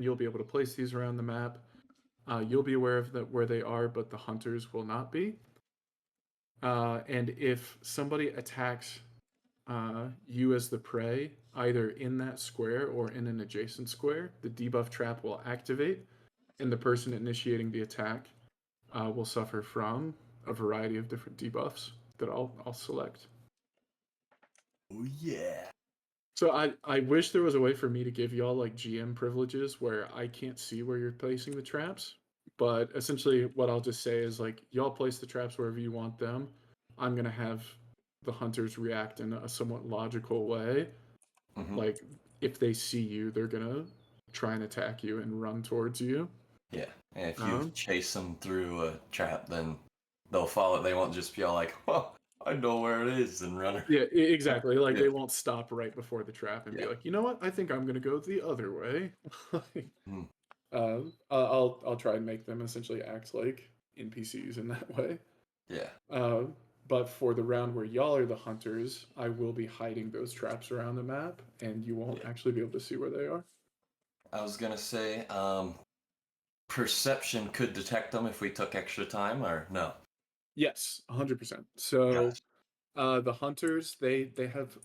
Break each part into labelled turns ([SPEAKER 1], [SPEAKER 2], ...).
[SPEAKER 1] You'll be able to place these around the map. You'll be aware of where they are, but the hunters will not be. And if somebody attacks you as the prey, either in that square or in an adjacent square, the debuff trap will activate, and the person initiating the attack will suffer from a variety of different debuffs that I'll select.
[SPEAKER 2] Oh yeah.
[SPEAKER 1] So I wish there was a way for me to give y'all like GM privileges where I can't see where you're placing the traps. But essentially what I'll just say is like y'all place the traps wherever you want them. I'm gonna have the hunters react in a somewhat logical way.
[SPEAKER 2] Mm-hmm.
[SPEAKER 1] Like if they see you, they're gonna try and attack you and run towards you.
[SPEAKER 2] Yeah. And if you chase them through a trap, then they'll follow. They won't just be all like, "Well, I know where it is," and run.
[SPEAKER 1] Yeah, exactly. Like
[SPEAKER 2] Yeah.
[SPEAKER 1] they won't stop right before the trap and be like, you know what? I think I'm gonna go the other way.
[SPEAKER 2] Mm.
[SPEAKER 1] I'll try and make them essentially act like NPCs in that way.
[SPEAKER 2] Yeah.
[SPEAKER 1] But for the round where y'all are the hunters, I will be hiding those traps around the map, and you won't actually be able to see where they are.
[SPEAKER 2] I was gonna say, perception could detect them if we took extra time, or no?
[SPEAKER 1] Yes, 100%. So the hunters, they have,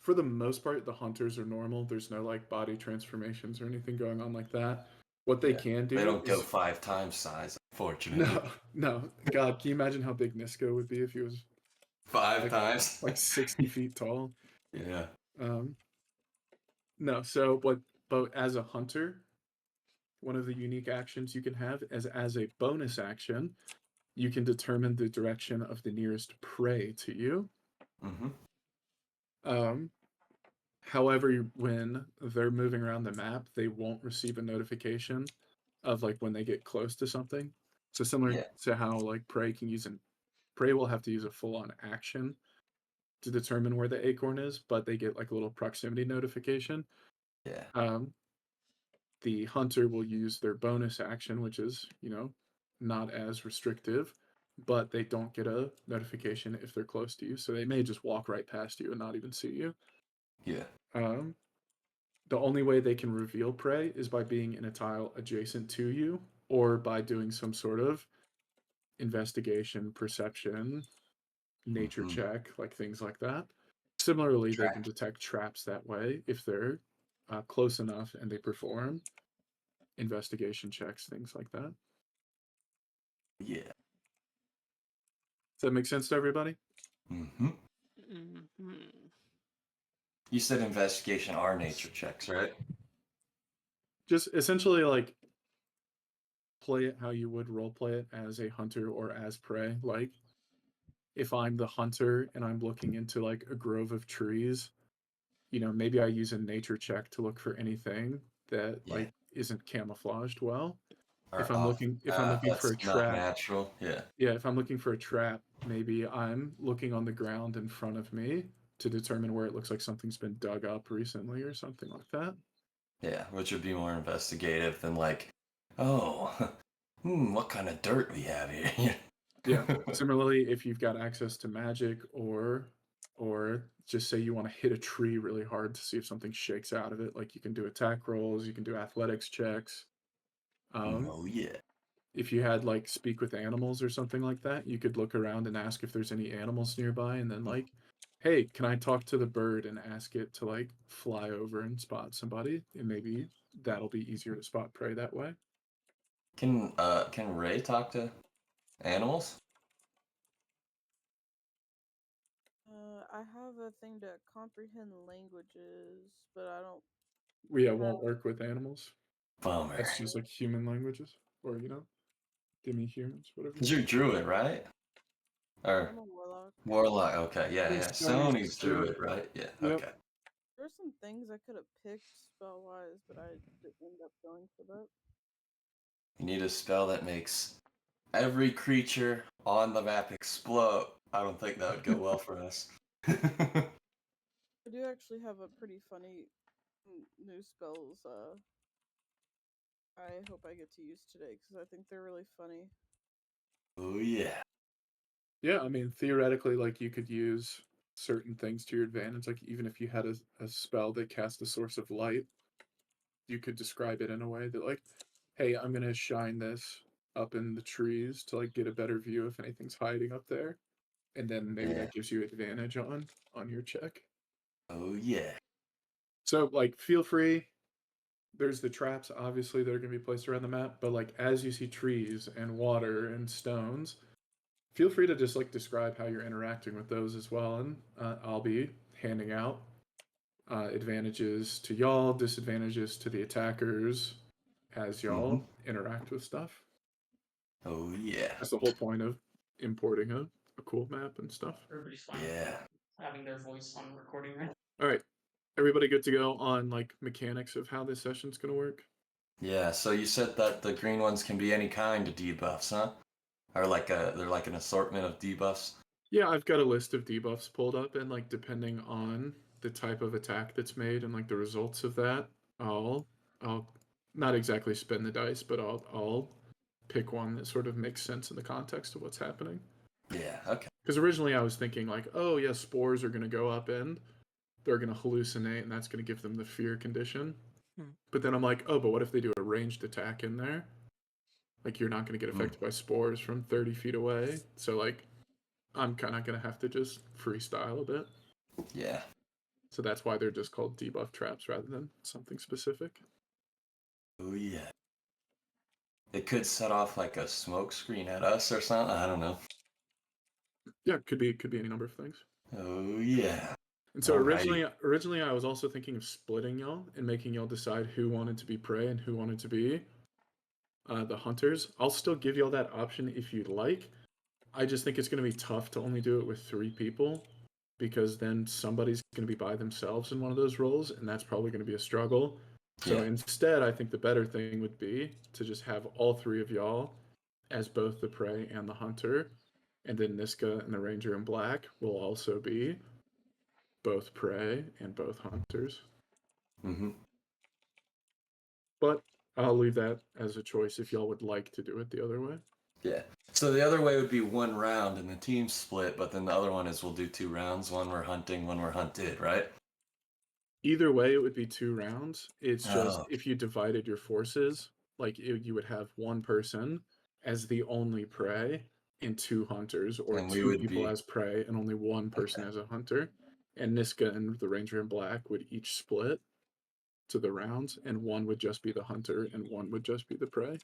[SPEAKER 1] for the most part, the hunters are normal. There's no like body transformations or anything going on like that. What they can
[SPEAKER 2] They
[SPEAKER 1] do
[SPEAKER 2] don't go
[SPEAKER 1] is
[SPEAKER 2] 5 times size, unfortunately.
[SPEAKER 1] no. God, can you imagine how big Nisco would be if he was
[SPEAKER 2] 5
[SPEAKER 1] like
[SPEAKER 2] times.
[SPEAKER 1] 60 feet tall?
[SPEAKER 2] Yeah.
[SPEAKER 1] Um, no. So, but as a hunter, one of the unique actions you can have as a bonus action, you can determine the direction of the nearest prey to you.
[SPEAKER 2] Mm-hmm.
[SPEAKER 1] Um, However, when they're moving around the map, they won't receive a notification of like when they get close to something. So similar to how like prey will have to use a full-on action to determine where the acorn is, but they get like a little proximity notification.
[SPEAKER 2] Yeah.
[SPEAKER 1] The hunter will use their bonus action, which is, not as restrictive, but they don't get a notification if they're close to you. So they may just walk right past you and not even see you.
[SPEAKER 2] Yeah.
[SPEAKER 1] Um, the only way they can reveal prey is by being in a tile adjacent to you or by doing some sort of investigation, perception, nature check, like things like that. Similarly, they can detect traps that way if they're close enough and they perform investigation checks, things like that.
[SPEAKER 2] Yeah.
[SPEAKER 1] Does that make sense to everybody?
[SPEAKER 2] Mm-hmm.
[SPEAKER 3] Mm-hmm.
[SPEAKER 2] You said investigation are nature checks, right?
[SPEAKER 1] Just essentially like play it how you would role play it as a hunter or as prey. Like if I'm the hunter and I'm looking into like a grove of trees, maybe I use a nature check to look for anything that like isn't camouflaged well. If I'm looking for a
[SPEAKER 2] that's not
[SPEAKER 1] trap,
[SPEAKER 2] natural. Yeah.
[SPEAKER 1] if I'm looking for a trap, maybe I'm looking on the ground in front of me to determine where it looks like something's been dug up recently or something like that.
[SPEAKER 2] Yeah, which would be more investigative than like, oh, what kind of dirt we have here.
[SPEAKER 1] Yeah. Similarly, if you've got access to magic or just say you want to hit a tree really hard to see if something shakes out of it, like you can do attack rolls, you can do athletics checks.
[SPEAKER 2] Oh yeah.
[SPEAKER 1] If you had like speak with animals or something like that, you could look around and ask if there's any animals nearby and then like, hey, can I talk to the bird and ask it to like fly over and spot somebody? And maybe that'll be easier to spot prey that way.
[SPEAKER 2] Can Ray talk to animals?
[SPEAKER 3] I have a thing to comprehend languages, but I don't.
[SPEAKER 1] Yeah, won't work with animals.
[SPEAKER 2] Bummer.
[SPEAKER 1] That's just like human languages or demi-humans, whatever.
[SPEAKER 2] Cause you're druid, right? Or
[SPEAKER 3] I'm a warlock.
[SPEAKER 2] warlock? Okay, yeah. Sony's
[SPEAKER 1] druid.
[SPEAKER 2] druid, right? Yeah.
[SPEAKER 1] Yep.
[SPEAKER 2] Okay.
[SPEAKER 3] There's some things I could have picked spell wise, but I didn't end up going for that.
[SPEAKER 2] You need a spell that makes every creature on the map explode. I don't think that would go well for us.
[SPEAKER 3] I do actually have a pretty funny new spells. I hope I get to use today because I think they're really funny.
[SPEAKER 2] Oh yeah.
[SPEAKER 1] Yeah, I mean, theoretically, like you could use certain things to your advantage. Like even if you had a spell that cast a source of light, you could describe it in a way that like, hey, I'm gonna shine this up in the trees to like get a better view if anything's hiding up there, and then maybe
[SPEAKER 2] Yeah.
[SPEAKER 1] that gives you advantage on your check.
[SPEAKER 2] Oh yeah.
[SPEAKER 1] So like, feel free. There's the traps, obviously, that are going to be placed around the map, but like as you see trees and water and stones, feel free to just like describe how you're interacting with those as well, and I'll be handing out advantages to y'all, disadvantages to the attackers as y'all interact with stuff.
[SPEAKER 2] Oh yeah.
[SPEAKER 1] That's the whole point of importing a cool map and stuff.
[SPEAKER 4] Everybody's fine
[SPEAKER 2] Yeah.
[SPEAKER 4] having their voice on recording, right?
[SPEAKER 1] All right, everybody good to go on like mechanics of how this session's going to work?
[SPEAKER 2] Yeah. So you said that the green ones can be any kind of debuffs, huh? Or they're like an assortment of debuffs.
[SPEAKER 1] Yeah, I've got a list of debuffs pulled up, and like depending on the type of attack that's made and like the results of that, I'll not exactly spin the dice, but I'll pick one that sort of makes sense in the context of what's happening.
[SPEAKER 2] Yeah. Okay.
[SPEAKER 1] Because originally I was thinking like, oh yeah, spores are gonna go up and they're gonna hallucinate, and that's gonna give them the fear condition. But then I'm like, oh, but what if they do a ranged attack in there? Like you're not gonna get affected by spores from 30 feet away. So like I'm kind of going to have to just freestyle a bit.
[SPEAKER 2] Yeah.
[SPEAKER 1] So that's why they're just called debuff traps rather than something specific.
[SPEAKER 2] Oh yeah. It could set off like a smoke screen at us or something. I don't know.
[SPEAKER 1] Yeah, it could be any number of things.
[SPEAKER 2] Oh yeah.
[SPEAKER 1] And so
[SPEAKER 2] Alrighty.
[SPEAKER 1] originally I was also thinking of splitting y'all and making y'all decide who wanted to be prey and who wanted to be the hunters. I'll still give y'all that option if you'd like. I just think it's going to be tough to only do it with 3 people, because then somebody's going to be by themselves in one of those roles, and that's probably going to be a struggle. So
[SPEAKER 2] Yeah.
[SPEAKER 1] instead, I think the better thing would be to just have all 3 of y'all as both the prey and the hunter, and then Niska and the ranger in black will also be both prey and both hunters.
[SPEAKER 2] Mm-hmm.
[SPEAKER 1] But I'll leave that as a choice if y'all would like to do it the other way.
[SPEAKER 2] Yeah. So the other way would be 1 round and the team split, but then the other one is we'll do 2 rounds. One we're hunting, one we're hunted, right?
[SPEAKER 1] Either way, it would be 2 rounds. It's just
[SPEAKER 2] Oh.
[SPEAKER 1] if you divided your forces, like you would have one person as the only prey and 2 hunters, or
[SPEAKER 2] And we
[SPEAKER 1] 2
[SPEAKER 2] would
[SPEAKER 1] people
[SPEAKER 2] be
[SPEAKER 1] as prey and only one person as a hunter. And Niska and the ranger in black would each split to the rounds, and one would just be the hunter and one would just be the prey.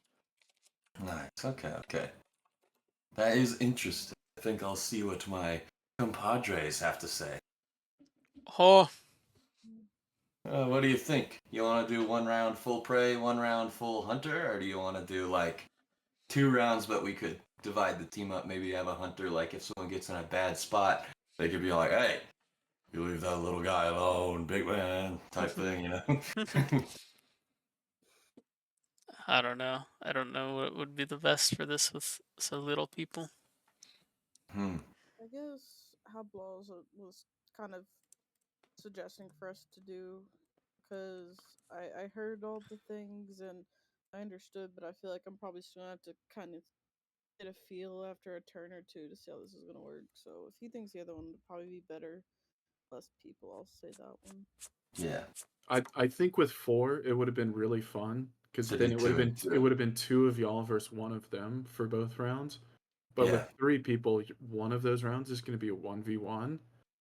[SPEAKER 2] nice. Okay, okay. That is interesting. I think I'll see what my compadres have to say.
[SPEAKER 4] Oh,
[SPEAKER 2] What do you think? You want to do 1 round full prey, 1 round full hunter, or do you want to do like 2 rounds, but we could divide the team up? Maybe have a hunter, like if someone gets in a bad spot, they could be like, hey, you leave that little guy alone, big man, type thing, you know?
[SPEAKER 4] I don't know. I don't know what would be the best for this with so little people.
[SPEAKER 3] I guess how Blaws was kind of suggesting for us to do, because I heard all the things and I understood, but I feel like I'm probably still gonna have to kind of get a feel after a turn or two to see how this is gonna work. So if he thinks the other one would probably be better, less people, I'll say that one.
[SPEAKER 2] Yeah.
[SPEAKER 1] I think with 4 it would have been really fun, because
[SPEAKER 2] To
[SPEAKER 1] then
[SPEAKER 2] do
[SPEAKER 1] it would have
[SPEAKER 2] 2
[SPEAKER 1] been
[SPEAKER 2] and 2.
[SPEAKER 1] it would have been 2 of y'all versus one of them for both rounds. But
[SPEAKER 2] Yeah.
[SPEAKER 1] with 3 people, one of those rounds is going to be a 1v1.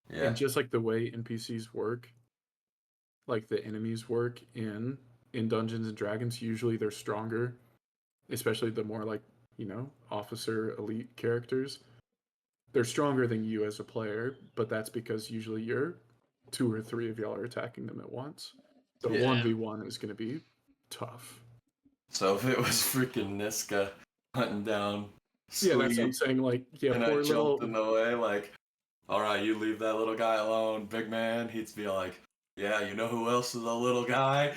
[SPEAKER 2] Yeah.
[SPEAKER 1] And just like the way NPCs work, like the enemies work in Dungeons and Dragons, usually they're stronger, especially the more like, officer elite characters. They're stronger than you as a player, but that's because usually you're 2 or 3 of y'all are attacking them at once. So
[SPEAKER 2] Yeah.
[SPEAKER 1] 1v1 is going to be tough.
[SPEAKER 2] So if it was freaking Niska hunting down
[SPEAKER 1] Yeah, that's what I'm
[SPEAKER 2] Squeak,
[SPEAKER 1] saying. Like, yeah,
[SPEAKER 2] and I
[SPEAKER 1] poor
[SPEAKER 2] jumped
[SPEAKER 1] little.
[SPEAKER 2] in the way, like, all right, you leave that little guy alone, big man. He'd be like, yeah, you know who else is a little guy?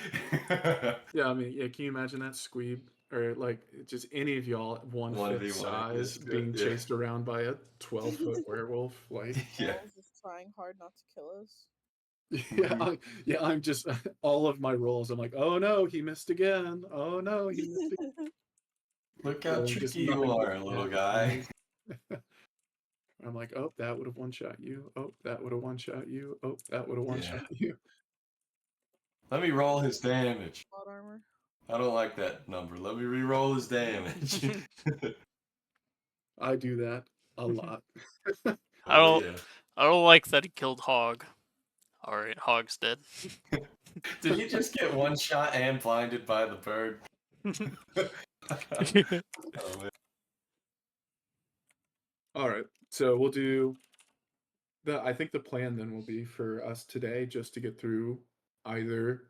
[SPEAKER 1] Yeah, I mean, yeah, can you imagine that squeeb, or like just any of y'all 1/5
[SPEAKER 2] 1v1
[SPEAKER 1] size
[SPEAKER 2] Niska,
[SPEAKER 1] being
[SPEAKER 2] yeah.
[SPEAKER 1] chased around by a 12-foot werewolf? Like,
[SPEAKER 2] Yeah.
[SPEAKER 3] Balls is trying hard not to kill us.
[SPEAKER 1] yeah, I'm just all of my rolls. I'm like, oh no, he missed again. Oh no, he missed again.
[SPEAKER 2] Look how
[SPEAKER 1] Rolling just
[SPEAKER 2] tricky you
[SPEAKER 1] nothing but
[SPEAKER 2] are, little
[SPEAKER 1] nat
[SPEAKER 2] guy.
[SPEAKER 1] 20s. I'm like, oh, that would have one shot you. Oh, that would have one shot you. Oh, that would have one
[SPEAKER 2] Yeah.
[SPEAKER 1] shot you.
[SPEAKER 2] Let me roll his damage.
[SPEAKER 3] Plot armor.
[SPEAKER 2] I don't like that number. Let me re-roll his damage.
[SPEAKER 1] I do that a lot.
[SPEAKER 4] I
[SPEAKER 2] Oh
[SPEAKER 4] don't.
[SPEAKER 2] yeah.
[SPEAKER 4] I don't like that he killed Hog. All right, Hog's dead.
[SPEAKER 2] Did he just get one shot and blinded by the bird? Oh man.
[SPEAKER 1] All right. So we'll do I think the plan then will be for us today just to get through either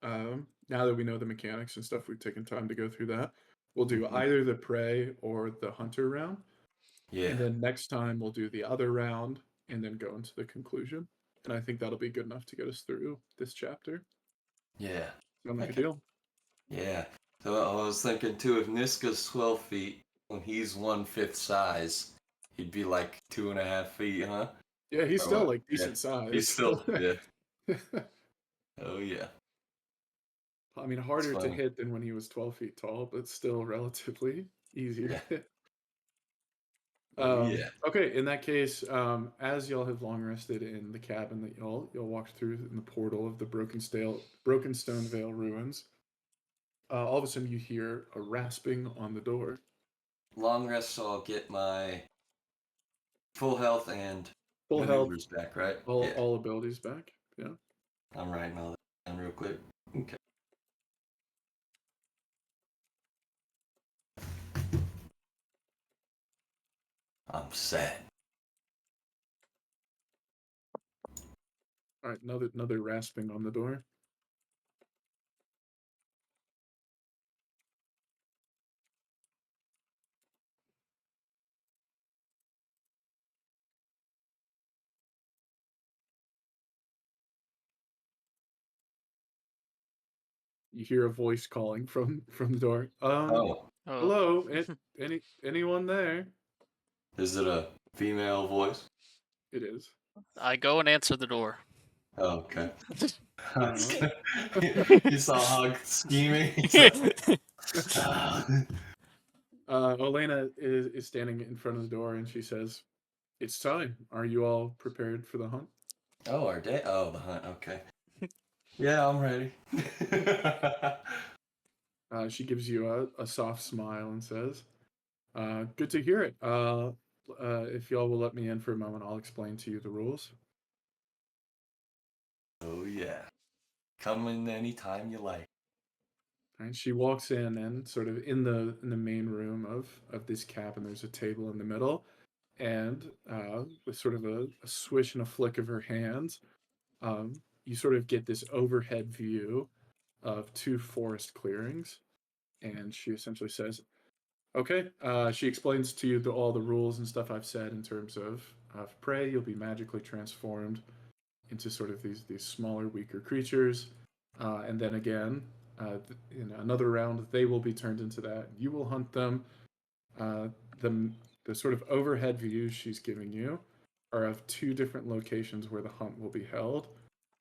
[SPEAKER 1] now that we know the mechanics and stuff, we've taken time to go through that. We'll do
[SPEAKER 2] Mhm.
[SPEAKER 1] either the prey or the hunter round.
[SPEAKER 2] Yeah.
[SPEAKER 1] And then next time we'll do the other round and then go into the conclusion. And I think that'll be good enough to get us through this chapter.
[SPEAKER 2] Yeah.
[SPEAKER 1] Sound like a
[SPEAKER 2] Okay.
[SPEAKER 1] deal?
[SPEAKER 2] Yeah. So I was thinking too, if Niska's 12 feet, when he's 1/5 size, he'd be like 2.5 feet, huh?
[SPEAKER 1] Yeah, he's
[SPEAKER 2] Or
[SPEAKER 1] still
[SPEAKER 2] what?
[SPEAKER 1] like
[SPEAKER 2] Yeah.
[SPEAKER 1] decent size.
[SPEAKER 2] He's still, yeah. Oh yeah.
[SPEAKER 1] I mean,
[SPEAKER 2] It's
[SPEAKER 1] harder to
[SPEAKER 2] funny.
[SPEAKER 1] hit than when he was 12 feet tall, but still relatively easy to
[SPEAKER 2] Yeah.
[SPEAKER 1] hit.
[SPEAKER 2] Oh yeah.
[SPEAKER 1] Okay, in that case, as y'all have long rested in the cabin that y'all walked through in the portal of the Broken Stone Vale ruins, all of a sudden you hear a rasping on the door.
[SPEAKER 2] Long rest, so I'll get my full health and
[SPEAKER 1] Full health,
[SPEAKER 2] maneuvers back, right?
[SPEAKER 1] all
[SPEAKER 2] Yeah.
[SPEAKER 1] all abilities back. Yeah.
[SPEAKER 2] I'm writing all that down real quick. Okay. I'm set.
[SPEAKER 1] All right, another rasping on the door. You hear a voice calling from the door.
[SPEAKER 2] Oh,
[SPEAKER 4] Oh,
[SPEAKER 1] Hello, anyone there?
[SPEAKER 2] is it a female voice?
[SPEAKER 1] It is.
[SPEAKER 4] I go and answer the door.
[SPEAKER 2] Oh, okay.
[SPEAKER 1] Uh,
[SPEAKER 2] You saw Hug scheming. He's like, "Ah."
[SPEAKER 1] Elena is standing in front of the door and she says, "It's time. Are you all prepared for the hunt?"
[SPEAKER 2] Oh, our day. Oh, the hunt. Okay. Yeah, I'm ready.
[SPEAKER 1] She gives you a soft smile and says, "Good to hear it. If y'all will let me in for a moment, I'll explain to you the rules."
[SPEAKER 2] Oh yeah. Come in anytime you like.
[SPEAKER 1] And she walks in and sort of in the main room of this cabin, there's a table in the middle, and with sort of a swish and a flick of her hands, you sort of get this overhead view of two forest clearings, and she essentially says, "Okay." She explains to you all the rules and stuff I've said in terms of prey. You'll be magically transformed into sort of these smaller, weaker creatures, and then again, in another round, they will be turned into that. You will hunt them. Uh, the the sort of overhead views she's giving you are of two different locations where the hunt will be held,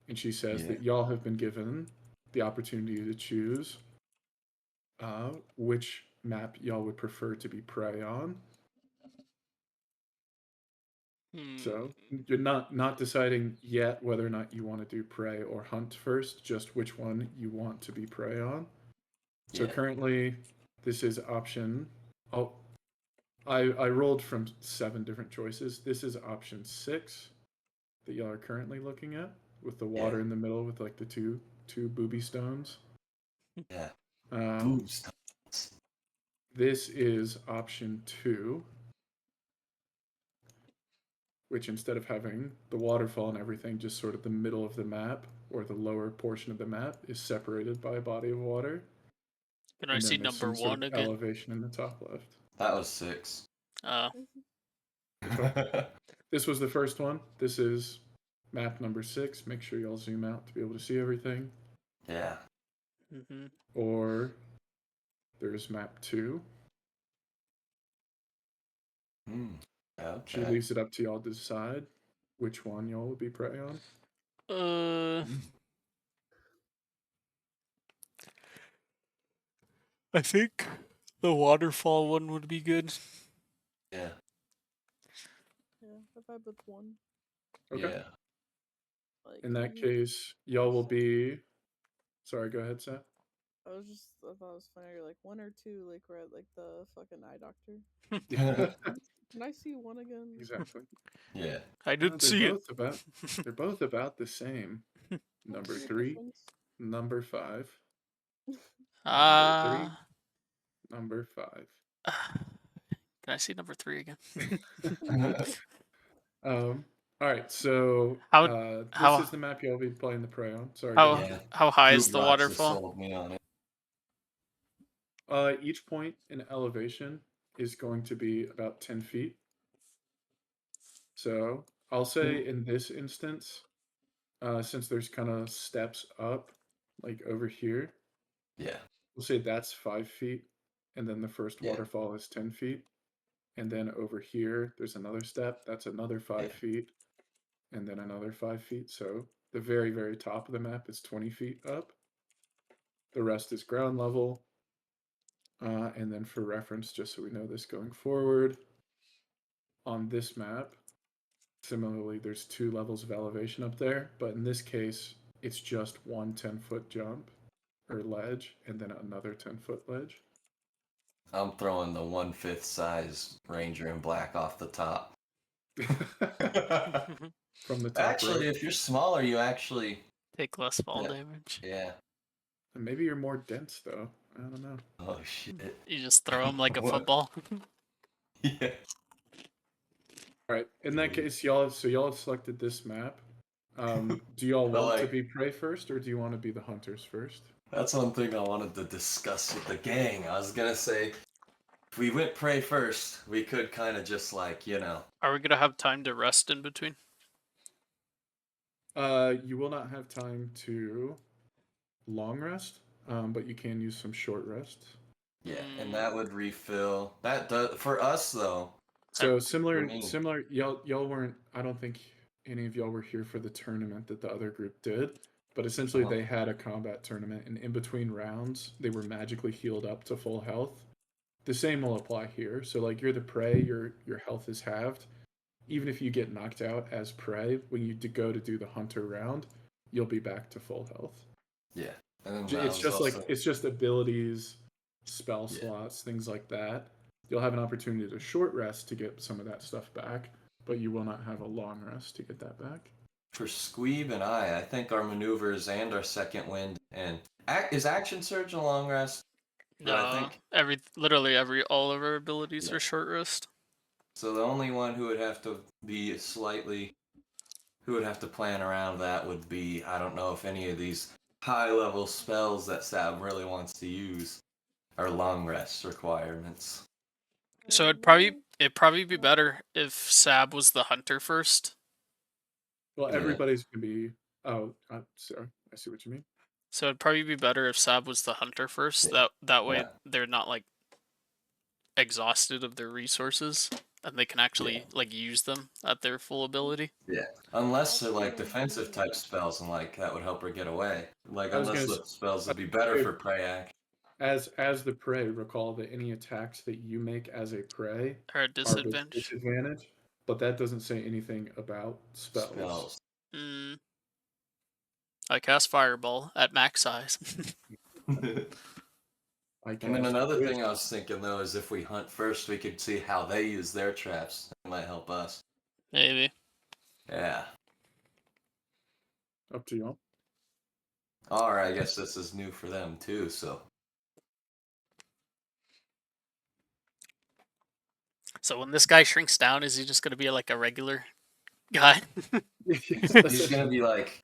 [SPEAKER 1] and she says
[SPEAKER 2] Yeah.
[SPEAKER 1] that y'all have been given the opportunity to choose which map y'all would prefer to be prey on. So you're not deciding yet whether or not you want to do prey or hunt first, just which one you want to be prey on. So
[SPEAKER 2] Yeah.
[SPEAKER 1] currently, this is option. Oh, I rolled from 7 different choices. This is option 6 that y'all are currently looking at, with the water
[SPEAKER 2] Yeah.
[SPEAKER 1] in the middle with like the two booby stones.
[SPEAKER 2] Yeah.
[SPEAKER 1] Um,
[SPEAKER 2] Boost.
[SPEAKER 1] this is option 2, which instead of having the waterfall and everything, just sort of the middle of the map or the lower portion of the map is separated by a body of water.
[SPEAKER 4] Can I
[SPEAKER 1] And
[SPEAKER 4] see
[SPEAKER 1] then there's
[SPEAKER 4] number
[SPEAKER 1] some sort
[SPEAKER 4] one
[SPEAKER 1] of
[SPEAKER 4] again?
[SPEAKER 1] elevation in the top left.
[SPEAKER 2] That was 6.
[SPEAKER 1] Which one? This was the first one. This is map number 6. Make sure y'all zoom out to be able to see everything.
[SPEAKER 2] Yeah.
[SPEAKER 4] Mm-hmm.
[SPEAKER 1] Or there's map 2.
[SPEAKER 2] Hmm.
[SPEAKER 1] She
[SPEAKER 2] Okay.
[SPEAKER 1] leaves it up to y'all to decide which one y'all will be prey on.
[SPEAKER 4] I think the waterfall one would be good.
[SPEAKER 2] Yeah.
[SPEAKER 3] Yeah, I vibe with 1.
[SPEAKER 1] Okay.
[SPEAKER 2] Yeah.
[SPEAKER 3] Like,
[SPEAKER 1] In that
[SPEAKER 3] you-
[SPEAKER 1] case, y'all will be. Sorry, go ahead, Seth.
[SPEAKER 3] I thought it was funny. You're like 1 or 2, like we're at like the fucking eye doctor.
[SPEAKER 1] Yeah,
[SPEAKER 3] Can I see one again?
[SPEAKER 1] exactly.
[SPEAKER 2] Yeah.
[SPEAKER 4] I didn't
[SPEAKER 1] They're
[SPEAKER 4] see it.
[SPEAKER 1] both about. They're both about the same. Number
[SPEAKER 3] What's the
[SPEAKER 1] 3,
[SPEAKER 3] difference?
[SPEAKER 1] number 5, number 3,
[SPEAKER 4] Ah.
[SPEAKER 1] number 5.
[SPEAKER 4] Can I see number 3 again?
[SPEAKER 1] All right, so
[SPEAKER 4] How
[SPEAKER 1] this
[SPEAKER 4] how
[SPEAKER 1] is the map you'll be playing the prey on. Sorry, go
[SPEAKER 4] how
[SPEAKER 1] ahead.
[SPEAKER 2] Yeah.
[SPEAKER 4] how high is
[SPEAKER 2] Cube
[SPEAKER 4] the
[SPEAKER 2] Rocks has
[SPEAKER 4] waterfall?
[SPEAKER 2] sold me on it.
[SPEAKER 1] Each point in elevation is going to be about 10 feet. So I'll say in this instance, since there's kind of steps up, like over here,
[SPEAKER 2] Yeah.
[SPEAKER 1] we'll say that's 5 feet, and then the first
[SPEAKER 2] Yeah.
[SPEAKER 1] waterfall is 10 feet. And then over here, there's another step, that's another 5
[SPEAKER 2] Yeah.
[SPEAKER 1] feet, and then another 5 feet. So the very, very top of the map is 20 feet up. The rest is ground level. And then for reference, just so we know this going forward, on this map, similarly, there's 2 levels of elevation up there, but in this case, it's just one 10-foot jump or ledge, and then another 10-foot ledge.
[SPEAKER 2] I'm throwing the 1/5 size Ranger in black off the top.
[SPEAKER 1] From the top
[SPEAKER 2] Actually,
[SPEAKER 1] rope.
[SPEAKER 2] if you're smaller, you actually.
[SPEAKER 4] Take less fall
[SPEAKER 2] Yeah.
[SPEAKER 4] damage.
[SPEAKER 2] Yeah.
[SPEAKER 1] And maybe you're more dense, though. I don't know.
[SPEAKER 2] Oh, shit.
[SPEAKER 4] You just throw them like a
[SPEAKER 2] What?
[SPEAKER 4] football.
[SPEAKER 2] Yeah.
[SPEAKER 1] All right. In that case, y'all have selected this map. Do y'all
[SPEAKER 2] But,
[SPEAKER 1] want to
[SPEAKER 2] like-
[SPEAKER 1] be prey first, or do you want to be the hunters first?
[SPEAKER 2] That's one thing I wanted to discuss with the gang. I was gonna say, if we went prey first, we could kind of just like,
[SPEAKER 4] Are we gonna have time to rest in between?
[SPEAKER 1] You will not have time to long rest, but you can use some short rest.
[SPEAKER 2] yeah, and that would refill. That does for us though.
[SPEAKER 1] So
[SPEAKER 2] For me.
[SPEAKER 1] similar. Y'all weren't. I don't think any of y'all were here for the tournament that the other group did. But essentially,
[SPEAKER 2] Uh-huh.
[SPEAKER 1] they had a combat tournament, and in between rounds, they were magically healed up to full health. The same will apply here. So, like, you're the prey, your health is halved. Even if you get knocked out as prey, when you go to do the hunter round, you'll be back to full health.
[SPEAKER 2] Yeah, and then
[SPEAKER 1] It's just
[SPEAKER 2] also,
[SPEAKER 1] like it's just abilities, spell
[SPEAKER 2] Yeah.
[SPEAKER 1] slots, things like that. You'll have an opportunity to short rest to get some of that stuff back, but you will not have a long rest to get that back.
[SPEAKER 2] for Squeeb and I think our maneuvers and our second wind and is action surge a long rest? But I
[SPEAKER 4] No,
[SPEAKER 2] think
[SPEAKER 4] literally all of our abilities
[SPEAKER 2] Yeah.
[SPEAKER 4] are short rest.
[SPEAKER 2] so. The only one who would have to be who would have to plan around that would be, I don't know if any of these high level spells that Sab really wants to use are long rest requirements.
[SPEAKER 4] So it'd probably be better if Sab was the hunter first.
[SPEAKER 1] Well,
[SPEAKER 2] Yeah.
[SPEAKER 1] everybody's gonna be. Oh, sorry. I see what you mean.
[SPEAKER 4] So it'd probably be better if Sab was the hunter first.
[SPEAKER 2] Yeah.
[SPEAKER 4] That way
[SPEAKER 2] Yeah.
[SPEAKER 4] they're not like exhausted of their resources and they can actually
[SPEAKER 2] Yeah.
[SPEAKER 4] like use them at their full ability.
[SPEAKER 2] Yeah, unless they're like defensive type spells and like that would help her get away. Like
[SPEAKER 1] I was
[SPEAKER 2] unless
[SPEAKER 1] gonna
[SPEAKER 2] the spells would be better
[SPEAKER 1] say-
[SPEAKER 2] for prey action.
[SPEAKER 1] As the prey, recall that any attacks that you make as a prey
[SPEAKER 4] Or a
[SPEAKER 1] are with
[SPEAKER 4] disadvantage.
[SPEAKER 1] disadvantage, but that doesn't say anything about spells.
[SPEAKER 4] Mm. I cast Fireball at max size.
[SPEAKER 2] And
[SPEAKER 1] I
[SPEAKER 2] then
[SPEAKER 1] cast
[SPEAKER 2] another
[SPEAKER 1] Wisp.
[SPEAKER 2] thing I was thinking though is if we hunt first, we could see how they use their traps. It might help us.
[SPEAKER 4] Maybe.
[SPEAKER 2] Yeah.
[SPEAKER 1] Up to y'all.
[SPEAKER 2] Or I guess this is new for them too. So
[SPEAKER 4] So when this guy shrinks down, is he just gonna be like a regular guy?
[SPEAKER 2] he's gonna be like,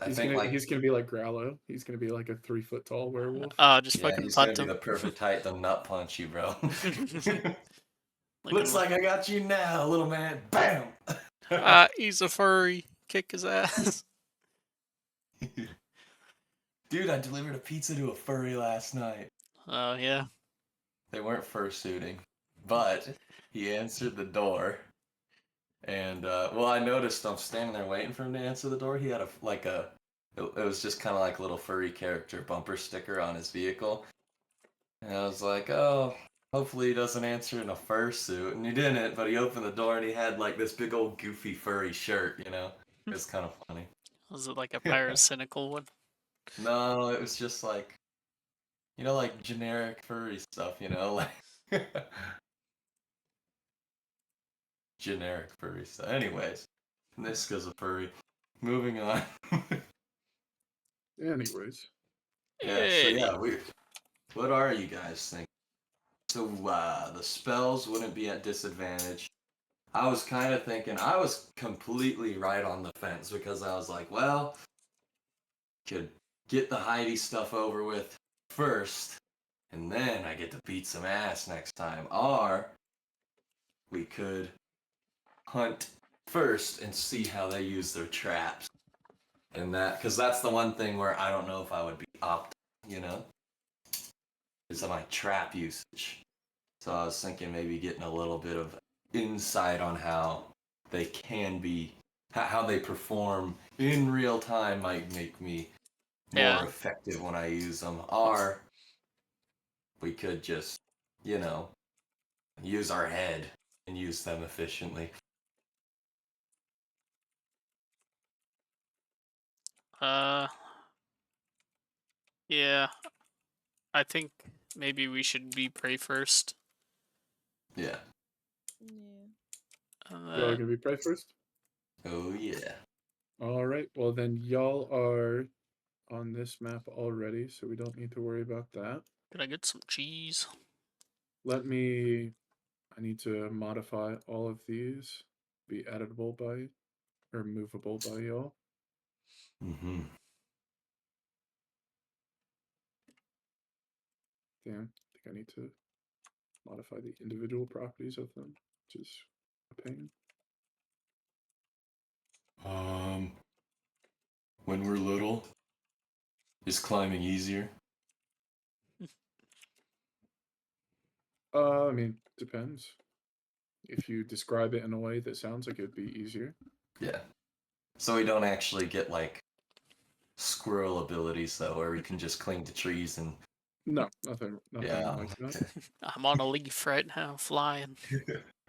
[SPEAKER 2] I think like
[SPEAKER 1] he's gonna be like Growlo. He's gonna be like a 3-foot tall werewolf.
[SPEAKER 4] Just
[SPEAKER 2] yeah,
[SPEAKER 4] fucking
[SPEAKER 2] he's gonna
[SPEAKER 4] punt
[SPEAKER 2] be
[SPEAKER 4] him.
[SPEAKER 2] the perfect height to nut punch you, bro.
[SPEAKER 4] Like
[SPEAKER 2] Looks like I got you now, little man. Bam.
[SPEAKER 4] he's a furry. Kick his ass.
[SPEAKER 2] Dude, I delivered a pizza to a furry last night.
[SPEAKER 4] Oh yeah.
[SPEAKER 2] They weren't fursuiting, but he answered the door. And, well, I noticed I'm standing there waiting for him to answer the door. He had it was just kind of like a little furry character bumper sticker on his vehicle. And I was like, oh, hopefully he doesn't answer in a fursuit. And he didn't, but he opened the door and he had like this big old goofy furry shirt, you know? It was kind of funny.
[SPEAKER 4] Was it like a pyrocynical one?
[SPEAKER 2] No, it was just like, like generic furry stuff, like generic furry stuff. Anyways, Niska's a furry. Moving on.
[SPEAKER 1] Anyways,
[SPEAKER 2] Yeah, so
[SPEAKER 4] Hey.
[SPEAKER 2] yeah, what are you guys thinking? So the spells wouldn't be at disadvantage. I was kind of thinking, I was completely right on the fence because I was like, well, could get the Heidi stuff over with first, and then I get to beat some ass next time. Or we could hunt first and see how they use their traps. And because that's the one thing where I don't know if I would be you know, is my trap usage. So I was thinking maybe getting a little bit of insight on how they can be, how they perform in real time might make me more
[SPEAKER 4] Yeah.
[SPEAKER 2] effective when I use them. Or we could just, you know, use our head and use them efficiently.
[SPEAKER 4] Yeah. I think maybe we should be prey first.
[SPEAKER 2] Yeah.
[SPEAKER 3] Yeah.
[SPEAKER 4] And
[SPEAKER 1] y'all
[SPEAKER 4] then
[SPEAKER 1] gonna be prey first.
[SPEAKER 2] Oh yeah.
[SPEAKER 1] All right. Well, then y'all are on this map already, so we don't need to worry about that.
[SPEAKER 4] can I get some cheese?
[SPEAKER 1] Let me. I need to modify all of these, be editable by or movable by y'all.
[SPEAKER 2] Mm-hmm.
[SPEAKER 1] Damn, I think I need to modify the individual properties of them, which is a pain.
[SPEAKER 2] When we're little, is climbing easier?
[SPEAKER 1] I mean, depends. If you describe it in a way that sounds like it'd be easier.
[SPEAKER 2] Yeah. So we don't actually get like squirrel abilities though, where we can just cling to trees and
[SPEAKER 1] No, nothing
[SPEAKER 2] yeah.
[SPEAKER 1] like that.
[SPEAKER 2] Okay.
[SPEAKER 4] I'm on a leaf right now, flying.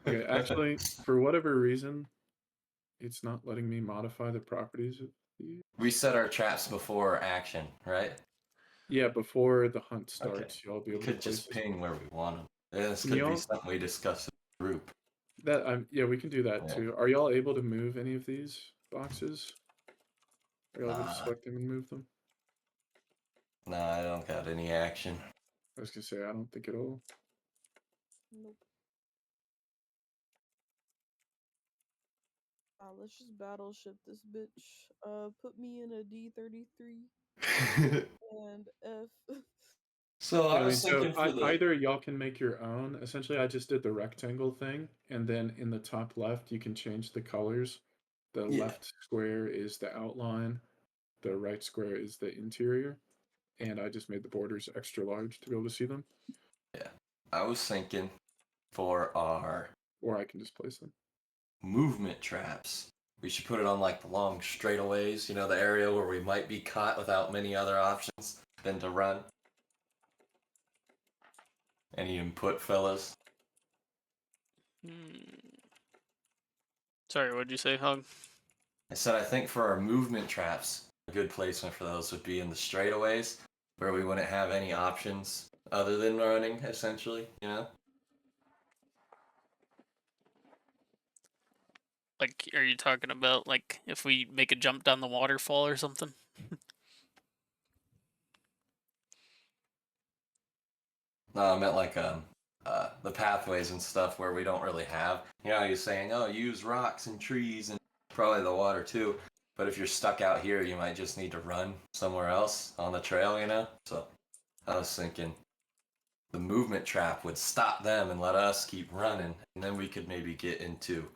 [SPEAKER 1] Okay, actually, for whatever reason, it's not letting me modify the properties of the.
[SPEAKER 2] We set our traps before action, right?
[SPEAKER 1] Yeah, before the hunt
[SPEAKER 2] Okay.
[SPEAKER 1] starts, y'all be
[SPEAKER 2] We
[SPEAKER 1] able to
[SPEAKER 2] could
[SPEAKER 1] place
[SPEAKER 2] just
[SPEAKER 1] this.
[SPEAKER 2] ping where we want them. Yeah, this
[SPEAKER 1] Can
[SPEAKER 2] could be
[SPEAKER 1] y'all
[SPEAKER 2] something we discuss in the group.
[SPEAKER 1] that yeah, we can do that
[SPEAKER 2] Yeah.
[SPEAKER 1] too. Are y'all able to move any of these boxes? Are y'all able to
[SPEAKER 2] Nah,
[SPEAKER 1] select them and move them?
[SPEAKER 2] nah, I don't got any action.
[SPEAKER 1] I was gonna say I don't think it'll.
[SPEAKER 3] Nope. Let's just battleship this bitch. Put me in a D-33 and F.
[SPEAKER 2] So
[SPEAKER 1] Yeah,
[SPEAKER 2] I
[SPEAKER 1] I mean,
[SPEAKER 2] was
[SPEAKER 1] so
[SPEAKER 2] thinking for the
[SPEAKER 1] either y'all can make your own. Essentially, I just did the rectangle thing, and then in the top left, you can change the colors. The
[SPEAKER 2] yeah.
[SPEAKER 1] left square is the outline, the right square is the interior, and I just made the borders extra large to be able to see them,
[SPEAKER 2] Yeah. I was thinking for our
[SPEAKER 1] or I can just place them.
[SPEAKER 2] movement traps. We should put it on like the long straightaways, the area where we might be caught without many other options than to run. Any input, fellas?
[SPEAKER 4] Sorry, what'd you say, Hug?
[SPEAKER 2] I said I think for our movement traps, a good placement for those would be in the straightaways, where we wouldn't have any options other than running, essentially.
[SPEAKER 4] Like, are you talking about like if we make a jump down the waterfall or something?
[SPEAKER 2] No, I meant like the pathways and stuff where we don't really have. You're saying, oh, use rocks and trees and probably the water too. But if you're stuck out here, you might just need to run somewhere else on the trail. So I was thinking the movement trap would stop them and let us keep running, and then we could maybe get into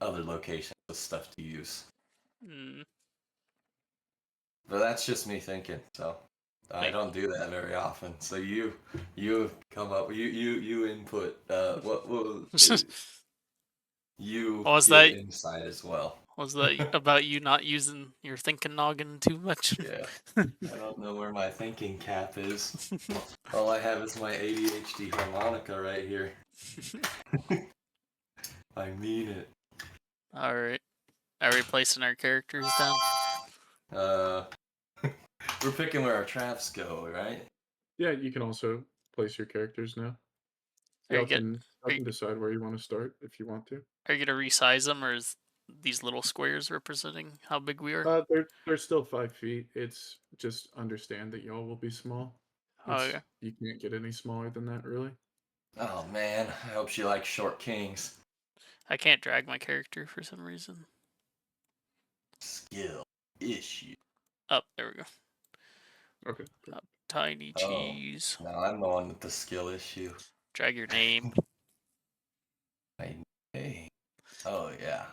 [SPEAKER 2] other locations with stuff to use.
[SPEAKER 4] Mm,
[SPEAKER 2] But that's just me thinking. So I
[SPEAKER 4] like,
[SPEAKER 2] don't do that very often. So you come up, you input. What you
[SPEAKER 4] was
[SPEAKER 2] give
[SPEAKER 4] that
[SPEAKER 2] insight as well.
[SPEAKER 4] was that about you not using your thinking noggin too much?
[SPEAKER 2] Yeah. I don't know where my thinking cap is. All I have is my ADHD harmonica right here. I mean it.
[SPEAKER 4] All right, are we placing our characters down?
[SPEAKER 2] Uh, we're picking where our traps go, right?
[SPEAKER 1] Yeah, you can also place your characters now.
[SPEAKER 4] Are you
[SPEAKER 1] Y'all
[SPEAKER 4] get
[SPEAKER 1] can,
[SPEAKER 4] are
[SPEAKER 1] y'all
[SPEAKER 4] you,
[SPEAKER 1] can decide where you want to start if you want to.
[SPEAKER 4] are you gonna resize them, or is these little squares representing how big we are?
[SPEAKER 1] They're still 5 feet. It's just understand that y'all will be small.
[SPEAKER 4] Oh,
[SPEAKER 1] It's
[SPEAKER 4] okay.
[SPEAKER 1] you can't get any smaller than that, really.
[SPEAKER 2] Oh man, I hope she likes short kings.
[SPEAKER 4] I can't drag my character for some reason.
[SPEAKER 2] Skill issue.
[SPEAKER 4] Up, there we go.
[SPEAKER 1] Okay.
[SPEAKER 4] Up, tiny
[SPEAKER 2] Oh,
[SPEAKER 4] cheese.
[SPEAKER 2] no, I'm the one with the skill issue.
[SPEAKER 4] Drag your name.
[SPEAKER 2] Hey. Oh yeah.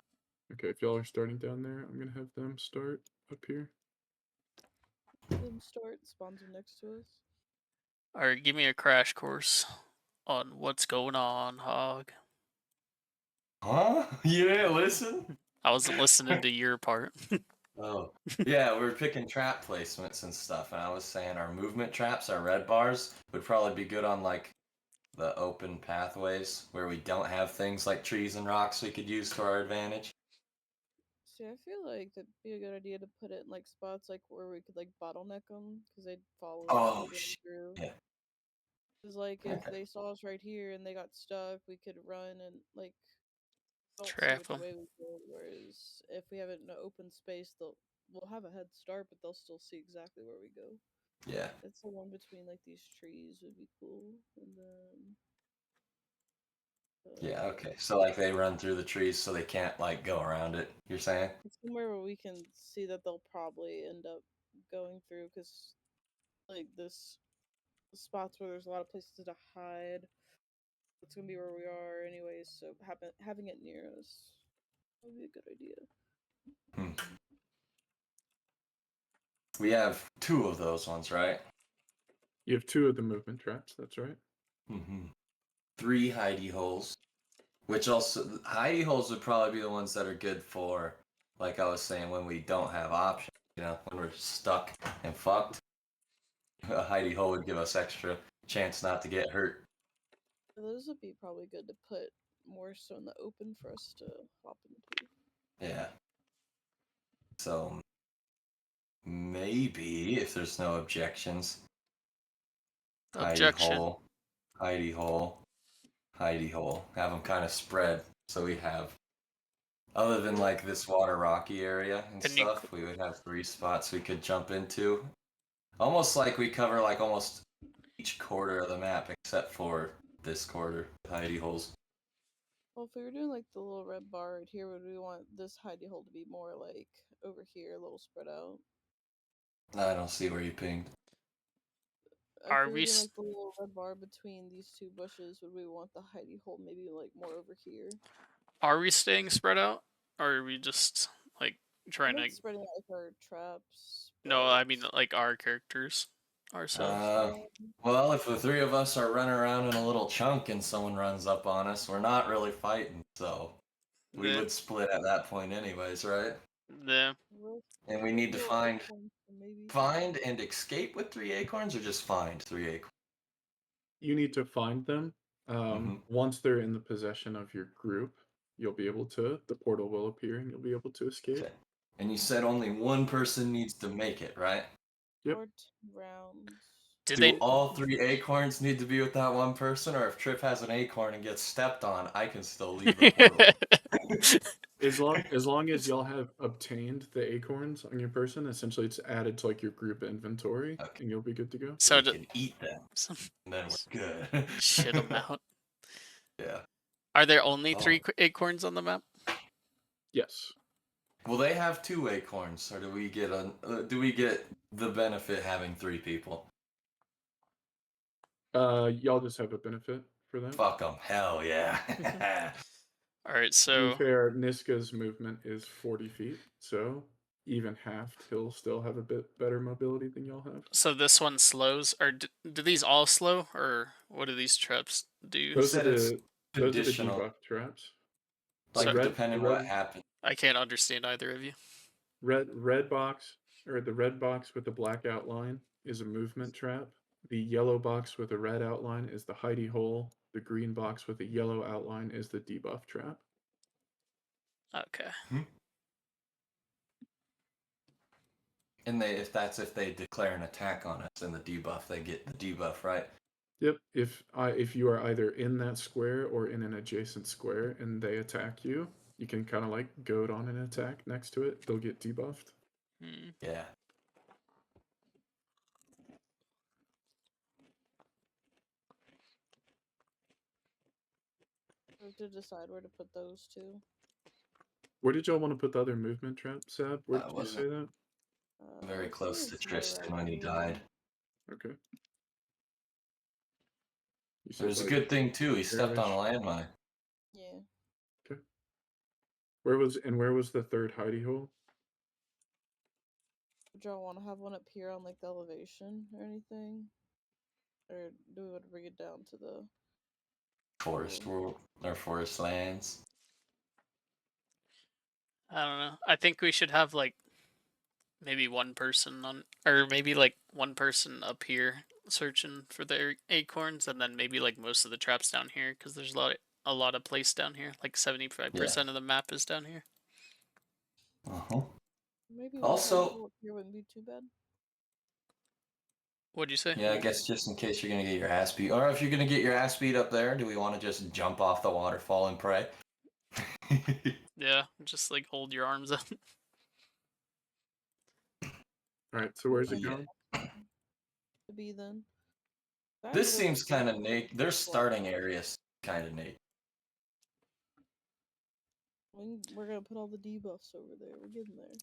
[SPEAKER 1] Okay, if y'all are starting down there, I'm gonna have them start up here.
[SPEAKER 3] Them start spawns are next to us.
[SPEAKER 4] Alright, give me a crash course on what's going on, Hog.
[SPEAKER 2] Huh? You didn't listen?
[SPEAKER 4] I wasn't listening to your part.
[SPEAKER 2] Oh. Yeah, we were picking trap placements and stuff, and I was saying our movement traps, our red bars, would probably be good on like the open pathways where we don't have things like trees and rocks we could use to our advantage.
[SPEAKER 3] See, I feel like that'd be a good idea to put it in like spots like where we could like bottleneck them because they'd follow us as
[SPEAKER 2] Oh
[SPEAKER 3] we're going
[SPEAKER 2] shit.
[SPEAKER 3] through.
[SPEAKER 2] Yeah.
[SPEAKER 3] Because like if
[SPEAKER 2] Okay.
[SPEAKER 3] they saw us right here and they got stuck, we could run and like don't see
[SPEAKER 4] Trap
[SPEAKER 3] which
[SPEAKER 4] them.
[SPEAKER 3] way we go. Whereas if we have it in an open space, we'll have a head start, but they'll still see exactly where we go.
[SPEAKER 2] Yeah.
[SPEAKER 3] It's the one between like these trees would be cool, and then
[SPEAKER 2] Yeah, okay. So like they run through the trees so they can't like go around it, you're saying?
[SPEAKER 3] somewhere where we can see that they'll probably end up going through, because like this spots where there's a lot of places to hide. It's gonna be where we are anyways, so having it near us would be a good idea.
[SPEAKER 2] Hmm. We have 2 of those ones, right?
[SPEAKER 1] You have 2 of the movement traps. That's right.
[SPEAKER 2] Mm-hmm. 3 hidey holes. Which also, hidey holes would probably be the ones that are good for, like I was saying, when we don't have options. You know, when we're stuck and fucked. A hidey hole would give us extra chance not to get hurt.
[SPEAKER 3] Those would be probably good to put more so in the open for us to hop into.
[SPEAKER 2] Yeah. So maybe if there's no objections, hidey
[SPEAKER 4] Objection.
[SPEAKER 2] hole, hidey hole, hidey hole. Have them kind of spread so we have. Other than like this water rocky area and
[SPEAKER 4] Then you
[SPEAKER 2] stuff, we would have 3 spots we could jump into. Almost like we cover like almost each quarter of the map except for this quarter with hidey holes.
[SPEAKER 3] Well, if we were doing like the little red bar right here, would we want this hidey hole to be more like over here, a little spread out?
[SPEAKER 2] I don't see where you pinged.
[SPEAKER 3] If
[SPEAKER 4] are
[SPEAKER 3] we were
[SPEAKER 4] we
[SPEAKER 3] doing
[SPEAKER 4] s-
[SPEAKER 3] like the little red bar between these 2 bushes, would we want the hidey hole maybe like more over here?
[SPEAKER 4] are we staying spread out, or are we just like
[SPEAKER 3] I
[SPEAKER 4] trying to?
[SPEAKER 3] like spreading out like our traps,
[SPEAKER 4] No,
[SPEAKER 3] but
[SPEAKER 4] I mean like our characters, ourselves.
[SPEAKER 2] Uh, well, if the 3 of us are running around in a little chunk and someone runs up on us, we're not really fighting, so we
[SPEAKER 4] The
[SPEAKER 2] would split at that point anyways, right?
[SPEAKER 4] the
[SPEAKER 2] And we need to
[SPEAKER 3] little
[SPEAKER 2] find
[SPEAKER 3] acorns, so maybe.
[SPEAKER 2] and escape with 3 acorns, or just find 3 acorns?
[SPEAKER 1] You need to find them.
[SPEAKER 2] Mm-hmm.
[SPEAKER 1] Once they're in the possession of your group, you'll be able to. The portal will appear, and you'll be able to escape.
[SPEAKER 2] Okay. And you said only one person needs to make it, right?
[SPEAKER 1] Yep.
[SPEAKER 3] Or 2 rounds.
[SPEAKER 4] did
[SPEAKER 2] Do
[SPEAKER 4] they?
[SPEAKER 2] all 3 acorns need to be with that one person, or if Trip has an acorn and gets stepped on, I can still leave the portal?
[SPEAKER 1] As long as y'all have obtained the acorns on your person, essentially it's added to like your group inventory,
[SPEAKER 2] Okay.
[SPEAKER 1] and you'll be good to go.
[SPEAKER 2] So
[SPEAKER 4] So
[SPEAKER 2] we
[SPEAKER 4] d-
[SPEAKER 2] can eat them,
[SPEAKER 4] some
[SPEAKER 2] and then we're good.
[SPEAKER 4] shit them out.
[SPEAKER 2] Yeah.
[SPEAKER 4] Are there only
[SPEAKER 2] Oh.
[SPEAKER 4] 3 acorns on the map?
[SPEAKER 1] Yes.
[SPEAKER 2] Will they have 2 acorns, or do we get the benefit having 3 people?
[SPEAKER 1] Y'all just have a benefit for that.
[SPEAKER 2] Fuck them. Hell yeah.
[SPEAKER 4] All right,
[SPEAKER 1] To be
[SPEAKER 4] so
[SPEAKER 1] fair, Niska's movement is 40 feet, so even halved, he'll still have a bit better mobility than y'all have.
[SPEAKER 4] this one slows, or do these all slow, or what do these traps do?
[SPEAKER 1] Those are
[SPEAKER 2] said it's
[SPEAKER 1] those are the
[SPEAKER 2] conditional,
[SPEAKER 1] debuff traps. The
[SPEAKER 2] like
[SPEAKER 4] So
[SPEAKER 2] depending what happens.
[SPEAKER 4] I can't understand either of you.
[SPEAKER 1] red box, or the red box with the black outline is a movement trap. The yellow box with a red outline is the hidey hole. The green box with a yellow outline is the debuff trap.
[SPEAKER 4] Okay.
[SPEAKER 2] Hmm? And if they declare an attack on us and the debuff, they get the debuff, right?
[SPEAKER 1] Yep. If you are either in that square or in an adjacent square and they attack you, you can kind of like goad on an attack next to it. They'll get debuffed.
[SPEAKER 4] Hmm.
[SPEAKER 2] Yeah.
[SPEAKER 3] We have to decide where to put those two.
[SPEAKER 1] Where did y'all want to put the other movement trap, Sab? Where
[SPEAKER 2] I
[SPEAKER 1] did you
[SPEAKER 2] wasn't
[SPEAKER 1] say that?
[SPEAKER 2] very
[SPEAKER 3] I'd say
[SPEAKER 2] close to
[SPEAKER 3] it's more
[SPEAKER 2] Tristan
[SPEAKER 3] right
[SPEAKER 2] when he
[SPEAKER 3] here.
[SPEAKER 2] died.
[SPEAKER 1] Okay. You
[SPEAKER 2] It
[SPEAKER 1] said
[SPEAKER 2] was a
[SPEAKER 1] like
[SPEAKER 2] good thing too. He stepped on a
[SPEAKER 1] there-ish?
[SPEAKER 2] landmine.
[SPEAKER 3] Yeah.
[SPEAKER 1] Okay. Where was the third hidey hole?
[SPEAKER 3] Would y'all want to have one up here on like the elevation or anything? Or do we want to bring it down to the
[SPEAKER 2] Forest world or forest lands.
[SPEAKER 4] I don't know. I think we should have like maybe one person on, or maybe like one person up here searching for the acorns, and then maybe like most of the traps down here because there's a lot of place down here. Like 75% of the map is down here.
[SPEAKER 2] Uh-huh.
[SPEAKER 3] maybe one
[SPEAKER 2] Also,
[SPEAKER 3] hole up here wouldn't be too bad.
[SPEAKER 4] What'd you say?
[SPEAKER 2] yeah, I guess just in case you're gonna get your ass beat, or if you're gonna get your ass beat up there, do we want to just jump off the waterfall and pray?
[SPEAKER 4] Yeah, just like hold your arms up.
[SPEAKER 1] All right. So where's it
[SPEAKER 2] Yeah.
[SPEAKER 1] going?
[SPEAKER 3] To be then. That
[SPEAKER 2] This
[SPEAKER 3] really
[SPEAKER 2] seems kind of
[SPEAKER 3] doesn't
[SPEAKER 2] neat. Their starting area is kind of neat.
[SPEAKER 3] We're gonna put all the debuffs over there. We're getting there.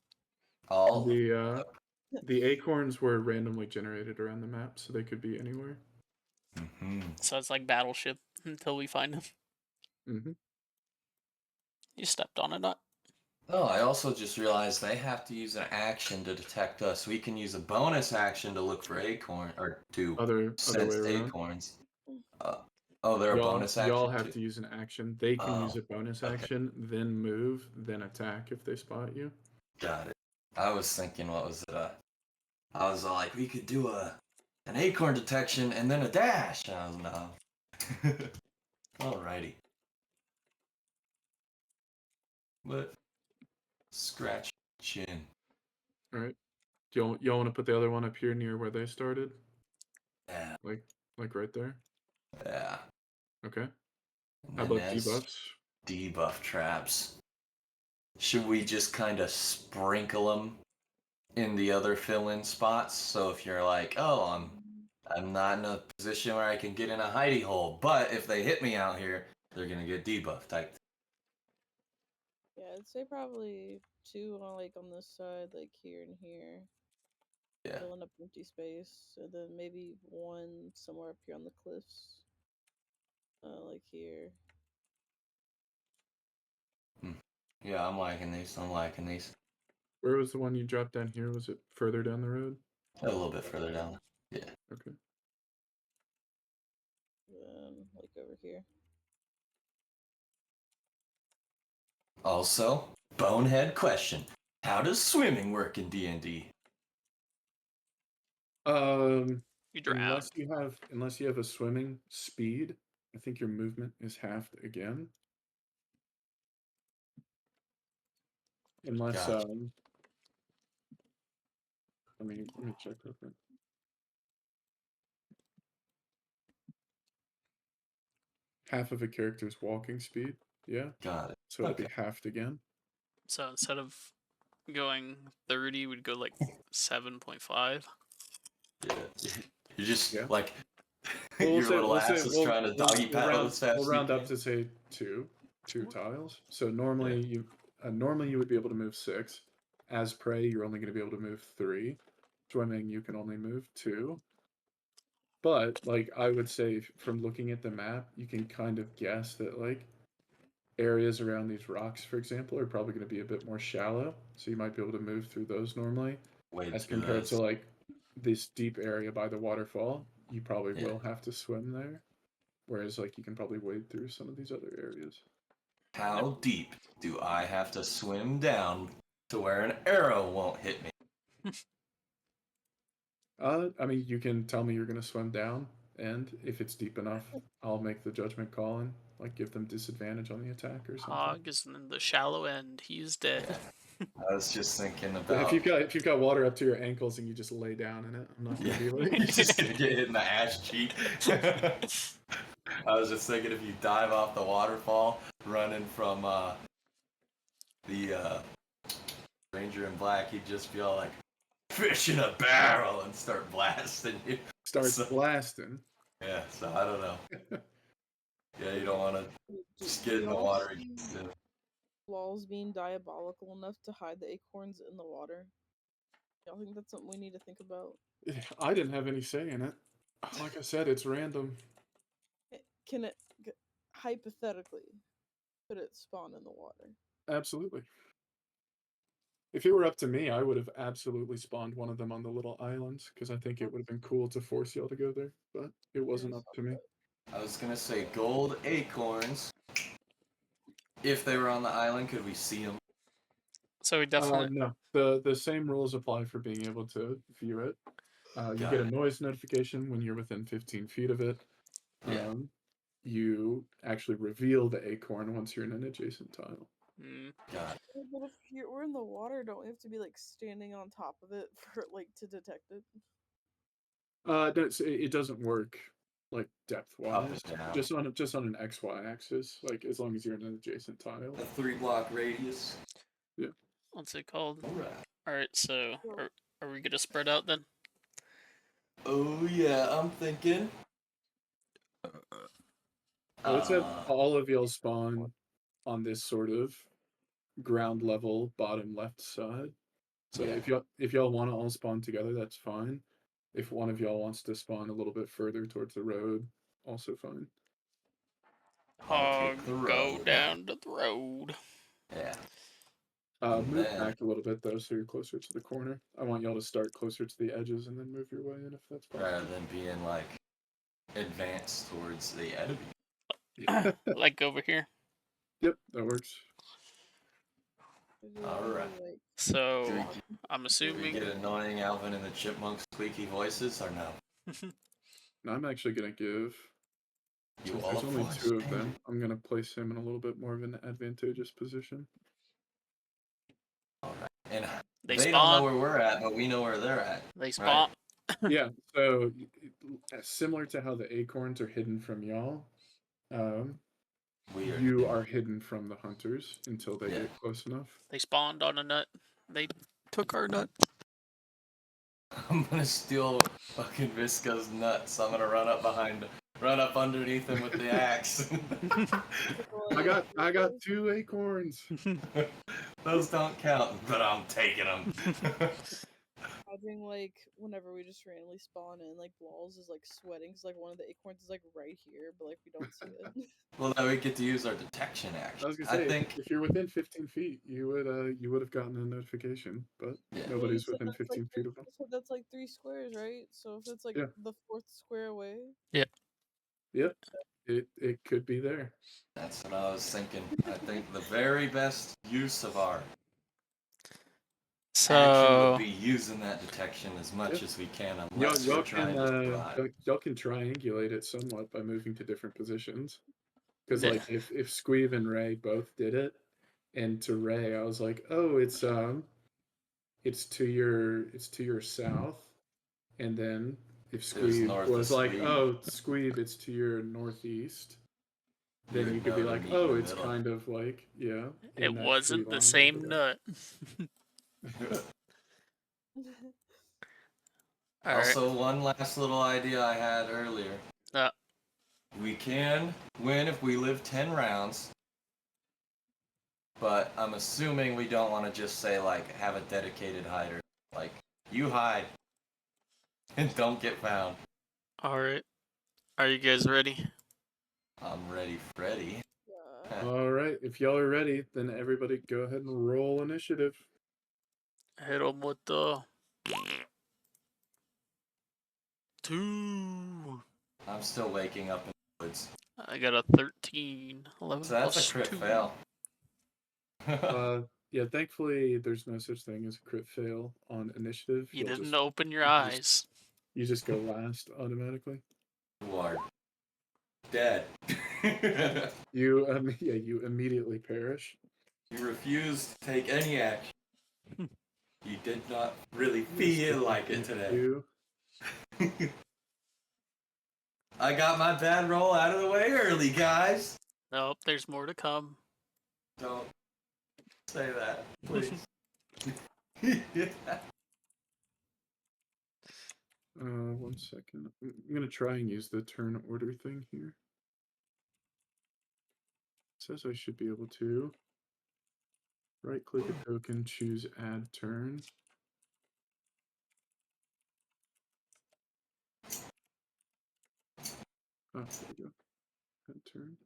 [SPEAKER 2] All
[SPEAKER 1] The acorns were randomly generated around the map, so they could be anywhere.
[SPEAKER 4] So it's like Battleship until we find them.
[SPEAKER 1] Mm-hmm.
[SPEAKER 4] You stepped on it, not?
[SPEAKER 2] Oh, I also just realized they have to use an action to detect us. We can use a bonus action to look for acorn or to
[SPEAKER 1] Other way
[SPEAKER 2] sense
[SPEAKER 1] around.
[SPEAKER 2] acorns. Oh, they're a bonus
[SPEAKER 1] Y'all
[SPEAKER 2] action
[SPEAKER 1] have
[SPEAKER 2] too.
[SPEAKER 1] to use an action. They can use
[SPEAKER 2] Oh,
[SPEAKER 1] a bonus
[SPEAKER 2] okay.
[SPEAKER 1] action, then move, then attack if they spot you.
[SPEAKER 2] Got it. I was thinking, what was it? I was like, we could do an acorn detection and then a dash. I was no. Alrighty. But scratch chin.
[SPEAKER 1] All right. Do y'all want to put the other one up here near where they started?
[SPEAKER 2] Yeah.
[SPEAKER 1] Like right there?
[SPEAKER 2] Yeah.
[SPEAKER 1] Okay.
[SPEAKER 2] And
[SPEAKER 1] How
[SPEAKER 2] then
[SPEAKER 1] about
[SPEAKER 2] as
[SPEAKER 1] debuffs?
[SPEAKER 2] debuff traps. Should we just kind of sprinkle them in the other fill-in spots? So if you're like, oh, I'm not in a position where I can get in a hidey hole, but if they hit me out here, they're gonna get debuff type.
[SPEAKER 3] Yeah, I'd say probably two on like on this side, like here and here.
[SPEAKER 2] Yeah.
[SPEAKER 3] Filling up empty space, and then maybe one somewhere up here on the cliffs. Like here.
[SPEAKER 2] Yeah, I'm liking these. I'm liking these.
[SPEAKER 1] Where was the one you dropped down here? Was it further down the road?
[SPEAKER 2] A little bit further down. Yeah.
[SPEAKER 1] Okay.
[SPEAKER 3] Then like over here.
[SPEAKER 2] Also, bonehead question: how does swimming work in D&D?
[SPEAKER 4] You drown.
[SPEAKER 1] Unless you have a swimming speed, I think your movement is halved again. Unless
[SPEAKER 2] Gotcha.
[SPEAKER 1] let me check real quick. Half of a character's walking speed. Yeah.
[SPEAKER 2] Got it.
[SPEAKER 1] So it'll
[SPEAKER 2] Okay.
[SPEAKER 1] be halved again.
[SPEAKER 4] So instead of going 30, we'd go like 7.5.
[SPEAKER 2] Yeah. You're just
[SPEAKER 1] Yeah.
[SPEAKER 2] like
[SPEAKER 1] Well,
[SPEAKER 2] your little ass is trying to doggy paddle as fast
[SPEAKER 1] we'll
[SPEAKER 2] as
[SPEAKER 1] round
[SPEAKER 2] you
[SPEAKER 1] up
[SPEAKER 2] can.
[SPEAKER 1] to say two tiles. So normally you would be able to move 6. As prey, you're only going to be able to move 3. Swimming, you can only move 2. But like I would say, from looking at the map, you can kind of guess that like areas around these rocks, for example, are probably going to be a bit more shallow. So you might be able to move through those normally,
[SPEAKER 2] Wade
[SPEAKER 1] as
[SPEAKER 2] through
[SPEAKER 1] compared to
[SPEAKER 2] those.
[SPEAKER 1] like this deep area by the waterfall. You probably
[SPEAKER 2] Yeah.
[SPEAKER 1] will have to swim there. Whereas, like, you can probably wade through some of these other areas.
[SPEAKER 2] How deep do I have to swim down to where an arrow won't hit me?
[SPEAKER 1] I mean, you can tell me you're gonna swim down, and if it's deep enough, I'll make the judgment call and like give them disadvantage on the attack or something.
[SPEAKER 4] Hog is in the shallow end. He's dead.
[SPEAKER 2] Yeah. I was just thinking
[SPEAKER 1] If
[SPEAKER 2] about.
[SPEAKER 1] you've got water up to your ankles and you just lay down in it, I'm not gonna
[SPEAKER 2] Yeah,
[SPEAKER 1] be like.
[SPEAKER 2] you're just gonna get hit in the ass cheek. I was just thinking if you dive off the waterfall, running from the Ranger in Black, he'd just be all like, "Fish in a barrel," and start blasting you.
[SPEAKER 1] Starts
[SPEAKER 2] So,
[SPEAKER 1] blasting.
[SPEAKER 2] yeah, so I don't know. Yeah, you don't want to just get in the
[SPEAKER 3] y'all
[SPEAKER 2] water.
[SPEAKER 3] see
[SPEAKER 2] Yeah.
[SPEAKER 3] Walls being diabolical enough to hide the acorns in the water? Y'all think that's something we need to think about?
[SPEAKER 1] I didn't have any say in it. Like I said, it's random.
[SPEAKER 3] Can it, hypothetically, could it spawn in the water?
[SPEAKER 1] Absolutely. If it were up to me, I would have absolutely spawned one of them on the little islands because I think it would have been cool to force y'all to go there, but it wasn't up to me.
[SPEAKER 2] I was gonna say gold acorns. If they were on the island, could we see them?
[SPEAKER 4] So we definitely.
[SPEAKER 1] No, the same rules apply for being able to view it. You
[SPEAKER 2] Got
[SPEAKER 1] get a
[SPEAKER 2] it.
[SPEAKER 1] noise notification when you're within 15 feet of it.
[SPEAKER 2] Yeah.
[SPEAKER 1] You actually reveal the acorn once you're in an adjacent tile.
[SPEAKER 2] Got it.
[SPEAKER 3] But if we're in the water, don't we have to be like standing on top of it for like to detect it?
[SPEAKER 1] No, it doesn't work like depth
[SPEAKER 2] Up
[SPEAKER 1] wise.
[SPEAKER 2] and down.
[SPEAKER 1] Just on an XY axis. Like as long as you're in an adjacent tile.
[SPEAKER 2] A 3-block radius.
[SPEAKER 1] Yeah.
[SPEAKER 4] What's it called?
[SPEAKER 2] Alright.
[SPEAKER 4] Alright, so are we gonna spread out then?
[SPEAKER 2] Oh yeah, I'm thinking.
[SPEAKER 1] Let's have all of y'all spawn on this sort of ground level bottom left side. So
[SPEAKER 2] Yeah.
[SPEAKER 1] if y'all want to all spawn together, that's fine. If one of y'all wants to spawn a little bit further towards the road, also fine.
[SPEAKER 2] I'll take the
[SPEAKER 4] Go
[SPEAKER 2] road.
[SPEAKER 4] down to the road.
[SPEAKER 2] Yeah.
[SPEAKER 1] Move
[SPEAKER 2] then-
[SPEAKER 1] back a little bit though, so you're closer to the corner. I want y'all to start closer to the edges and then move your way in if that's possible.
[SPEAKER 2] Rather than being like advanced towards the enemy.
[SPEAKER 4] Like over here.
[SPEAKER 1] Yep, that works.
[SPEAKER 2] Alright.
[SPEAKER 3] Like,
[SPEAKER 4] So
[SPEAKER 2] Do we,
[SPEAKER 4] I'm
[SPEAKER 2] do we
[SPEAKER 4] assuming.
[SPEAKER 2] get annoying Alvin and the Chipmunks squeaky voices or no?
[SPEAKER 1] Now I'm actually gonna give.
[SPEAKER 2] You
[SPEAKER 1] Since
[SPEAKER 2] all
[SPEAKER 1] there's only
[SPEAKER 2] voice
[SPEAKER 1] two of
[SPEAKER 2] changer.
[SPEAKER 1] them, I'm gonna place him in a little bit more of an advantageous position.
[SPEAKER 2] Alright. And
[SPEAKER 4] They
[SPEAKER 2] they don't
[SPEAKER 4] spawn.
[SPEAKER 2] know where we're at, but we know where they're at.
[SPEAKER 4] They spawn.
[SPEAKER 1] Yeah, so similar to how the acorns are hidden from y'all,
[SPEAKER 2] Weird.
[SPEAKER 1] you are hidden from the hunters until they
[SPEAKER 2] Yeah.
[SPEAKER 1] get close enough.
[SPEAKER 4] They spawned on a nut. They took our nut.
[SPEAKER 2] I'm gonna steal fucking Visca's nuts. I'm gonna run up underneath him with the axe.
[SPEAKER 1] I got 2 acorns.
[SPEAKER 2] Those don't count, but I'm taking them.
[SPEAKER 3] Imagine like whenever we just randomly spawn in, like Walls is like sweating because like one of the acorns is like right here, but like we don't see it.
[SPEAKER 2] Well, now we get to use our detection
[SPEAKER 1] I
[SPEAKER 2] action.
[SPEAKER 1] was gonna say,
[SPEAKER 2] I think.
[SPEAKER 1] if you're within 15 feet, you would have gotten a notification, but
[SPEAKER 2] Yeah.
[SPEAKER 1] nobody's
[SPEAKER 3] Well, you said
[SPEAKER 1] within
[SPEAKER 3] that's, like,
[SPEAKER 1] 15 feet of them.
[SPEAKER 3] You said that's like 3 squares, right? So if it's like
[SPEAKER 1] Yeah.
[SPEAKER 3] the 4th square away,
[SPEAKER 1] Yep, it could be there.
[SPEAKER 2] That's what I was thinking. I think the very best use of our action would
[SPEAKER 4] So
[SPEAKER 2] be using that detection as much as we can, unless
[SPEAKER 1] Y'all
[SPEAKER 2] we're trying to survive.
[SPEAKER 1] y'all can triangulate it somewhat by moving to different positions. Because
[SPEAKER 4] Yeah.
[SPEAKER 1] like if Squeeve and Ray both did it, and to Ray I was like, oh, it's to your south, and then if
[SPEAKER 2] There's
[SPEAKER 1] Squeeve
[SPEAKER 2] north
[SPEAKER 1] was
[SPEAKER 2] of
[SPEAKER 1] like,
[SPEAKER 2] Squeeve.
[SPEAKER 1] oh, Squeeve, it's to your northeast,
[SPEAKER 2] You
[SPEAKER 1] then
[SPEAKER 2] would
[SPEAKER 1] you could be
[SPEAKER 2] know to
[SPEAKER 1] like,
[SPEAKER 2] meet in
[SPEAKER 1] oh,
[SPEAKER 2] the
[SPEAKER 1] it's
[SPEAKER 2] middle.
[SPEAKER 1] kind of like in
[SPEAKER 4] it
[SPEAKER 1] that
[SPEAKER 4] wasn't
[SPEAKER 1] tree
[SPEAKER 4] the
[SPEAKER 1] line
[SPEAKER 4] same
[SPEAKER 1] over there.
[SPEAKER 4] nut. Alright.
[SPEAKER 2] Also, one last little idea I had earlier.
[SPEAKER 4] Uh,
[SPEAKER 2] We can win if we live 10 rounds, but I'm assuming we don't want to just say, like, have a dedicated hider. Like, you hide and don't get found.
[SPEAKER 4] Alright. Are you guys ready?
[SPEAKER 2] I'm ready, Freddy.
[SPEAKER 3] yeah.
[SPEAKER 1] All right, if y'all are ready, then everybody go ahead and roll initiative.
[SPEAKER 4] Hit 'em with the 2.
[SPEAKER 2] I'm still waking up in the woods.
[SPEAKER 4] I got a 13. 11
[SPEAKER 2] So that's
[SPEAKER 4] plus
[SPEAKER 2] a crit
[SPEAKER 4] 2.
[SPEAKER 2] fail.
[SPEAKER 1] Yeah, thankfully there's no such thing as a crit fail on initiative.
[SPEAKER 4] You
[SPEAKER 1] You'll
[SPEAKER 4] didn't
[SPEAKER 1] just
[SPEAKER 4] open your
[SPEAKER 1] you
[SPEAKER 4] eyes.
[SPEAKER 1] you just go last automatically.
[SPEAKER 2] You are dead.
[SPEAKER 1] You you immediately perish.
[SPEAKER 2] You refuse to take any action. You did not really feel like it today.
[SPEAKER 1] You.
[SPEAKER 2] I got my bad roll out of the way early, guys.
[SPEAKER 4] Nope, there's more to come.
[SPEAKER 2] Don't say that, please.
[SPEAKER 1] 1 second. I'm gonna try and use the turn order thing here. It says I should be able to right-click a token, choose Add Turn. Oh, there we go. Add Turn.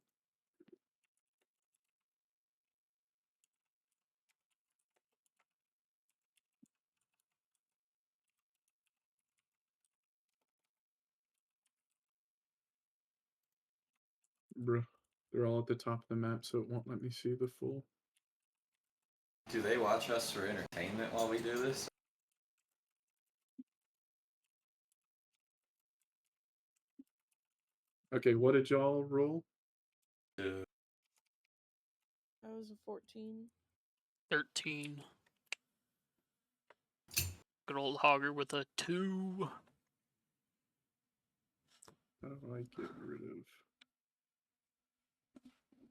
[SPEAKER 1] Bruh. They're all at the top of the map, so it won't let me see the full.
[SPEAKER 2] Do they watch us for entertainment while we do this?
[SPEAKER 1] Okay, what did y'all roll?
[SPEAKER 2] Do-
[SPEAKER 3] That was a 14.
[SPEAKER 4] 13. Good old Hogger with a 2.
[SPEAKER 1] How do I get rid of...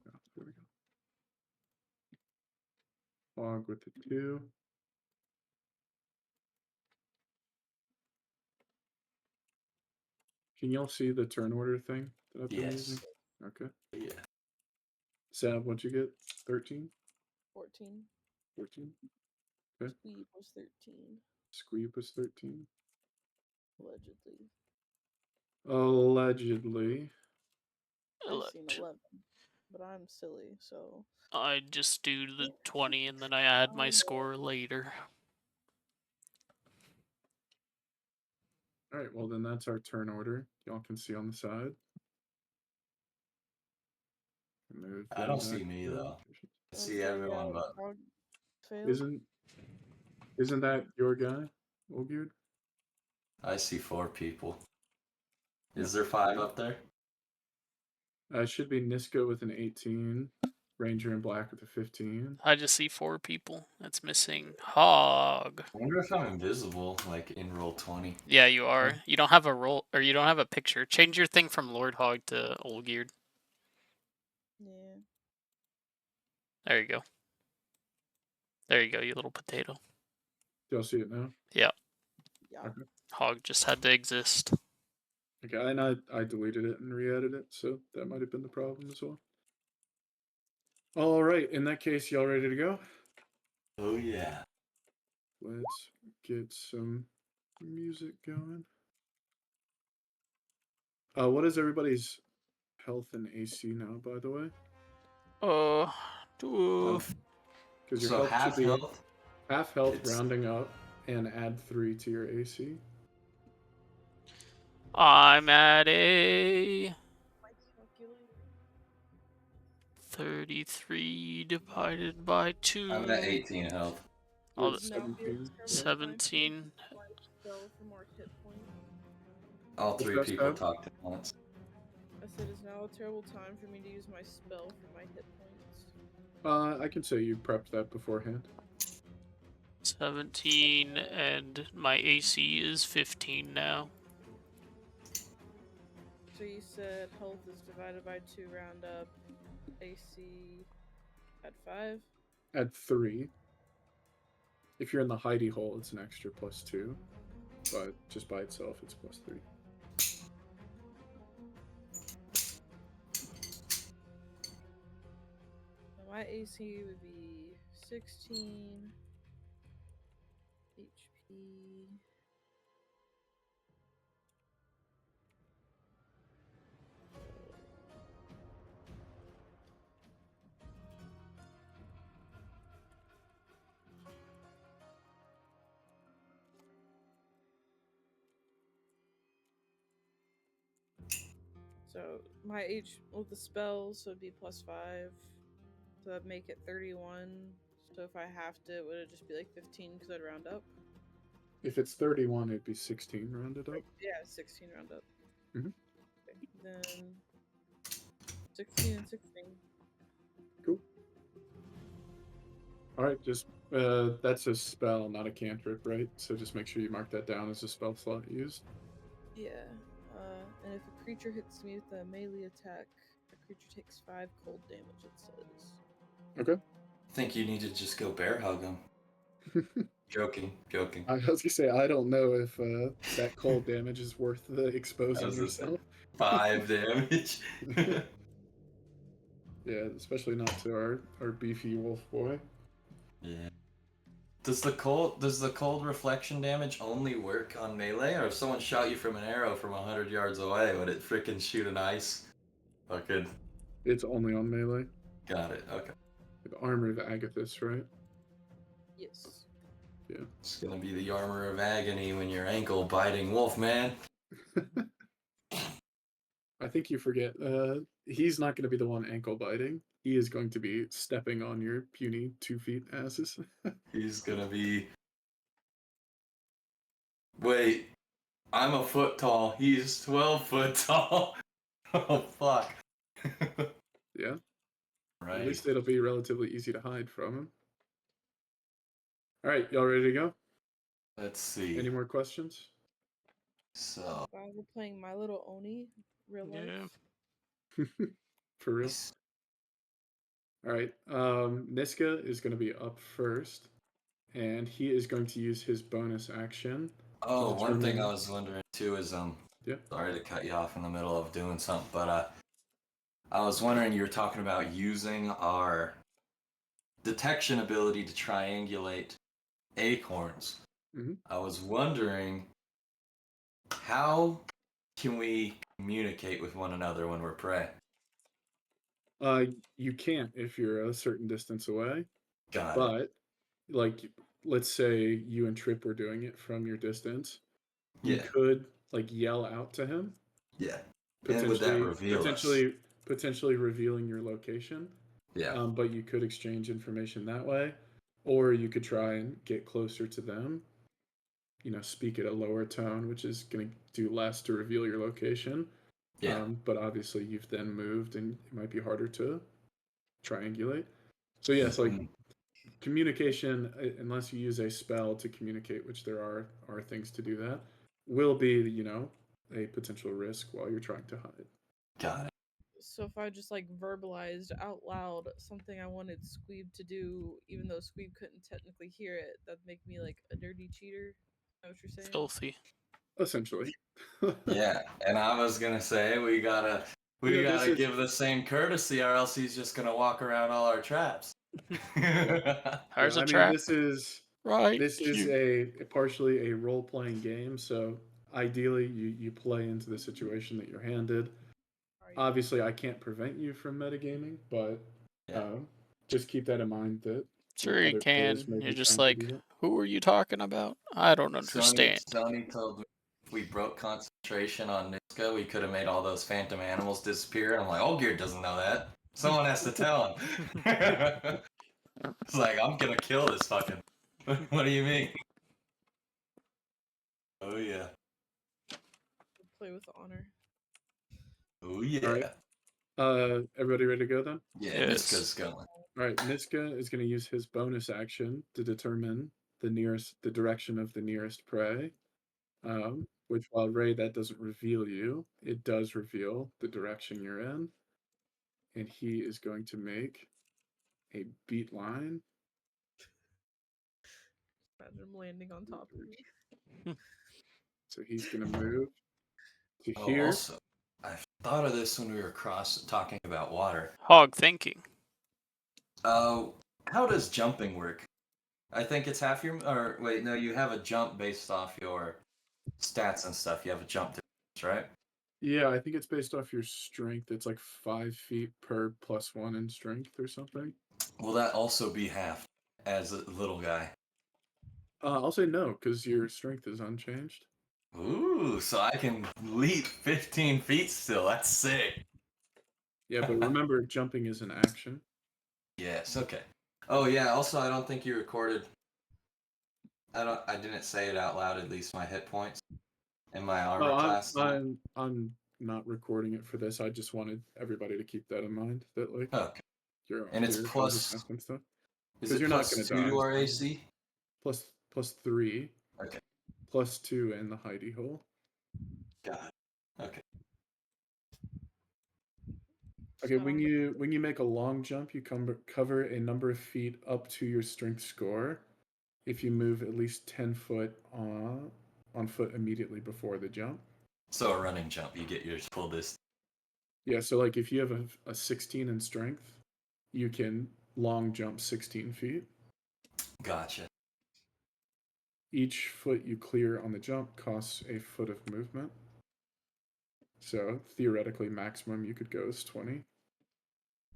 [SPEAKER 1] Oh, there we go. Hog with the 2. Can y'all see the turn order thing that I've been
[SPEAKER 2] Yes.
[SPEAKER 1] using? Okay.
[SPEAKER 2] Yeah.
[SPEAKER 1] Sab, what'd you get? 13?
[SPEAKER 3] 14.
[SPEAKER 1] 14?
[SPEAKER 3] Squeeb was 13.
[SPEAKER 1] Squeeb was 13.
[SPEAKER 3] Allegedly.
[SPEAKER 1] Allegedly.
[SPEAKER 3] I've seen 11. But I'm silly, so.
[SPEAKER 4] I just do the 20 and then I add my score later.
[SPEAKER 1] Alright, well then that's our turn order. Y'all can see on the side. Move
[SPEAKER 2] I
[SPEAKER 1] them
[SPEAKER 2] don't
[SPEAKER 1] back
[SPEAKER 2] see me
[SPEAKER 1] to their
[SPEAKER 2] though.
[SPEAKER 1] locations.
[SPEAKER 2] I see everyone but.
[SPEAKER 3] Hog failed.
[SPEAKER 1] Isn't that your guy, Olgeard?
[SPEAKER 2] I see 4 people. Is there 5 up there?
[SPEAKER 1] Should be Nisko with an 18, Ranger in black with a 15.
[SPEAKER 4] I just see 4 people. It's missing Hog.
[SPEAKER 2] I wonder if I'm invisible, like in roll 20.
[SPEAKER 4] Yeah, you are. You don't have a roll, or you don't have a picture. Change your thing from Lord Hog to Olgeard.
[SPEAKER 3] Yeah.
[SPEAKER 4] There you go. There you go, you little potato.
[SPEAKER 1] Y'all see it now?
[SPEAKER 4] Yeah.
[SPEAKER 3] Yeah.
[SPEAKER 1] Okay.
[SPEAKER 4] Hog just had to exist.
[SPEAKER 1] Okay, and I deleted it and re-added it, so that might have been the problem as well. Alright, in that case, y'all ready to go?
[SPEAKER 2] Oh yeah.
[SPEAKER 1] Let's get some music going. What is everybody's health and AC now, by the way? Because your
[SPEAKER 2] So
[SPEAKER 1] health
[SPEAKER 2] half
[SPEAKER 1] should be
[SPEAKER 2] health.
[SPEAKER 1] half health,
[SPEAKER 2] It's-
[SPEAKER 1] rounding up, and add 3 to your AC.
[SPEAKER 4] I'm at a
[SPEAKER 3] My calculator.
[SPEAKER 4] 33 divided by 2.
[SPEAKER 2] I'm at 18 health.
[SPEAKER 1] You're
[SPEAKER 4] Oh,
[SPEAKER 1] at
[SPEAKER 3] Now be a
[SPEAKER 1] 17.
[SPEAKER 3] terrible time to
[SPEAKER 4] 17.
[SPEAKER 3] my spell for more hit points.
[SPEAKER 2] All
[SPEAKER 1] What's
[SPEAKER 2] 3
[SPEAKER 1] that,
[SPEAKER 2] people
[SPEAKER 1] Stab?
[SPEAKER 2] talked at once.
[SPEAKER 3] I said it's now a terrible time for me to use my spell for my hit points.
[SPEAKER 1] I can say you prepped that beforehand.
[SPEAKER 4] 17, and my AC is 15 now.
[SPEAKER 3] So you said health is divided by 2, round up. AC at 5.
[SPEAKER 1] Add 3. If you're in the hidey hole, it's an extra +2. But just by itself, it's +3.
[SPEAKER 3] So my AC would be 16 HP. So my H with the spells, so it'd be +5. So that'd make it 31. So if I have to, would it just be like 15 because I'd round up?
[SPEAKER 1] If it's 31, it'd be 16 rounded up.
[SPEAKER 3] Yeah, 16 round up.
[SPEAKER 1] Mhm.
[SPEAKER 3] Okay, then 16 and 16.
[SPEAKER 1] Cool. All right, just that's a spell, not a cantrip, right? So just make sure you mark that down as a spell slot used.
[SPEAKER 3] Yeah. And if a creature hits me with a melee attack, the creature takes 5 cold damage, it says.
[SPEAKER 1] Okay.
[SPEAKER 2] I think you need to just go bear hug him. Joking.
[SPEAKER 1] I was gonna say I don't know if that cold damage is worth the
[SPEAKER 2] I
[SPEAKER 1] exposing
[SPEAKER 2] was just
[SPEAKER 1] yourself.
[SPEAKER 2] 5 damage.
[SPEAKER 1] Yeah, especially not to our beefy wolf boy.
[SPEAKER 2] Yeah. Does the cold reflection damage only work on melee, or if someone shot you from an arrow from 100 yards away, would it freaking shoot an ice? Fucking
[SPEAKER 1] It's only on melee.
[SPEAKER 2] got it. Okay.
[SPEAKER 1] The armor of Agathis, right?
[SPEAKER 3] Yes.
[SPEAKER 1] Yeah.
[SPEAKER 2] It's gonna be the armor of agony when you're ankle biting wolf man.
[SPEAKER 1] I think you forget. He's not going to be the one ankle biting. He is going to be stepping on your puny 2 feet asses.
[SPEAKER 2] He's gonna be. Wait, I'm a foot tall. He's 12 foot tall. Oh fuck.
[SPEAKER 1] Yeah. At
[SPEAKER 2] Right.
[SPEAKER 1] least it'll be relatively easy to hide from him. All right, y'all ready to go?
[SPEAKER 2] Let's see.
[SPEAKER 1] Any more questions?
[SPEAKER 2] So.
[SPEAKER 3] If I were playing My Little Oni, real life.
[SPEAKER 4] Yeah.
[SPEAKER 1] For real? All right. Niska is going to be up first, and he is going to use his bonus action.
[SPEAKER 2] Oh, one thing I
[SPEAKER 1] determine-
[SPEAKER 2] was wondering too is
[SPEAKER 1] Yeah.
[SPEAKER 2] Sorry to cut you off in the middle of doing something, but I was wondering, you were talking about using our detection ability to triangulate acorns.
[SPEAKER 1] Mhm.
[SPEAKER 2] I was wondering, how can we communicate with one another when we're prey?
[SPEAKER 1] You can't if you're a certain distance away,
[SPEAKER 2] Got it.
[SPEAKER 1] but like, let's say you and Trip were doing it from your distance. You
[SPEAKER 2] Yeah.
[SPEAKER 1] could like yell out to him,
[SPEAKER 2] Yeah. And would that reveal us?
[SPEAKER 1] potentially revealing your location.
[SPEAKER 2] Yeah.
[SPEAKER 1] But you could exchange information that way, or you could try and get closer to them. Speak at a lower tone, which is going to do less to reveal your location.
[SPEAKER 2] Yeah.
[SPEAKER 1] But obviously, you've then moved, and it might be harder to triangulate. So yes, like
[SPEAKER 2] Mhm.
[SPEAKER 1] communication, unless you use a spell to communicate, which there are things to do that, will be a potential risk while you're trying to hide.
[SPEAKER 2] Got it.
[SPEAKER 3] So if I just like verbalized out loud something I wanted Squeeb to do, even though Squeeb couldn't technically hear it, that'd make me like a dirty cheater. Is that what you're saying?
[SPEAKER 4] Filthy.
[SPEAKER 1] Essentially.
[SPEAKER 2] Yeah. And I was gonna say we gotta
[SPEAKER 1] this is-
[SPEAKER 2] give the same courtesy, or else he's just gonna walk around all our traps.
[SPEAKER 4] How's
[SPEAKER 1] I
[SPEAKER 4] a
[SPEAKER 1] mean,
[SPEAKER 4] trap?
[SPEAKER 1] this is
[SPEAKER 4] Right.
[SPEAKER 1] a partially a role playing game, so ideally you play into the situation that you're handed.
[SPEAKER 3] Right.
[SPEAKER 1] Obviously, I can't prevent you from metagaming, but
[SPEAKER 2] Yeah.
[SPEAKER 1] just keep that in mind that
[SPEAKER 4] Sure you
[SPEAKER 1] other
[SPEAKER 4] can.
[SPEAKER 1] players may
[SPEAKER 4] You're
[SPEAKER 1] be
[SPEAKER 4] just
[SPEAKER 1] trying to
[SPEAKER 4] like,
[SPEAKER 1] do that.
[SPEAKER 4] who are you talking about? I don't understand.
[SPEAKER 2] Sony told me if we broke concentration on Niska, we could have made all those phantom animals disappear. And I'm like, Olgierd doesn't know that. Someone has to tell him. It's like, I'm gonna kill this fucking. What do you mean? Oh yeah.
[SPEAKER 3] Play with honor.
[SPEAKER 2] Oh yeah.
[SPEAKER 1] All right. Everybody ready to go then?
[SPEAKER 2] Yeah,
[SPEAKER 4] Yes.
[SPEAKER 2] Niska's going.
[SPEAKER 1] All right, Niska is going to use his bonus action to determine the direction of the nearest prey. Which, while Ray, that doesn't reveal you, it does reveal the direction you're in, and he is going to make a beat line.
[SPEAKER 3] Imagine him landing on top of me.
[SPEAKER 1] So he's going to move to
[SPEAKER 2] Oh,
[SPEAKER 1] here.
[SPEAKER 2] also, I thought of this when we were talking about water.
[SPEAKER 4] Hog thinking.
[SPEAKER 2] How does jumping work? I think it's half your. Or wait, no, you have a jump based off your stats and stuff. You have a jump difference, right?
[SPEAKER 1] Yeah, I think it's based off your strength. It's like 5 feet per +1 in strength or something.
[SPEAKER 2] Will that also be half as a little guy?
[SPEAKER 1] I'll say no, because your strength is unchanged.
[SPEAKER 2] Ooh, so I can leap 15 feet still. That's sick.
[SPEAKER 1] Yeah, but remember, jumping is an action.
[SPEAKER 2] Yes, okay. Oh yeah, also I don't think you recorded. I didn't say it out loud, at least my hit points in my armor class.
[SPEAKER 1] I'm not recording it for this. I just wanted everybody to keep that in mind. That like
[SPEAKER 2] Okay.
[SPEAKER 1] your
[SPEAKER 2] And it's
[SPEAKER 1] your
[SPEAKER 2] plus
[SPEAKER 1] attack and stuff.
[SPEAKER 2] Is
[SPEAKER 1] 'Cause
[SPEAKER 2] it
[SPEAKER 1] you're not
[SPEAKER 2] plus
[SPEAKER 1] gonna
[SPEAKER 2] 2 to
[SPEAKER 1] die,
[SPEAKER 2] our
[SPEAKER 1] so-
[SPEAKER 2] AC?
[SPEAKER 1] plus 3,
[SPEAKER 2] Okay,
[SPEAKER 1] plus 2 in the hidey hole.
[SPEAKER 2] got it. Okay.
[SPEAKER 1] Okay,
[SPEAKER 3] So
[SPEAKER 1] when you make a long jump, you cover a number of feet up to your strength score. If you move at least 10 foot on foot immediately before the jump.
[SPEAKER 2] So a running jump, you get your full distance.
[SPEAKER 1] Yeah, so like if you have a 16 in strength, you can long jump 16 feet.
[SPEAKER 2] Gotcha.
[SPEAKER 1] Each foot you clear on the jump costs a foot of movement. So theoretically, maximum you could go is 20.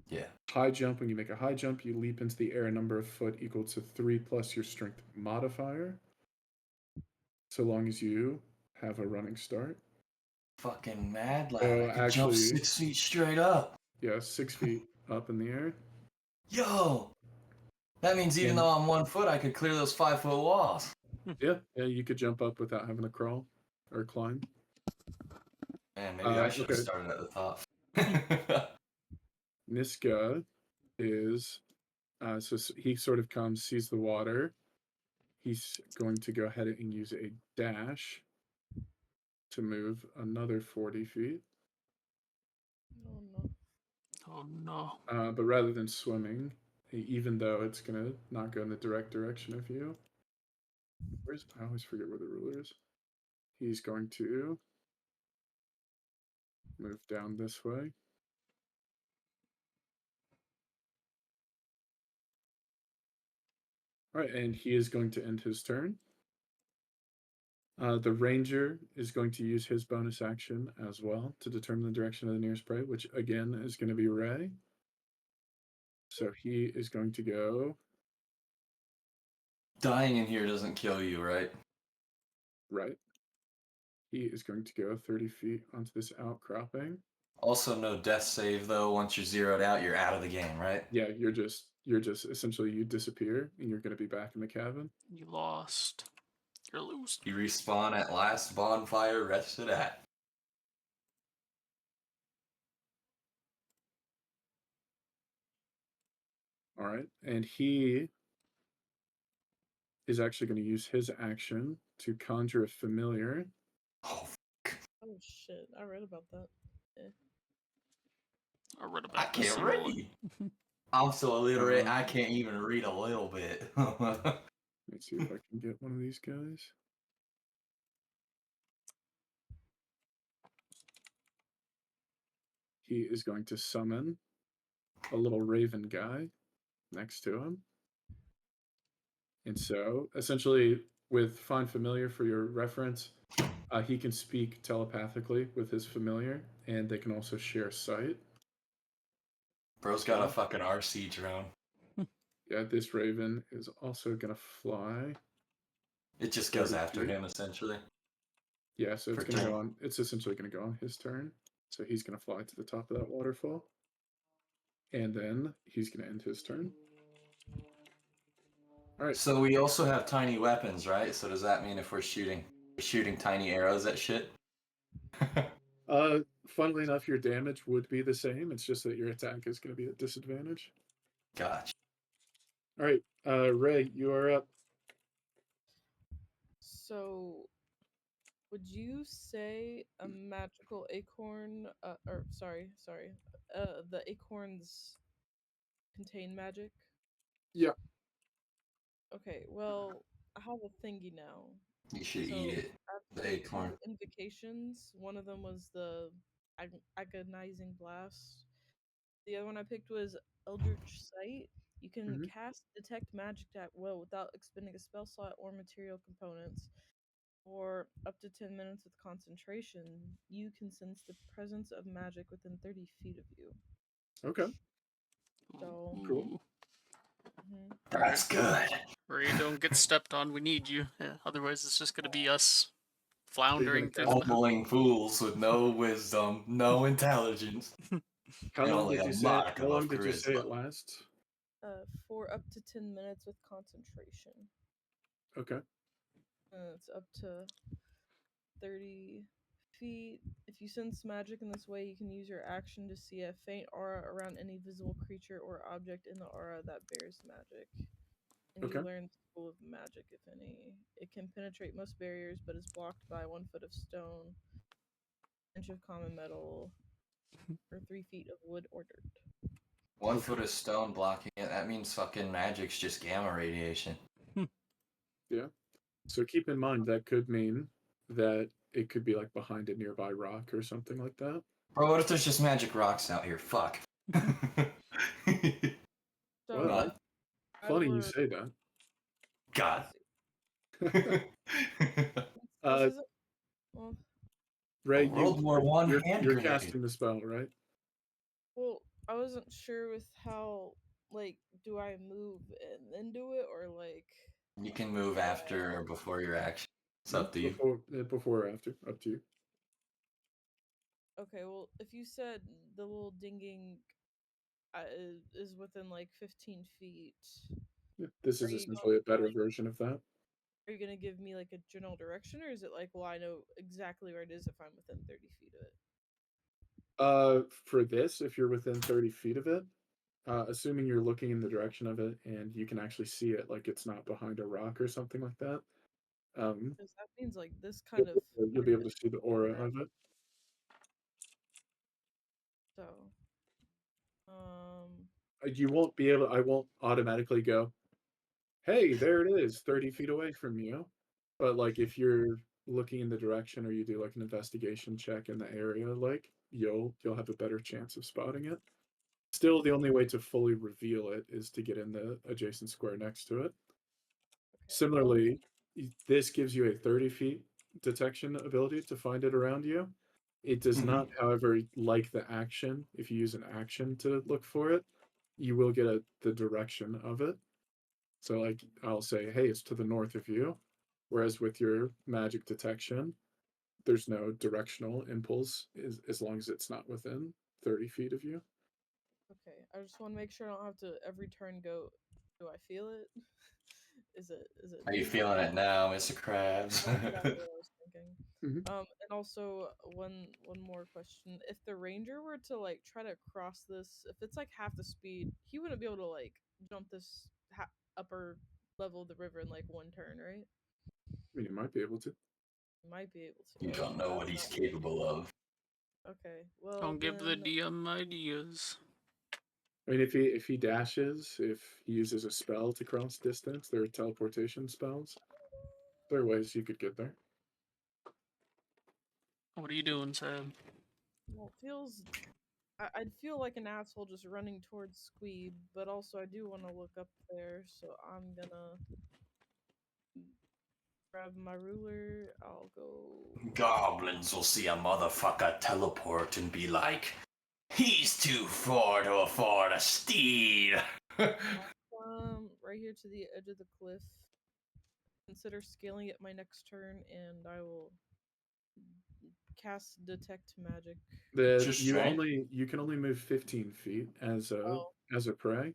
[SPEAKER 2] Yeah.
[SPEAKER 1] High jump, when you make a high jump, you leap into the air a number of foot equal to 3 plus your strength modifier. So long as you have a running start.
[SPEAKER 2] Fucking mad lad.
[SPEAKER 1] So
[SPEAKER 2] I could jump
[SPEAKER 1] actually,
[SPEAKER 2] 6 feet straight up.
[SPEAKER 1] yeah, 6 feet up in the air.
[SPEAKER 2] Yo! That means even
[SPEAKER 1] And-
[SPEAKER 2] though I'm 1 foot, I could clear those 5-foot walls.
[SPEAKER 1] Yeah, you could jump up without having to crawl or climb.
[SPEAKER 2] Man, maybe I should have
[SPEAKER 1] Okay.
[SPEAKER 2] started at the top.
[SPEAKER 1] Niska is so he sort of comes, sees the water. He's going to go ahead and use a dash to move another 40 feet.
[SPEAKER 3] oh no.
[SPEAKER 4] Oh no.
[SPEAKER 1] But rather than swimming, even though it's gonna not go in the direct direction of you. I always forget where the ruler is. He's going to move down this way. All right, and he is going to end his turn. The ranger is going to use his bonus action as well to determine the direction of the nearest prey, which again is going to be Ray. So he is going to go
[SPEAKER 2] Dying in here doesn't kill you, right?
[SPEAKER 1] right. He is going to go 30 feet onto this outcropping.
[SPEAKER 2] Also, no death save though. Once you're zeroed out, you're out of the game, right?
[SPEAKER 1] Yeah, you're just essentially you disappear and you're going to be back in the cabin.
[SPEAKER 4] You lost. You're losing.
[SPEAKER 2] You respawn at last bonfire rested at.
[SPEAKER 1] All right, and he is actually going to use his action to conjure a familiar.
[SPEAKER 2] Oh,
[SPEAKER 3] Oh shit! I read about that.
[SPEAKER 4] I read
[SPEAKER 2] I
[SPEAKER 4] about this
[SPEAKER 2] can't
[SPEAKER 4] in the lore.
[SPEAKER 2] read. I'm so illiterate, I can't even read a little bit.
[SPEAKER 1] Let's see if I can get one of these guys. He is going to summon a little raven guy next to him. And so, essentially, with Find Familiar for your reference, he can speak telepathically with his familiar, and they can also share sight.
[SPEAKER 2] Bro's got a fucking RC drone.
[SPEAKER 1] Yeah, this raven is also going to fly.
[SPEAKER 2] It just goes
[SPEAKER 1] 30
[SPEAKER 2] after
[SPEAKER 1] feet.
[SPEAKER 2] him, essentially.
[SPEAKER 1] Yeah, so it's
[SPEAKER 2] For
[SPEAKER 1] going to
[SPEAKER 2] turn.
[SPEAKER 1] go on. It's essentially going to go on his turn. So he's going to fly to the top of that waterfall. And then he's going to end his turn. All right.
[SPEAKER 2] So we also have tiny weapons, right? So does that mean if we're shooting tiny arrows at shit?
[SPEAKER 1] Funnily enough, your damage would be the same. It's just that your attack is going to be at disadvantage.
[SPEAKER 2] Gotcha.
[SPEAKER 1] All right, Ray, you are up.
[SPEAKER 3] So, would you say a magical acorn, or sorry, the acorns contain magic?
[SPEAKER 1] Yeah.
[SPEAKER 3] Okay, well, I have a thingy now.
[SPEAKER 2] You should
[SPEAKER 3] So,
[SPEAKER 2] eat it.
[SPEAKER 3] I've
[SPEAKER 2] The
[SPEAKER 3] picked
[SPEAKER 2] acorn.
[SPEAKER 3] 2 invocations. One of them was the agonizing blast. The other one I picked was Eldritch Sight. You can
[SPEAKER 1] Mhm.
[SPEAKER 3] cast detect magic at will without expending a spell slot or material components. For up to 10 minutes with concentration, you can sense the presence of magic within 30 feet of you.
[SPEAKER 1] Okay.
[SPEAKER 3] So,
[SPEAKER 1] Cool.
[SPEAKER 3] mhm.
[SPEAKER 2] That's good.
[SPEAKER 4] Ray, don't get stepped on. We need you. Yeah, otherwise, it's just gonna be us
[SPEAKER 1] gonna
[SPEAKER 4] floundering through the
[SPEAKER 1] cast
[SPEAKER 4] map.
[SPEAKER 2] Bumbling fools with no wisdom, no intelligence,
[SPEAKER 1] How
[SPEAKER 2] and
[SPEAKER 1] long
[SPEAKER 2] only
[SPEAKER 1] did
[SPEAKER 2] a
[SPEAKER 1] you say?
[SPEAKER 2] modicum
[SPEAKER 1] How long
[SPEAKER 2] of
[SPEAKER 1] did you say
[SPEAKER 2] charisma.
[SPEAKER 1] it lasts?
[SPEAKER 3] For up to 10 minutes with concentration.
[SPEAKER 1] Okay.
[SPEAKER 3] It's up to 30 feet. If you sense magic in this way, you can use your action to see a faint aura around any visible creature or object in the aura that bears magic. And you
[SPEAKER 1] Okay.
[SPEAKER 3] learn School of Magic, if any. It can penetrate most barriers, but is blocked by 1 foot of stone, inch of common metal, or 3 feet of wood or dirt.
[SPEAKER 2] 1 foot of stone blocking it. That means fucking magic's just gamma radiation.
[SPEAKER 1] Yeah. So keep in mind that could mean that it could be like behind a nearby rock or something like that.
[SPEAKER 2] Bro, what if there's just magic rocks out here? Fuck.
[SPEAKER 3] So,
[SPEAKER 1] Well,
[SPEAKER 2] Not.
[SPEAKER 3] if I
[SPEAKER 1] funny you
[SPEAKER 3] were,
[SPEAKER 1] say that.
[SPEAKER 2] God.
[SPEAKER 3] let's see,
[SPEAKER 1] uh,
[SPEAKER 3] this isn't. Well,
[SPEAKER 1] Ray,
[SPEAKER 2] World War One hand
[SPEAKER 1] you're
[SPEAKER 2] grenade.
[SPEAKER 1] casting the spell, right?
[SPEAKER 3] well, I wasn't sure with how. Like, do I move and then do it, or like?
[SPEAKER 2] You can move after or before your action. It's up to you.
[SPEAKER 1] Before or after, up to you.
[SPEAKER 3] Okay, well, if you said the little dinging is within like 15 feet,
[SPEAKER 1] Yeah, this
[SPEAKER 3] are
[SPEAKER 1] is
[SPEAKER 3] you
[SPEAKER 1] essentially a
[SPEAKER 3] going to
[SPEAKER 1] better
[SPEAKER 3] like?
[SPEAKER 1] version of that.
[SPEAKER 3] Are you gonna give me like a general direction, or is it like, well, I know exactly where it is if I'm within 30 feet of it?
[SPEAKER 1] For this, if you're within 30 feet of it, assuming you're looking in the direction of it and you can actually see it, like it's not behind a rock or something like that,
[SPEAKER 3] Because that means like this
[SPEAKER 1] you'll,
[SPEAKER 3] kind of
[SPEAKER 1] you'll be able to see the aura of it.
[SPEAKER 3] so.
[SPEAKER 1] You won't be able. I won't automatically go, "Hey, there it is, 30 feet away from you." But like if you're looking in the direction or you do like an investigation check in the area, like you'll have a better chance of spotting it. Still, the only way to fully reveal it is to get in the adjacent square next to it.
[SPEAKER 3] Okay.
[SPEAKER 1] Similarly, this gives you a 30 feet detection ability to find it around you. It does not, however, like the action. If you use an action to look for it, you will get the direction of it. So, like, I'll say, hey, it's to the north of you. Whereas with your magic detection, there's no directional impulse as long as it's not within 30 feet of you.
[SPEAKER 3] Okay, I just want to make sure I don't have to every turn go. Do I feel it? Is it?
[SPEAKER 2] Are you
[SPEAKER 3] near me?
[SPEAKER 2] feeling it now, Mr. Krabs?
[SPEAKER 3] That's exactly what I was thinking.
[SPEAKER 1] Mhm.
[SPEAKER 3] And also one more question: if the ranger were to like try to cross this, if it's like half the speed, he wouldn't be able to like jump this upper level of the river in like 1 turn, right?
[SPEAKER 1] I mean, you might be able to.
[SPEAKER 3] He might be able to.
[SPEAKER 2] You
[SPEAKER 3] Okay,
[SPEAKER 2] don't know what
[SPEAKER 3] that's
[SPEAKER 2] he's
[SPEAKER 3] not
[SPEAKER 2] capable of.
[SPEAKER 3] okay. Well
[SPEAKER 4] Don't give the
[SPEAKER 3] then,
[SPEAKER 4] DM ideas.
[SPEAKER 1] I mean, if he dashes, if he uses a spell to cross distance, there are teleportation spells. There are ways you could get there.
[SPEAKER 4] What are you doing, Sam?
[SPEAKER 3] well, it feels. I'd feel like an asshole just running towards Squeeb, but also I do want to look up there, so I'm gonna grab my ruler. I'll go.
[SPEAKER 2] Goblins will see a motherfucker teleport and be like, he's too far to afford a steed.
[SPEAKER 3] Right here to the edge of the cliff. Consider scaling it my next turn, and I will cast detect magic.
[SPEAKER 2] Just strength?
[SPEAKER 1] You can only move 15 feet
[SPEAKER 3] Oh,
[SPEAKER 1] as a prey,
[SPEAKER 3] okay.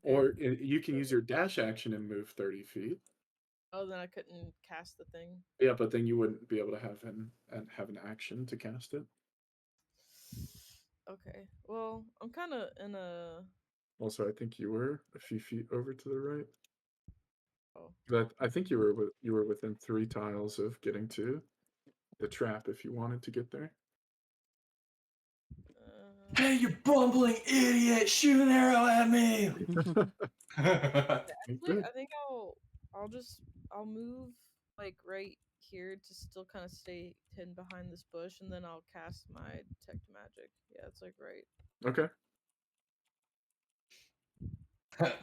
[SPEAKER 1] or you can use your dash action and move 30 feet.
[SPEAKER 3] Oh, then I couldn't cast the thing.
[SPEAKER 1] Yeah, but then you wouldn't be able to have an action to cast it.
[SPEAKER 3] Okay. Well, I'm kind of in a.
[SPEAKER 1] Also, I think you were a few feet over to the right.
[SPEAKER 3] Oh.
[SPEAKER 1] But I think you were within 3 tiles of getting to the trap if you wanted to get there.
[SPEAKER 2] Hey, you bumbling idiot! Shoot an arrow at me!
[SPEAKER 3] Actually,
[SPEAKER 1] Good.
[SPEAKER 3] I think I'll move like right here to still kind of stay hidden behind this bush, and then I'll cast my detect magic. Yeah, it's like right.
[SPEAKER 1] Okay.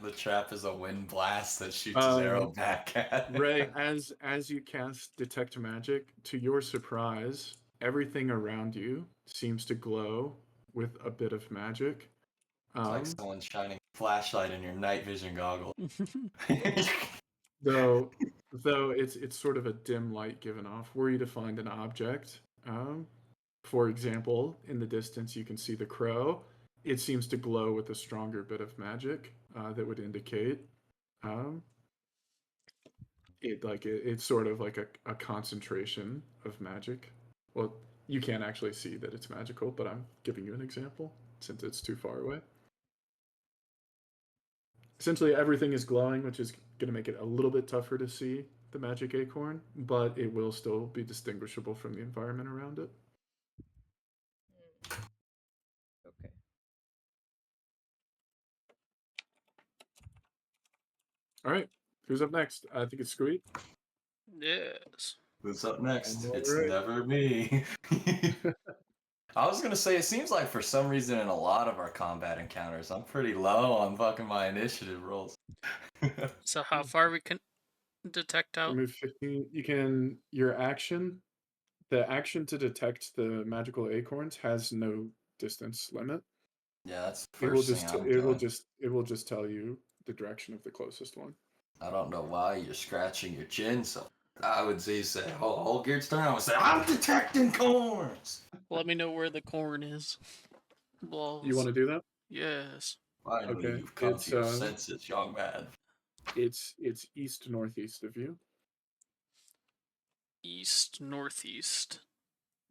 [SPEAKER 2] The trap is a wind blast that shoots his arrow back at
[SPEAKER 1] Ray, as you cast detect magic, to your surprise, everything around you seems to glow with a bit of magic.
[SPEAKER 2] It's like someone's shining a flashlight in your night vision goggle.
[SPEAKER 1] though it's sort of a dim light given off. Were you to find an object, for example, in the distance you can see the crow. It seems to glow with a stronger bit of magic that would indicate it's sort of like a concentration of magic Well, you can't actually see that it's magical, but I'm giving you an example since it's too far away. Essentially, everything is glowing, which is going to make it a little bit tougher to see the magic acorn, but it will still be distinguishable from the environment around it.
[SPEAKER 3] Okay.
[SPEAKER 1] All right, who's up next? I think it's Squeak.
[SPEAKER 4] Yes.
[SPEAKER 2] Who's up next?
[SPEAKER 1] All
[SPEAKER 2] It's
[SPEAKER 1] right.
[SPEAKER 2] never me. I was gonna say, it seems like for some reason in a lot of our combat encounters, I'm pretty low on fucking my initiative rolls.
[SPEAKER 4] So how far we can detect out?
[SPEAKER 1] Move 15. You can your action. The action to detect the magical acorns has no distance limit.
[SPEAKER 2] Yeah, that's the
[SPEAKER 1] It will
[SPEAKER 2] first thing
[SPEAKER 1] just
[SPEAKER 2] I'm
[SPEAKER 1] it will
[SPEAKER 2] doing.
[SPEAKER 1] just it will just tell you the direction of the closest one.
[SPEAKER 2] I don't know why you're scratching your chin, so I would say, whole geared turn. I would say, I'm detecting corns.
[SPEAKER 4] Let me know where the corn is. Balls.
[SPEAKER 1] You want to do that?
[SPEAKER 4] Yes.
[SPEAKER 2] Finally,
[SPEAKER 1] Okay.
[SPEAKER 2] you've come to your senses, young man.
[SPEAKER 1] It's east northeast of you.
[SPEAKER 4] East northeast.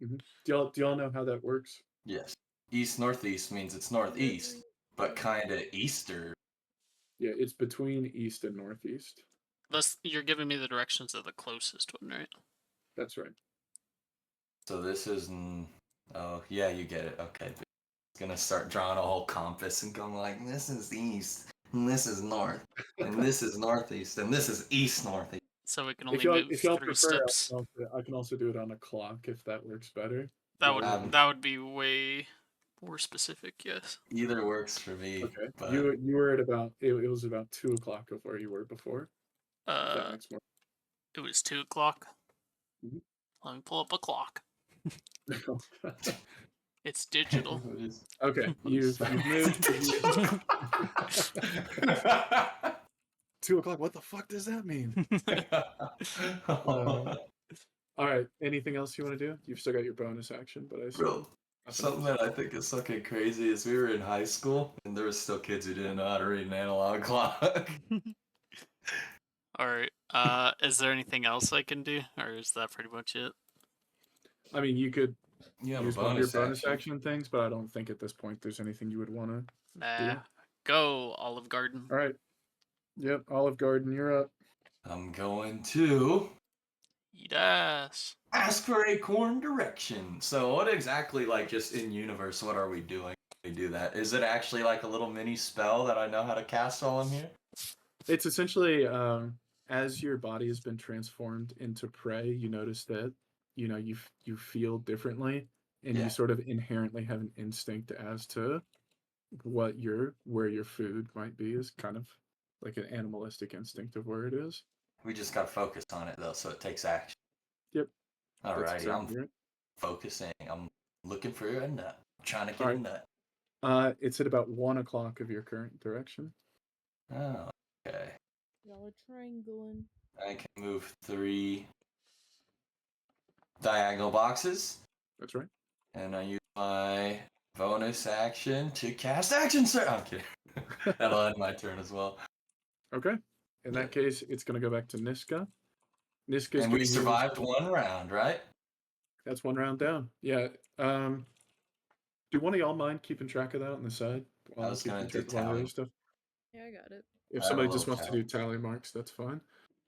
[SPEAKER 1] Mm-hmm. Do y'all know how that works?
[SPEAKER 2] Yes. East northeast means it's northeast, but kind of easter.
[SPEAKER 1] Yeah, it's between east and northeast.
[SPEAKER 4] Unless you're giving me the directions of the closest one, right?
[SPEAKER 1] That's right.
[SPEAKER 2] So this is. Oh, yeah, you get it. Okay. It's gonna start drawing a whole compass and going like, this is east, and this is north, and this is northeast, and this is east northeast.
[SPEAKER 4] So we can only
[SPEAKER 1] If y'all
[SPEAKER 4] move three
[SPEAKER 1] prefer,
[SPEAKER 4] steps.
[SPEAKER 1] I can also do it on a clock if that works better.
[SPEAKER 4] That would be way more specific. Yes.
[SPEAKER 2] Either works for me.
[SPEAKER 1] Okay.
[SPEAKER 2] But
[SPEAKER 1] You were at about it was about 2:00 of where you were before. If that makes more.
[SPEAKER 4] It was 2:00.
[SPEAKER 1] Mhm.
[SPEAKER 4] Let me pull up a clock. It's digital.
[SPEAKER 1] Okay, you've moved. 2:00. What the fuck does that mean? All right. Anything else you want to do? You've still got your bonus action, but I assume
[SPEAKER 2] Bro, something that I think is fucking crazy is we were in high school and there was still kids who didn't know how to read an analog clock.
[SPEAKER 4] All right. Is there anything else I can do, or is that pretty much it?
[SPEAKER 1] I mean, you could
[SPEAKER 2] You have
[SPEAKER 1] use
[SPEAKER 2] a
[SPEAKER 1] one of your
[SPEAKER 2] bonus
[SPEAKER 1] bonus action things, but I don't think at this point there's anything you would want to
[SPEAKER 4] Nah.
[SPEAKER 1] do.
[SPEAKER 4] Go, Olive Garden.
[SPEAKER 1] All right. Yep, Olive Garden, you're up.
[SPEAKER 2] I'm going to
[SPEAKER 4] Eat ass.
[SPEAKER 2] ask for acorn direction. So what exactly, like, just in universe, what are we doing when we do that? Is it actually like a little mini spell that I know how to cast while I'm here?
[SPEAKER 1] It's essentially as your body has been transformed into prey, you notice that you feel differently, and
[SPEAKER 2] Yeah.
[SPEAKER 1] you sort of inherently have an instinct as to where your food might be. Is kind of like an animalistic instinct of where it is.
[SPEAKER 2] We just gotta focus on it though, so it takes action.
[SPEAKER 1] Yep. That's
[SPEAKER 2] Alrighty,
[SPEAKER 1] exactly right.
[SPEAKER 2] focusing. I'm looking for a nut. I'm trying to get
[SPEAKER 1] All
[SPEAKER 2] a
[SPEAKER 1] right.
[SPEAKER 2] nut.
[SPEAKER 1] It's at about 1:00 of your current direction.
[SPEAKER 2] Oh, okay.
[SPEAKER 3] Y'all are triangling.
[SPEAKER 2] I can move 3 diagonal boxes,
[SPEAKER 1] That's right.
[SPEAKER 2] and I use my bonus action to cast action sir. I'm kidding. That'll end my turn as well.
[SPEAKER 1] Okay. In that case, it's going to go back to Niska. Niska's
[SPEAKER 2] And we survived one round, right?
[SPEAKER 1] That's one round down. Yeah. Do one of y'all mind keeping track of that on the side
[SPEAKER 2] I was gonna do
[SPEAKER 1] of all the
[SPEAKER 2] tally.
[SPEAKER 1] other stuff?
[SPEAKER 3] Yeah, I got it.
[SPEAKER 1] If
[SPEAKER 2] I have a
[SPEAKER 1] somebody just
[SPEAKER 2] little
[SPEAKER 1] wants to do tally marks, that's fine.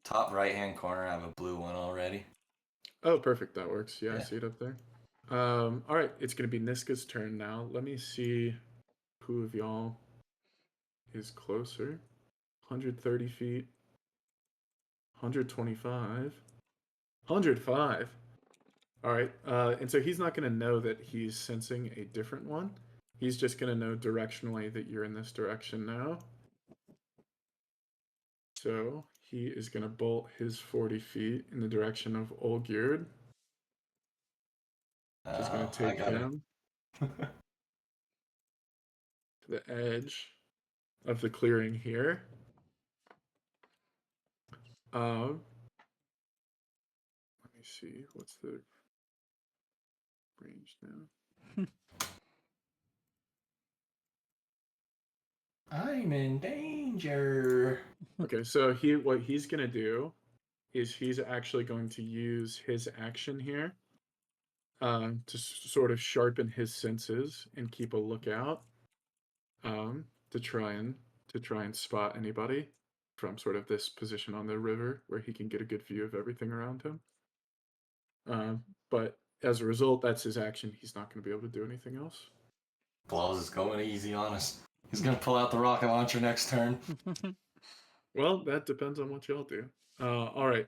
[SPEAKER 2] Top right-hand corner, I have a blue one already.
[SPEAKER 1] Oh, perfect. That works. Yeah, I
[SPEAKER 2] Yeah.
[SPEAKER 1] see it up there. All right. It's going to be Niska's turn now. Let me see who of y'all is closer. 130 feet. 125. 105. All right. And so he's not going to know that he's sensing a different one. He's just going to know directionally that you're in this direction now. So he is going to bolt his 40 feet in the direction of Olgierd. Just going to take him to the edge of the clearing here. Let me see. What's the range now?
[SPEAKER 2] I'm in danger.
[SPEAKER 1] Okay, so what he's going to do is he's actually going to use his action here to sort of sharpen his senses and keep a lookout, to try and spot anybody from sort of this position on the river where he can get a good view of everything around him. But as a result, that's his action. He's not going to be able to do anything else.
[SPEAKER 2] Blows is going easy on us. He's gonna pull out the rocket launcher next turn.
[SPEAKER 1] Well, that depends on what y'all do. All right.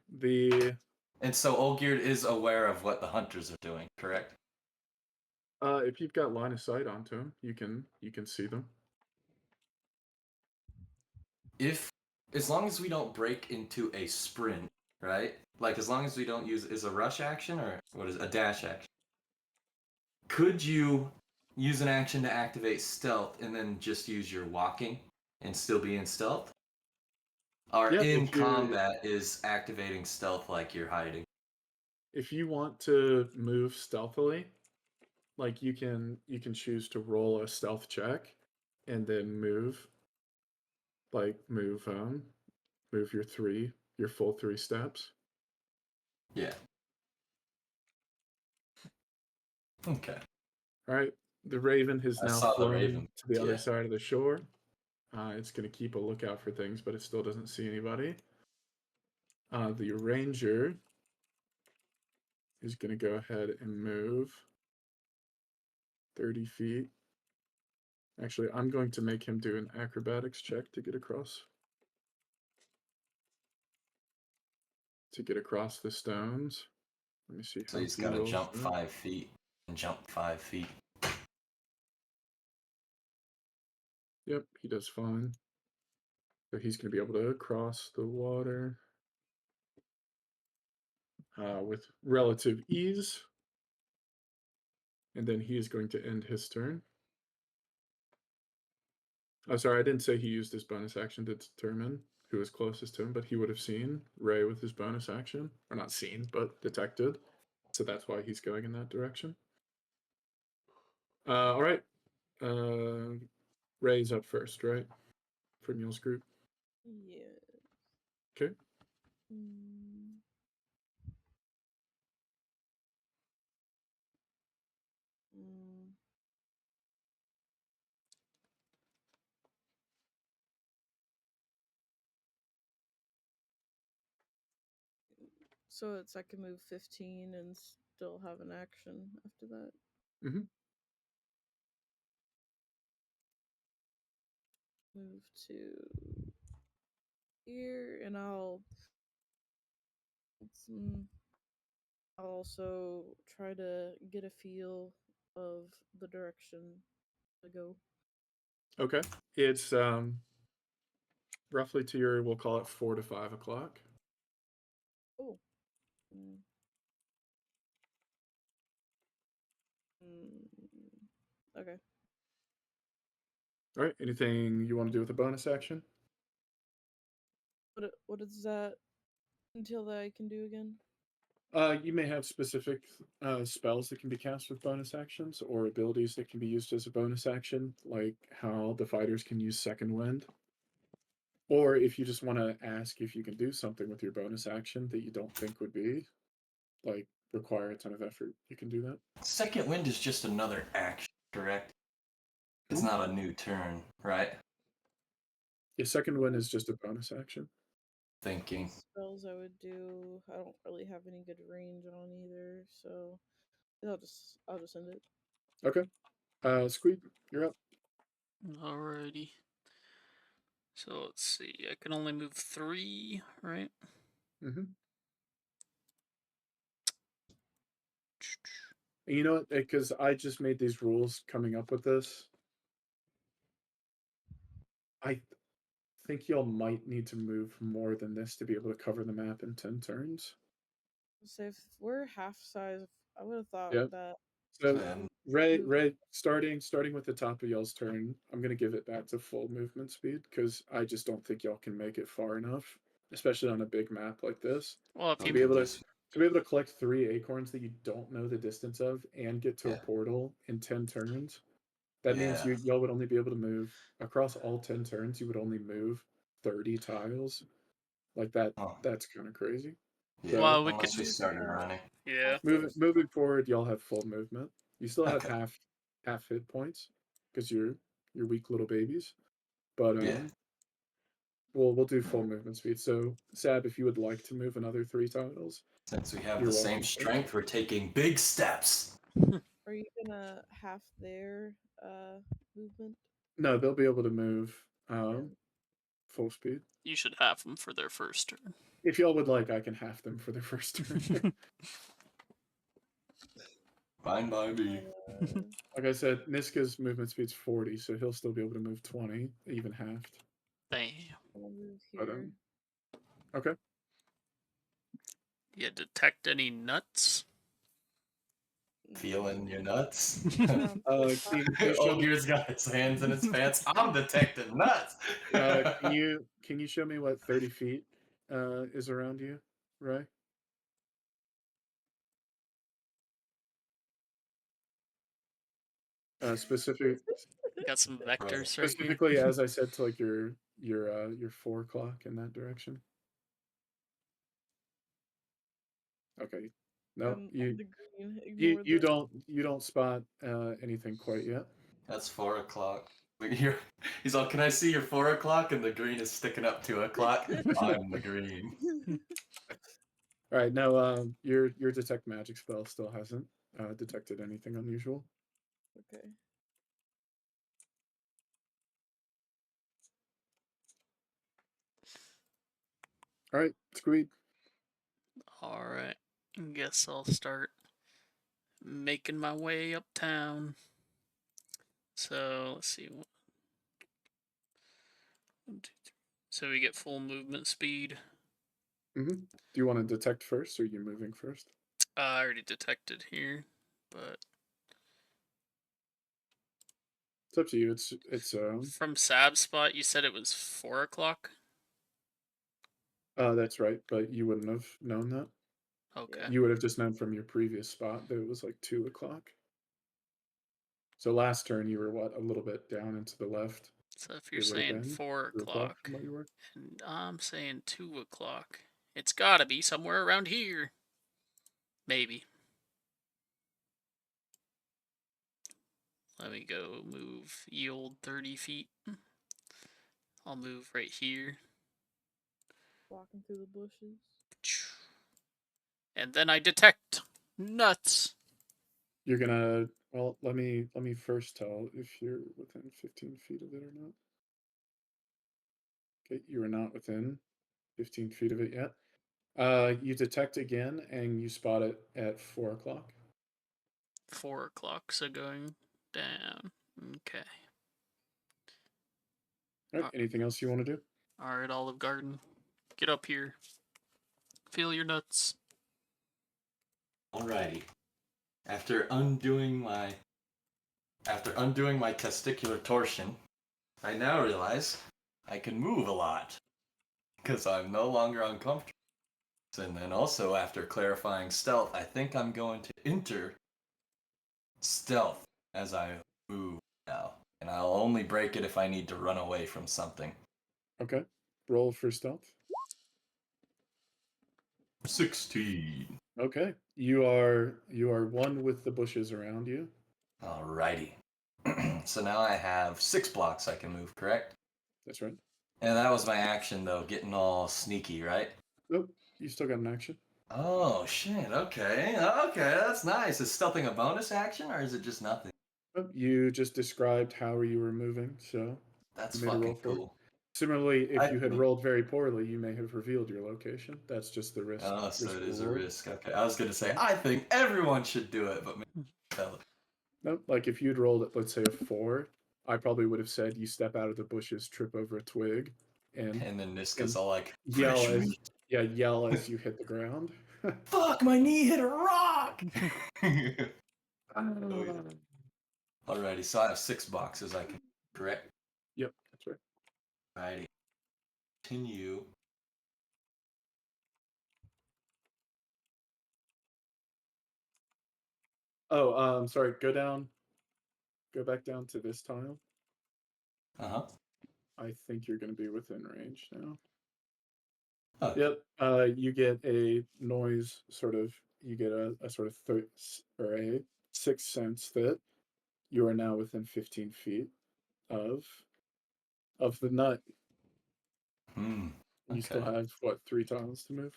[SPEAKER 2] And so Olgierd is aware of what the hunters are doing, correct?
[SPEAKER 1] If you've got line of sight onto him, you can see them.
[SPEAKER 2] If as long as we don't break into a sprint, right? Like as long as we don't use is a rush action or what is it, a dash action? Could you use an action to activate stealth and then just use your walking and still be in stealth? Or
[SPEAKER 1] Yeah,
[SPEAKER 2] in combat is activating stealth like you're hiding?
[SPEAKER 1] If you want to move stealthily, like you can choose to roll a stealth check and then move move your full 3 steps.
[SPEAKER 2] Yeah. Okay.
[SPEAKER 1] All right. The raven has
[SPEAKER 2] I
[SPEAKER 1] now
[SPEAKER 2] saw the
[SPEAKER 1] flown
[SPEAKER 2] raven,
[SPEAKER 1] to the other
[SPEAKER 2] yeah.
[SPEAKER 1] side of the shore. It's going to keep a lookout for things, but it still doesn't see anybody. The ranger is going to go ahead and move 30 feet. Actually, I'm going to make him do an acrobatics check to get across the stones. Let me see
[SPEAKER 2] So
[SPEAKER 1] how
[SPEAKER 2] he's
[SPEAKER 1] he
[SPEAKER 2] got to
[SPEAKER 1] rolls
[SPEAKER 2] jump
[SPEAKER 1] that.
[SPEAKER 2] 5 feet and jump 5 feet.
[SPEAKER 1] Yep, he does fine. So he's going to be able to cross the water with relative ease. And then he is going to end his turn. Oh, sorry, I didn't say he used his bonus action to determine who was closest to him, but he would have seen Ray with his bonus action. Or not seen, but detected. So that's why he's going in that direction. All right. Ray's up first, right? For Neil's group.
[SPEAKER 3] Yeah.
[SPEAKER 1] Okay.
[SPEAKER 3] Mm. Mm. So it's I can move 15 and still have an action after that.
[SPEAKER 1] Mm-hmm.
[SPEAKER 3] Move to here, and I'll also try to get a feel of the direction to go.
[SPEAKER 1] Okay. It's roughly to your, we'll call it 4 to 5 o'clock.
[SPEAKER 3] Oh. Mm. Okay.
[SPEAKER 1] All right. Anything you want to do with a bonus action?
[SPEAKER 3] What is that until that I can do again?
[SPEAKER 1] You may have specific spells that can be cast with bonus actions or abilities that can be used as a bonus action, like how the fighters can use Second Wind. Or if you just want to ask if you can do something with your bonus action that you don't think would be, like, require a ton of effort, you can do that.
[SPEAKER 2] Second wind is just another action, correct? It's not a new turn, right?
[SPEAKER 1] Yeah, Second Wind is just a bonus action.
[SPEAKER 2] Thinking.
[SPEAKER 3] Spells I would do. I don't really have any good range on either, so I'll just end it.
[SPEAKER 1] Okay. Squeak, you're up.
[SPEAKER 4] Alrighty. So let's see. I can only move 3, right?
[SPEAKER 1] Mm-hmm. And you know what? Because I just made these rules coming up with this. I think y'all might need to move more than this to be able to cover the map in 10 turns.
[SPEAKER 3] So if we're half size, I would have thought
[SPEAKER 1] Yep.
[SPEAKER 3] that.
[SPEAKER 1] So
[SPEAKER 2] Um,
[SPEAKER 1] Ray, starting with the top of y'all's turn, I'm gonna give it back to full movement speed because I just don't think y'all can make it far enough, especially on a big map like this,
[SPEAKER 4] Well, if
[SPEAKER 1] to
[SPEAKER 4] you
[SPEAKER 1] be able to collect 3 acorns that you don't know the distance of and get to a
[SPEAKER 2] Yeah.
[SPEAKER 1] portal in 10 turns. That means
[SPEAKER 2] Yeah.
[SPEAKER 1] y'all would only be able to move across all 10 turns. You would only move 30 tiles, like that.
[SPEAKER 2] Oh.
[SPEAKER 1] That's kind of crazy.
[SPEAKER 2] Yeah,
[SPEAKER 4] Well, we
[SPEAKER 2] unless
[SPEAKER 4] could-
[SPEAKER 2] we started running.
[SPEAKER 4] Yeah.
[SPEAKER 1] Moving forward, y'all have full movement. You still have
[SPEAKER 2] Okay.
[SPEAKER 1] half hit points because you're weak little babies. But
[SPEAKER 2] Yeah.
[SPEAKER 1] we'll do full movement speed. So Sab, if you would like to move another 3 tiles,
[SPEAKER 2] Since we have
[SPEAKER 1] You're
[SPEAKER 2] the same
[SPEAKER 1] welcome to.
[SPEAKER 2] strength, we're taking big steps.
[SPEAKER 3] Are you gonna half their movement?
[SPEAKER 1] no, they'll be able to move
[SPEAKER 3] Yeah.
[SPEAKER 1] full speed.
[SPEAKER 4] You should have them for their first turn.
[SPEAKER 1] If y'all would like, I can half them for their first turn.
[SPEAKER 2] Fine by me.
[SPEAKER 1] Like I said, Niska's movement speed's 40, so he'll still be able to move 20, even halved.
[SPEAKER 4] Damn.
[SPEAKER 3] I'll move
[SPEAKER 1] But,
[SPEAKER 3] here.
[SPEAKER 1] Okay.
[SPEAKER 4] You detect any nuts?
[SPEAKER 2] Feeling your nuts.
[SPEAKER 3] Around
[SPEAKER 1] Can you show me,
[SPEAKER 2] Ogre's got his hands in his pants. I'm detecting nuts.
[SPEAKER 1] can you show me what 30 feet is around you, Ray? Specific,
[SPEAKER 4] Got some vectors right here.
[SPEAKER 1] specifically, as I said, to like your 4 o'clock in that direction. Okay. No,
[SPEAKER 3] I'm
[SPEAKER 1] you
[SPEAKER 3] on the green. Ignore
[SPEAKER 1] you
[SPEAKER 3] that.
[SPEAKER 1] don't spot anything quite yet.
[SPEAKER 2] That's 4 o'clock. He's all, can I see your 4 o'clock? And the green is sticking up 2 o'clock. I'm the green.
[SPEAKER 1] All right, no, your detect magic spell still hasn't detected anything unusual.
[SPEAKER 3] Okay.
[SPEAKER 1] All right, Squeed.
[SPEAKER 4] Alright. Guess I'll start making my way uptown. So, let's see. 1, 2, 3. So we get full movement speed.
[SPEAKER 1] Do you want to detect first, or are you moving first?
[SPEAKER 4] I already detected here, but
[SPEAKER 1] It's up to you. It's
[SPEAKER 4] from Sab's spot, you said it was 4 o'clock?
[SPEAKER 1] that's right, but you wouldn't have known that.
[SPEAKER 4] Okay.
[SPEAKER 1] You would have just known from your previous spot that it was like 2 o'clock. So last turn you were a little bit down and to the left.
[SPEAKER 4] So if you're
[SPEAKER 1] It would have
[SPEAKER 4] saying
[SPEAKER 1] been
[SPEAKER 4] 4
[SPEAKER 1] 2
[SPEAKER 4] o'clock,
[SPEAKER 1] from what you were.
[SPEAKER 4] and I'm saying 2 o'clock, it's gotta be somewhere around here. Maybe. Let me go move yield 30 feet. I'll move right here.
[SPEAKER 3] Walking through the bushes.
[SPEAKER 4] And then I detect nuts.
[SPEAKER 1] You're gonna let me first tell if you're within 15 feet of it or not. Okay, you are not within 15 feet of it yet. You detect again and you spot it at 4 o'clock.
[SPEAKER 4] 4 o'clock, so going down. Okay.
[SPEAKER 1] All right, anything else you want to do?
[SPEAKER 4] Alright, Olive Garden. Get up here. Feel your nuts.
[SPEAKER 2] Alrighty. After undoing my testicular torsion, I now realize I can move a lot because I'm no longer uncomfortable. And then also after clarifying stealth, I think I'm going to enter stealth as I move now, and I'll only break it if I need to run away from something.
[SPEAKER 1] Okay, roll for stealth.
[SPEAKER 2] 16.
[SPEAKER 1] Okay, you are one with the bushes around you.
[SPEAKER 2] Alrighty. So now I have 6 blocks I can move, correct?
[SPEAKER 1] That's right.
[SPEAKER 2] And that was my action though, getting all sneaky, right?
[SPEAKER 1] Nope, you still got an action.
[SPEAKER 2] Oh shit, okay, that's nice. Is stealthing a bonus action or is it just nothing?
[SPEAKER 1] Nope, you just described how you were moving, so
[SPEAKER 2] That's
[SPEAKER 1] you made a roll
[SPEAKER 2] fucking
[SPEAKER 1] for it.
[SPEAKER 2] cool.
[SPEAKER 1] Similarly, if
[SPEAKER 2] I
[SPEAKER 1] you had
[SPEAKER 2] think-
[SPEAKER 1] rolled very poorly, you may have revealed your location. That's just the risk.
[SPEAKER 2] Oh, so it is a
[SPEAKER 1] reward.
[SPEAKER 2] risk. Okay, I was gonna say I think everyone should do it, but maybe
[SPEAKER 1] Nope, like if you'd rolled, let's say, a 4, I probably would have said you step out of the bushes, trip over a twig, and
[SPEAKER 2] and then Niska's all like,
[SPEAKER 1] yell
[SPEAKER 2] "Fresh
[SPEAKER 1] as
[SPEAKER 2] meat.
[SPEAKER 1] yell as you hit the ground.
[SPEAKER 2] Fuck, my knee hit a rock!"
[SPEAKER 1] Oh,
[SPEAKER 2] yeah. Alrighty, so I have 6 boxes I can correct.
[SPEAKER 1] Yep, that's right.
[SPEAKER 2] Alrighty. Continue.
[SPEAKER 1] Oh, sorry. Go back down to this tile.
[SPEAKER 2] Uh-huh.
[SPEAKER 1] I think you're going to be within range now.
[SPEAKER 2] Okay.
[SPEAKER 1] Yep. You get a noise sort of. You get a sort of or a sixth sense that you are now within 15 feet of the nut.
[SPEAKER 2] Hmm.
[SPEAKER 1] You still
[SPEAKER 2] Okay.
[SPEAKER 1] have what, 3 tiles to move?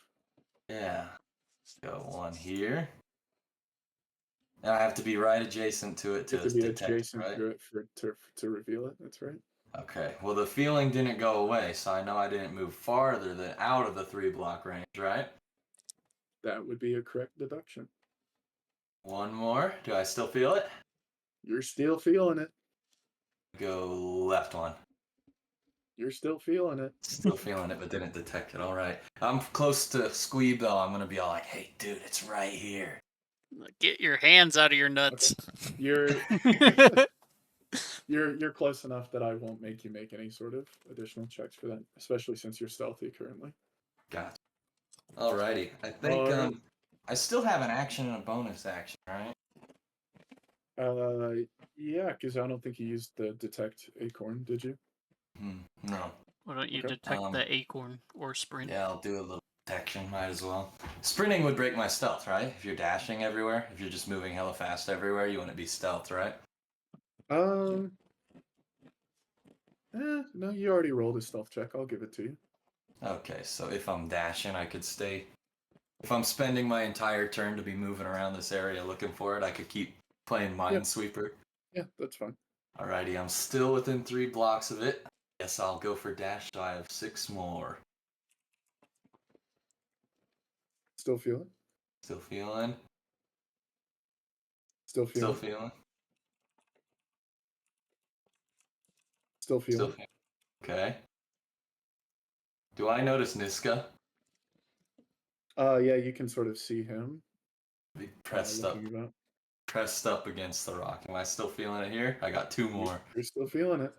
[SPEAKER 2] Yeah. Let's go one here. And I have to be right adjacent to it
[SPEAKER 1] You have
[SPEAKER 2] to
[SPEAKER 1] to be
[SPEAKER 2] detect it,
[SPEAKER 1] adjacent
[SPEAKER 2] right?
[SPEAKER 1] to it to reveal it. That's right.
[SPEAKER 2] Okay. Well, the feeling didn't go away, so I know I didn't move farther than out of the 3 block range, right?
[SPEAKER 1] That would be a correct deduction.
[SPEAKER 2] One more. Do I still feel it?
[SPEAKER 1] You're still feeling it.
[SPEAKER 2] Go left one.
[SPEAKER 1] You're still feeling it.
[SPEAKER 2] Still feeling it, but didn't detect it. All right. I'm close to Squeeb, though. I'm going to be all like, hey, dude, it's right here.
[SPEAKER 4] Get your hands out of your nuts.
[SPEAKER 1] You're you're close enough that I won't make you make any sort of additional checks for that, especially since you're stealthy currently.
[SPEAKER 2] Gotcha. Alrighty. I think
[SPEAKER 1] All right.
[SPEAKER 2] I still have an action and a bonus action, right?
[SPEAKER 1] Yeah, because I don't think you used the detect acorn, did you?
[SPEAKER 2] No.
[SPEAKER 4] Why don't you
[SPEAKER 1] Okay.
[SPEAKER 4] detect the acorn or sprint?
[SPEAKER 2] Yeah, I'll do a little detection. Might as well. Sprinting would break my stealth, right? If you're dashing everywhere, if you're just moving hella fast everywhere, you want to be stealth, right?
[SPEAKER 1] Um. No, you already rolled a stealth check. I'll give it to you.
[SPEAKER 2] Okay, so if I'm dashing, I could stay. If I'm spending my entire turn to be moving around this area looking for it, I could keep playing Minesweeper.
[SPEAKER 1] Yeah, that's fine.
[SPEAKER 2] Alrighty, I'm still within 3 blocks of it. Guess I'll go for dash, so I have 6 more.
[SPEAKER 1] Still feeling.
[SPEAKER 2] Still feeling.
[SPEAKER 1] Still
[SPEAKER 2] Still
[SPEAKER 1] feeling.
[SPEAKER 2] feeling.
[SPEAKER 1] Still
[SPEAKER 2] Still
[SPEAKER 1] feeling.
[SPEAKER 2] feeling. Okay. Do I notice Niska?
[SPEAKER 1] Yeah, you can sort of see him.
[SPEAKER 2] Be pressed up.
[SPEAKER 1] Looking about.
[SPEAKER 2] Pressed up against the rock. Am I still feeling it here? I got 2 more.
[SPEAKER 1] You're still feeling it.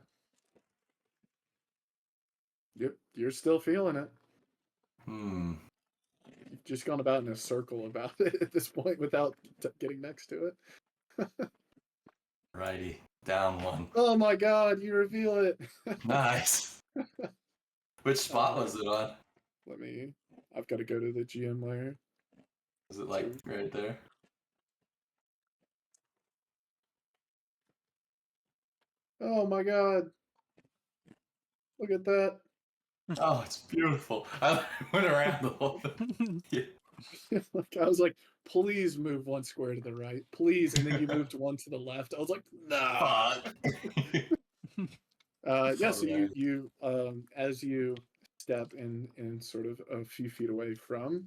[SPEAKER 1] Yep, you're still feeling it. You've just gone about in a circle about it at this point without getting next to it.
[SPEAKER 2] Righty. Down 1.
[SPEAKER 1] Oh my god, you reveal it.
[SPEAKER 2] Nice. Which spot was it on?
[SPEAKER 1] I've got to go to the GM layer.
[SPEAKER 2] Was it like right there?
[SPEAKER 1] Oh my god. Look at that.
[SPEAKER 2] Oh, it's beautiful. I went around the whole thing. Yeah.
[SPEAKER 1] I was like, please move 1 square to the right. Please. And then you moved 1 to the left. I was like, nah.
[SPEAKER 2] Fuck.
[SPEAKER 1] Yeah, so
[SPEAKER 2] Alright.
[SPEAKER 1] you as you step in sort of a few feet away from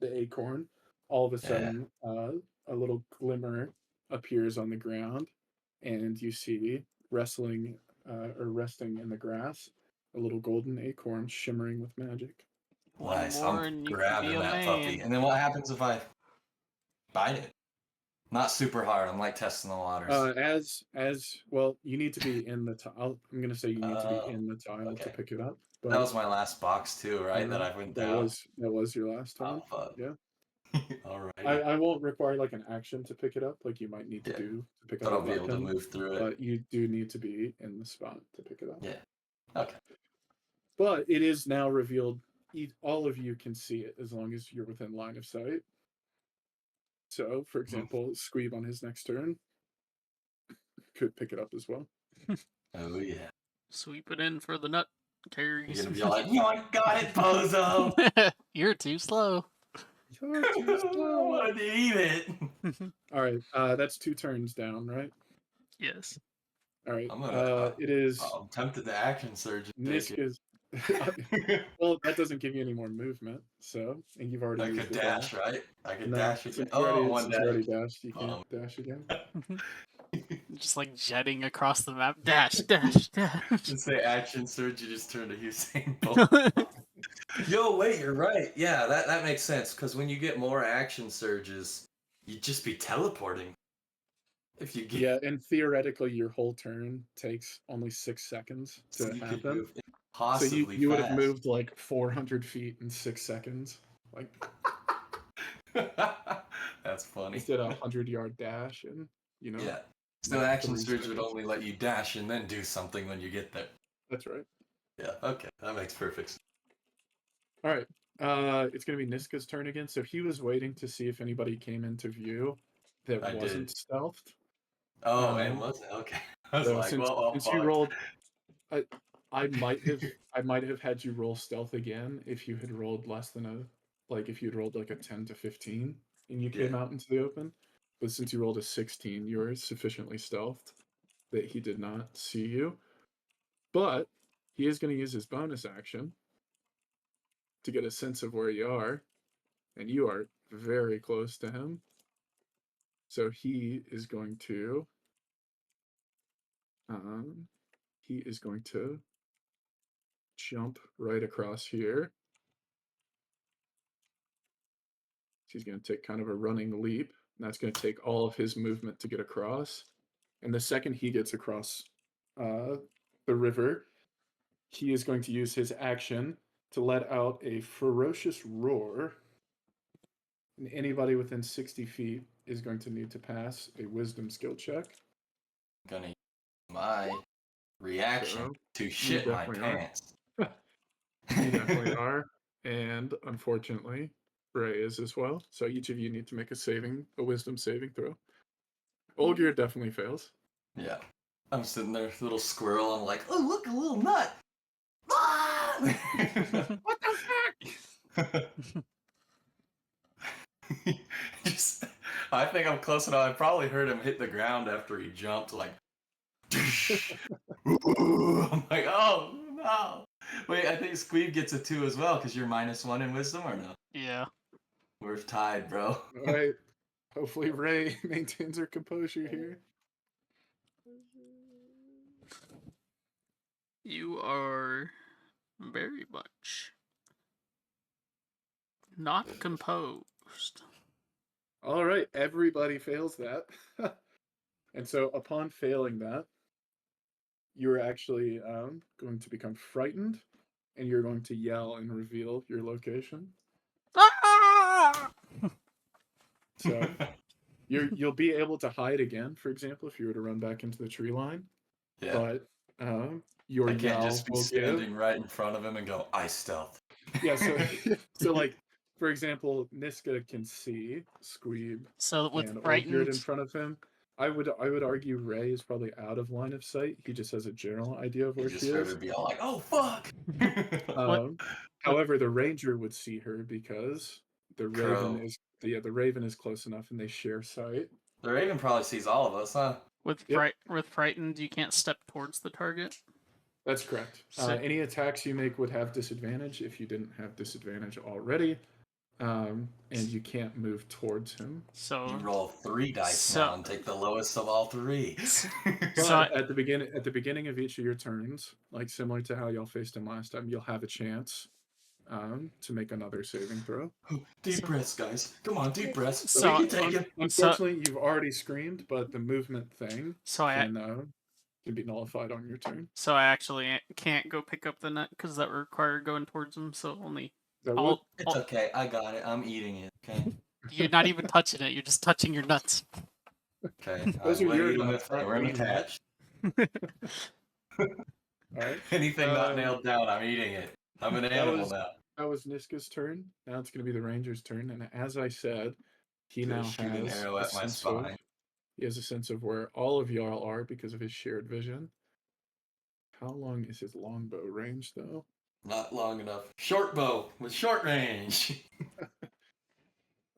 [SPEAKER 1] the acorn, all of a sudden a little glimmer appears on the ground, and you see wrestling or resting in the grass a little golden acorn shimmering with magic.
[SPEAKER 4] One
[SPEAKER 2] Nice.
[SPEAKER 4] more
[SPEAKER 2] I'm
[SPEAKER 4] and you can be
[SPEAKER 2] grabbing
[SPEAKER 4] a
[SPEAKER 2] that puppy.
[SPEAKER 4] man.
[SPEAKER 2] And then what happens if I bite it? Not super hard. I'm like testing the waters.
[SPEAKER 1] As well, you need to be in the tile. I'm gonna say you need to be in the tile to
[SPEAKER 2] Okay.
[SPEAKER 1] pick it up.
[SPEAKER 2] That
[SPEAKER 1] But
[SPEAKER 2] was my last box too, right? That I went down.
[SPEAKER 1] that was your last
[SPEAKER 2] Oh,
[SPEAKER 1] one.
[SPEAKER 2] fuck.
[SPEAKER 1] Yeah.
[SPEAKER 2] Alrighty.
[SPEAKER 1] I won't require like an action to pick it up, like you might need to
[SPEAKER 2] Yeah.
[SPEAKER 1] do to pick up
[SPEAKER 2] But
[SPEAKER 1] a
[SPEAKER 2] I'll be able to
[SPEAKER 1] weapon,
[SPEAKER 2] move through it.
[SPEAKER 1] but you do need to be in the spot to pick it up.
[SPEAKER 2] Yeah. Okay.
[SPEAKER 1] But it is now revealed. All of you can see it as long as you're within line of sight. So, for example, Squeeb on his next turn could pick it up as well.
[SPEAKER 2] Oh yeah.
[SPEAKER 4] Sweep it in for the nut
[SPEAKER 2] You're
[SPEAKER 4] carries.
[SPEAKER 2] gonna be like, yo, I got it, bozo.
[SPEAKER 4] You're too slow.
[SPEAKER 1] You're too
[SPEAKER 2] I
[SPEAKER 1] slow.
[SPEAKER 2] wanted to eat it.
[SPEAKER 1] All right, that's 2 turns down, right?
[SPEAKER 4] Yes.
[SPEAKER 1] All right.
[SPEAKER 2] I'm gonna.
[SPEAKER 1] It is
[SPEAKER 2] I'm tempted to action surge and take it.
[SPEAKER 1] Niska's. Well, that doesn't give you any more movement, so and you've already
[SPEAKER 2] I
[SPEAKER 1] used
[SPEAKER 2] could
[SPEAKER 1] the
[SPEAKER 2] dash, right? I could
[SPEAKER 1] No,
[SPEAKER 2] dash again.
[SPEAKER 1] since
[SPEAKER 2] Oh, one
[SPEAKER 1] you already
[SPEAKER 2] dash.
[SPEAKER 1] dashed, you can't dash again.
[SPEAKER 4] Just like jetting across the map. Dash, dash, dash.
[SPEAKER 2] Just say action surge, you just turn to Usain Bolt. Yo, wait, you're right. Yeah, that makes sense. Because when you get more action surges, you'd just be teleporting. If you get,
[SPEAKER 1] Yeah, and theoretically, your whole turn takes only 6 seconds
[SPEAKER 2] so
[SPEAKER 1] to
[SPEAKER 2] you could
[SPEAKER 1] happen.
[SPEAKER 2] move
[SPEAKER 1] So
[SPEAKER 2] impossibly
[SPEAKER 1] you would have
[SPEAKER 2] fast.
[SPEAKER 1] moved like 400 feet in 6 seconds, like
[SPEAKER 2] That's funny.
[SPEAKER 1] instead of a 100-yard dash, and
[SPEAKER 2] Yeah. So
[SPEAKER 1] like
[SPEAKER 2] action
[SPEAKER 1] 3
[SPEAKER 2] surge would
[SPEAKER 1] seconds.
[SPEAKER 2] only let you dash and then do something when you get there.
[SPEAKER 1] That's right.
[SPEAKER 2] Yeah. Okay, that makes perfect sense.
[SPEAKER 1] All right. It's gonna be Niska's turn again. So he was waiting to see if anybody came into view that
[SPEAKER 2] I
[SPEAKER 1] wasn't
[SPEAKER 2] did.
[SPEAKER 1] stealthed.
[SPEAKER 2] Oh, and
[SPEAKER 1] Um,
[SPEAKER 2] was it? Okay. I was
[SPEAKER 1] so
[SPEAKER 2] like, well, oh
[SPEAKER 1] since you
[SPEAKER 2] fuck.
[SPEAKER 1] rolled, I I might have I might have had you roll stealth again if you had rolled less than if you'd rolled like a 10 to 15 and you came
[SPEAKER 2] Yeah.
[SPEAKER 1] out into the open. But since you rolled a 16, you were sufficiently stealthed that he did not see you. But he is going to use his bonus action to get a sense of where you are, and you are very close to him. So um, he is going to jump right across here. He's going to take kind of a running leap, and that's going to take all of his movement to get across. And the second he gets across the river, he is going to use his action to let out a ferocious roar. And anybody within 60 feet is going to need to pass a wisdom skill check.
[SPEAKER 2] Gonna use my reaction
[SPEAKER 1] So
[SPEAKER 2] to
[SPEAKER 1] you
[SPEAKER 2] shit my
[SPEAKER 1] definitely are.
[SPEAKER 2] pants.
[SPEAKER 1] You definitely are. And unfortunately, Ray is as well. So each of you need to make a wisdom saving throw. Olgir definitely fails.
[SPEAKER 2] Yeah. I'm sitting there, little squirrel. I'm like, oh, look, a little nut. Ah!
[SPEAKER 1] What the fuck?
[SPEAKER 2] Just, I think I'm close enough. I probably heard him hit the ground after he jumped, like. I'm like, oh no. Wait, I think Squeeb gets a 2 as well because you're -1 in wisdom, or no?
[SPEAKER 4] Yeah.
[SPEAKER 2] We're tied, bro.
[SPEAKER 1] All right. Hopefully Ray maintains her composure here.
[SPEAKER 4] You are very much not composed.
[SPEAKER 1] All right, everybody fails that. And so upon failing that, you're actually going to become frightened and you're going to yell and reveal your location.
[SPEAKER 4] Ah!
[SPEAKER 1] So you'll be able to hide again, for example, if you were to run back into the tree line.
[SPEAKER 2] Yeah.
[SPEAKER 1] But your
[SPEAKER 2] I can't
[SPEAKER 1] yell
[SPEAKER 2] just be
[SPEAKER 1] will
[SPEAKER 2] standing
[SPEAKER 1] give.
[SPEAKER 2] right in front of him and go, I stealth.
[SPEAKER 1] Yeah, so like for example, Niska can see Squeeb
[SPEAKER 4] So with
[SPEAKER 1] and Olgierd in
[SPEAKER 4] frightened,
[SPEAKER 1] front of him. I would argue Ray is probably out of line of sight. He just has a general idea of
[SPEAKER 2] You
[SPEAKER 1] where
[SPEAKER 2] just
[SPEAKER 1] she
[SPEAKER 2] heard
[SPEAKER 1] is.
[SPEAKER 2] her be all like, oh fuck.
[SPEAKER 4] what?
[SPEAKER 1] However, the ranger would see her because the raven
[SPEAKER 2] Crow.
[SPEAKER 1] the raven is close enough and they share sight.
[SPEAKER 2] The Raven probably sees all of us, huh?
[SPEAKER 4] With
[SPEAKER 1] Yep.
[SPEAKER 4] with frightened, you can't step towards the target.
[SPEAKER 1] That's correct.
[SPEAKER 4] Sick.
[SPEAKER 1] Any attacks you make would have disadvantage if you didn't have disadvantage already, and you can't move towards him.
[SPEAKER 4] So
[SPEAKER 2] You roll 3 dice
[SPEAKER 4] So-
[SPEAKER 2] now and take the lowest of all 3.
[SPEAKER 1] But
[SPEAKER 4] So
[SPEAKER 1] at the beginning of each of your turns, like similar to how y'all faced him last time, you'll have a chance to make another saving throw.
[SPEAKER 2] Deep breaths, guys. Come on, deep breaths.
[SPEAKER 4] So-
[SPEAKER 2] we can take it.
[SPEAKER 1] Unfortunately, you've already screamed, but the movement thing
[SPEAKER 4] so I
[SPEAKER 1] can be nullified on your turn.
[SPEAKER 4] so I actually can't go pick up the net because that would require going towards him. So only
[SPEAKER 1] That would
[SPEAKER 4] all,
[SPEAKER 2] It's okay. I got it. I'm eating it. Okay.
[SPEAKER 4] you're not even touching it. You're just touching your nuts.
[SPEAKER 2] Okay.
[SPEAKER 1] Those
[SPEAKER 2] I
[SPEAKER 1] are
[SPEAKER 2] will
[SPEAKER 1] your
[SPEAKER 2] eat them
[SPEAKER 1] nuts,
[SPEAKER 2] if they
[SPEAKER 1] not
[SPEAKER 2] weren't
[SPEAKER 1] me nuts.
[SPEAKER 2] attached.
[SPEAKER 1] All right.
[SPEAKER 2] Anything not nailed down, I'm eating it. I'm an animal now.
[SPEAKER 1] That was Niska's turn. Now it's going to be the Ranger's turn. And as I said, he
[SPEAKER 2] Gonna
[SPEAKER 1] now
[SPEAKER 2] shoot an
[SPEAKER 1] has
[SPEAKER 2] arrow
[SPEAKER 1] a
[SPEAKER 2] at my
[SPEAKER 1] sense of
[SPEAKER 2] spine.
[SPEAKER 1] he has a sense of where all of y'all are because of his shared vision. How long is his longbow range, though?
[SPEAKER 2] Not long enough. Short bow with short range.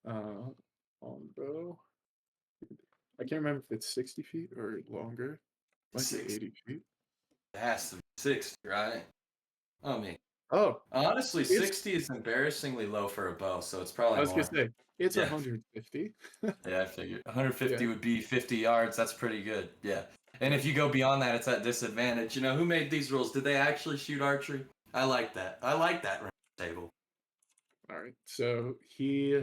[SPEAKER 1] Longbow. I can't remember if it's 60 feet or longer. Might be
[SPEAKER 2] 60.
[SPEAKER 1] 80 feet.
[SPEAKER 2] It has to be 60, right? I mean,
[SPEAKER 1] Oh,
[SPEAKER 2] honestly,
[SPEAKER 1] It's-
[SPEAKER 2] 60 is embarrassingly low for a bow, so it's
[SPEAKER 1] I
[SPEAKER 2] probably
[SPEAKER 1] was
[SPEAKER 2] more.
[SPEAKER 1] going to say, it's
[SPEAKER 2] Yeah.
[SPEAKER 1] 150.
[SPEAKER 2] Yeah, I figured 150
[SPEAKER 1] Yeah.
[SPEAKER 2] would be 50 yards. That's pretty good. Yeah. And if you go beyond that, it's at disadvantage. You know, who made these rules? Did they actually shoot archery? I like that. I like that round table.
[SPEAKER 1] All right. So he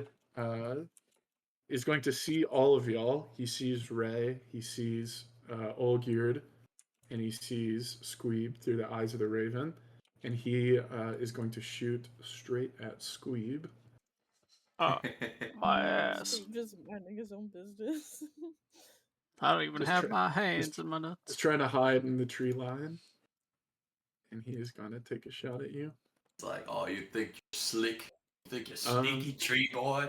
[SPEAKER 1] is going to see all of y'all. He sees Ray. He sees Olgierd. And he sees Squeeb through the eyes of the Raven. And he is going to shoot straight at Squeeb.
[SPEAKER 4] My ass.
[SPEAKER 3] Steve just minding his own business.
[SPEAKER 4] I don't even
[SPEAKER 1] Just
[SPEAKER 4] have
[SPEAKER 1] try-
[SPEAKER 4] my hands in my nuts.
[SPEAKER 1] Just trying to hide in the tree line. And he is going to take a shot at you.
[SPEAKER 2] It's like, oh, you think you're slick. You think you're sneaky tree boy?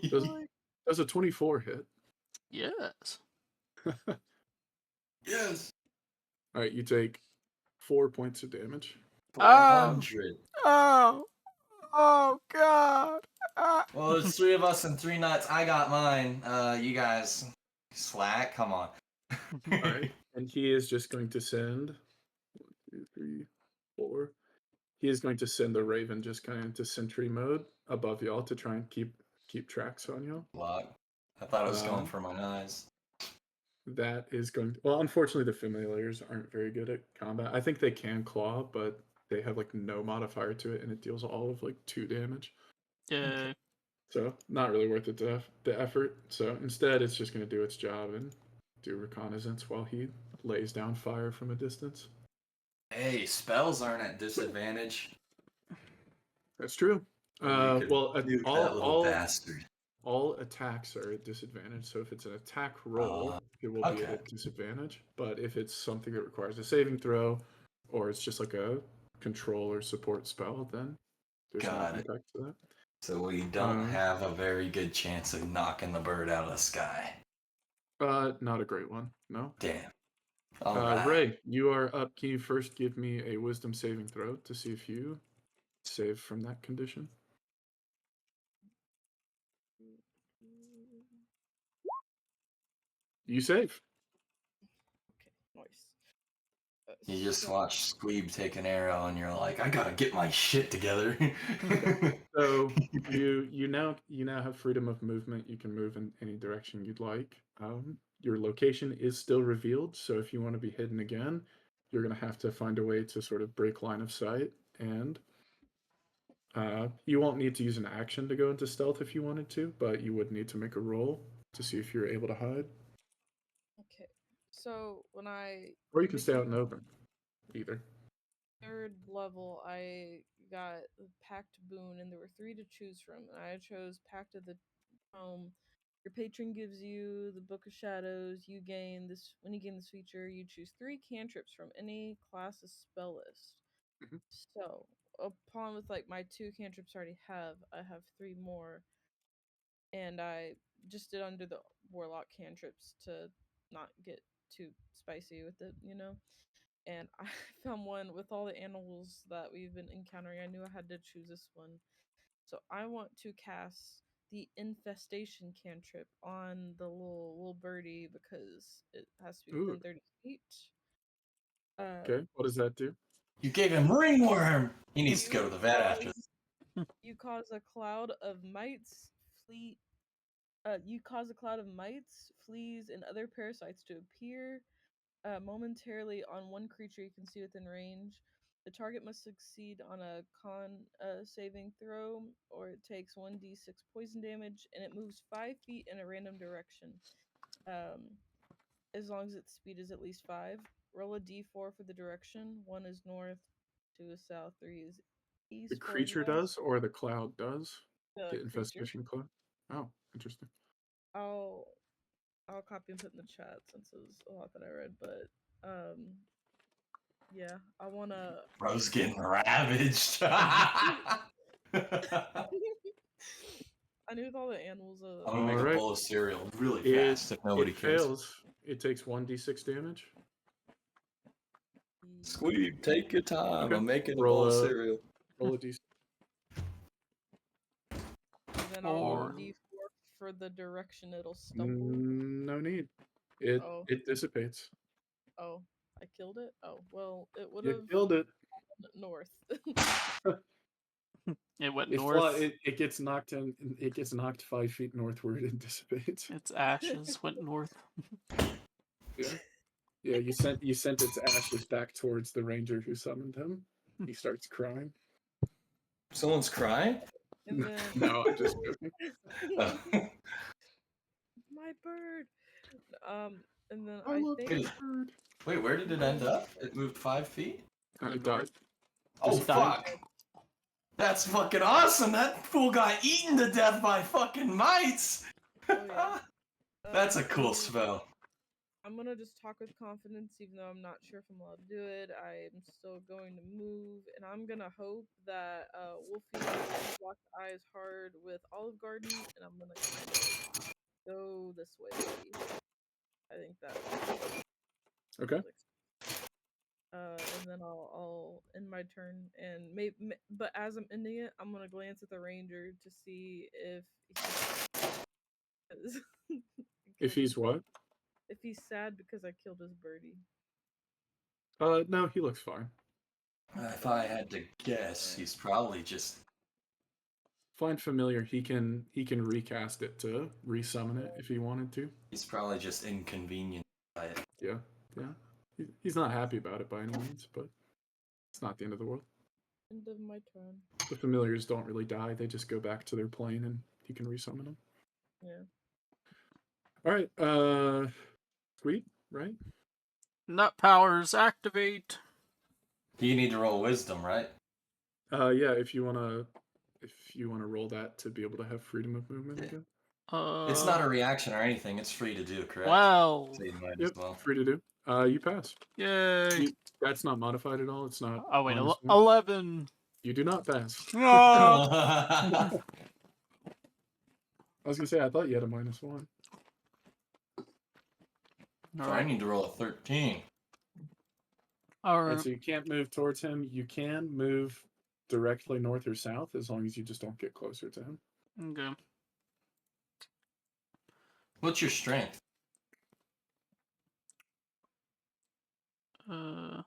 [SPEAKER 1] Does does a 24 hit?
[SPEAKER 4] Yes.
[SPEAKER 2] Yes.
[SPEAKER 1] All right, you take 4 points of damage.
[SPEAKER 2] 400.
[SPEAKER 4] Oh. Oh God.
[SPEAKER 2] Well, there's 3 of us and 3 nuts. I got mine. You guys slack. Come on.
[SPEAKER 1] All right, and he is just going to send 1, 2, 3, 4. He is going to send the Raven just kind of into sentry mode above y'all to try and keep tracks on y'all.
[SPEAKER 2] Block. I thought it was going for my eyes.
[SPEAKER 1] That is going to, well, unfortunately, the familiars aren't very good at combat. I think they can claw, but they have like no modifier to it, and it deals all of like 2 damage.
[SPEAKER 4] Yeah.
[SPEAKER 1] So not really worth it the effort. So instead, it's just going to do its job and do reconnaissance while he lays down fire from a distance.
[SPEAKER 2] Hey, spells aren't at disadvantage.
[SPEAKER 1] That's true.
[SPEAKER 2] We could
[SPEAKER 1] Well,
[SPEAKER 2] nuke that little bastard.
[SPEAKER 1] all attacks are at disadvantage. So if it's an attack roll, it will be at
[SPEAKER 2] okay.
[SPEAKER 1] a disadvantage. But if it's something that requires a saving throw, or it's just like a control or support spell, then there's no impact to that.
[SPEAKER 2] So we don't have a very good chance of knocking the bird out of the sky.
[SPEAKER 1] Not a great one. No.
[SPEAKER 2] Damn. All right.
[SPEAKER 1] Ray, you are up. Can you first give me a wisdom saving throw to see if you save from that condition? You save.
[SPEAKER 3] Okay, nice.
[SPEAKER 2] You just watch Squeeb take an arrow and you're like, I gotta get my shit together.
[SPEAKER 1] So you now have freedom of movement. You can move in any direction you'd like. Your location is still revealed, so if you want to be hidden again, you're going to have to find a way to sort of break line of sight, and you won't need to use an action to go into stealth if you wanted to, but you would need to make a roll to see if you're able to hide.
[SPEAKER 3] Okay, so when I
[SPEAKER 1] Or you can stay out in the open. Either.
[SPEAKER 3] 3rd level, I got Pact Boon, and there were 3 to choose from, and I chose Pact of the Tome. Your patron gives you the Book of Shadows. You gain this when you gain this feature. You choose 3 cantrips from any class's spell list.
[SPEAKER 1] Mhm.
[SPEAKER 3] So, upon with like my 2 cantrips I already have, I have 3 more, and I just did under the warlock cantrips to not get too spicy with it, you know. And I found one with all the animals that we've been encountering. I knew I had to choose this one. So I want to cast the infestation cantrip on the little birdie because it has to be within
[SPEAKER 1] Ooh.
[SPEAKER 3] 30 feet.
[SPEAKER 1] Okay, what does that do?
[SPEAKER 2] You gave him ringworm! He needs to go to the vet after this.
[SPEAKER 3] You cause a cloud of mites, fleas, and other parasites to appear momentarily on one creature you can see within range. The target must succeed on a con saving throw, or it takes 1d6 poison damage, and it moves 5 feet in a random direction. As long as its speed is at least 5. Roll a d4 for the direction. 1 is north, 2 is south, 3 is east.
[SPEAKER 1] The
[SPEAKER 3] 4 is
[SPEAKER 1] creature
[SPEAKER 3] west.
[SPEAKER 1] does, or the cloud does?
[SPEAKER 3] The
[SPEAKER 1] The
[SPEAKER 3] creature.
[SPEAKER 1] infestation cloud? Oh, interesting.
[SPEAKER 3] I'll copy and put in the chat since it was a lot that I read, but yeah, I wanna.
[SPEAKER 2] Bro's getting ravaged.
[SPEAKER 3] I knew with all the animals.
[SPEAKER 2] I'm gonna make a
[SPEAKER 1] Alright.
[SPEAKER 2] bowl of cereal really fast if
[SPEAKER 1] It
[SPEAKER 2] nobody cares.
[SPEAKER 1] fails. It takes 1d6 damage.
[SPEAKER 2] Squeeb, take your time.
[SPEAKER 1] Okay.
[SPEAKER 2] I'm making a
[SPEAKER 1] Roll
[SPEAKER 2] bowl of
[SPEAKER 1] a-
[SPEAKER 2] cereal.
[SPEAKER 1] Roll a d6.
[SPEAKER 3] And then I'll roll a
[SPEAKER 4] 4.
[SPEAKER 3] d4 for the direction it'll stumble.
[SPEAKER 1] No need. It
[SPEAKER 3] Oh.
[SPEAKER 1] it dissipates.
[SPEAKER 3] Oh, I killed it? Oh, well, it would
[SPEAKER 1] You
[SPEAKER 3] have
[SPEAKER 1] killed it.
[SPEAKER 3] north.
[SPEAKER 4] It went
[SPEAKER 1] It,
[SPEAKER 4] north.
[SPEAKER 1] it gets knocked in. It gets knocked 5 feet northward and dissipates.
[SPEAKER 4] Its ashes went north.
[SPEAKER 1] Yeah, yeah. You sent its ashes back towards the ranger who summoned him. He starts crying.
[SPEAKER 2] Someone's crying?
[SPEAKER 3] And then
[SPEAKER 1] No, I'm just joking.
[SPEAKER 3] my bird. And then
[SPEAKER 1] I
[SPEAKER 3] I
[SPEAKER 1] love
[SPEAKER 3] think
[SPEAKER 1] that bird.
[SPEAKER 2] Wait, where did it end up? It moved 5 feet?
[SPEAKER 1] It died.
[SPEAKER 2] Oh,
[SPEAKER 4] Just died.
[SPEAKER 2] fuck! That's fucking awesome! That fool got eaten to death by fucking mites!
[SPEAKER 3] Oh, yeah.
[SPEAKER 2] That's a
[SPEAKER 3] and
[SPEAKER 2] cool
[SPEAKER 3] then
[SPEAKER 2] spell.
[SPEAKER 3] I'm gonna just talk with confidence, even though I'm not sure if I'm allowed to do it. I'm still going to move, and I'm gonna hope that Wolfie lock eyes hard with Olive Garden, and I'm gonna kind of go this way. I think that's
[SPEAKER 1] Okay.
[SPEAKER 3] and then I'll end my turn, and but as I'm ending it, I'm gonna glance at the ranger to see if he's
[SPEAKER 1] If he's what?
[SPEAKER 3] if he's sad because I killed his birdie.
[SPEAKER 1] No, he looks fine.
[SPEAKER 2] If I had to guess, he's probably just.
[SPEAKER 1] Find familiar. He can recast it to resummon it if he wanted to.
[SPEAKER 2] He's probably just inconvenienced by it.
[SPEAKER 1] Yeah, yeah. He's not happy about it by any means, but it's not the end of the world.
[SPEAKER 3] End of my turn.
[SPEAKER 1] The familiars don't really die; they just go back to their plane, and he can resummon them.
[SPEAKER 3] Yeah.
[SPEAKER 1] All right, Sweet, right?
[SPEAKER 4] Nut powers activate.
[SPEAKER 2] You need to roll wisdom, right?
[SPEAKER 1] Yeah. If you wanna roll that to be able to have freedom of movement again.
[SPEAKER 2] It's not a reaction or anything. It's free to do, correct?
[SPEAKER 4] Wow.
[SPEAKER 2] So you might
[SPEAKER 1] Yep,
[SPEAKER 2] as well.
[SPEAKER 1] free to do. You pass.
[SPEAKER 4] Yay.
[SPEAKER 1] That's not modified at all. It's not.
[SPEAKER 4] Oh wait,
[SPEAKER 1] -1.
[SPEAKER 4] 11.
[SPEAKER 1] You do not pass.
[SPEAKER 4] Ah.
[SPEAKER 1] I was gonna say I thought you had a -1.
[SPEAKER 2] So I need to roll a 13.
[SPEAKER 4] All
[SPEAKER 1] Alright,
[SPEAKER 4] right.
[SPEAKER 1] so you can't move towards him. You can move directly north or south as long as you just don't get closer to him.
[SPEAKER 4] Okay.
[SPEAKER 2] What's your strength?
[SPEAKER 4] I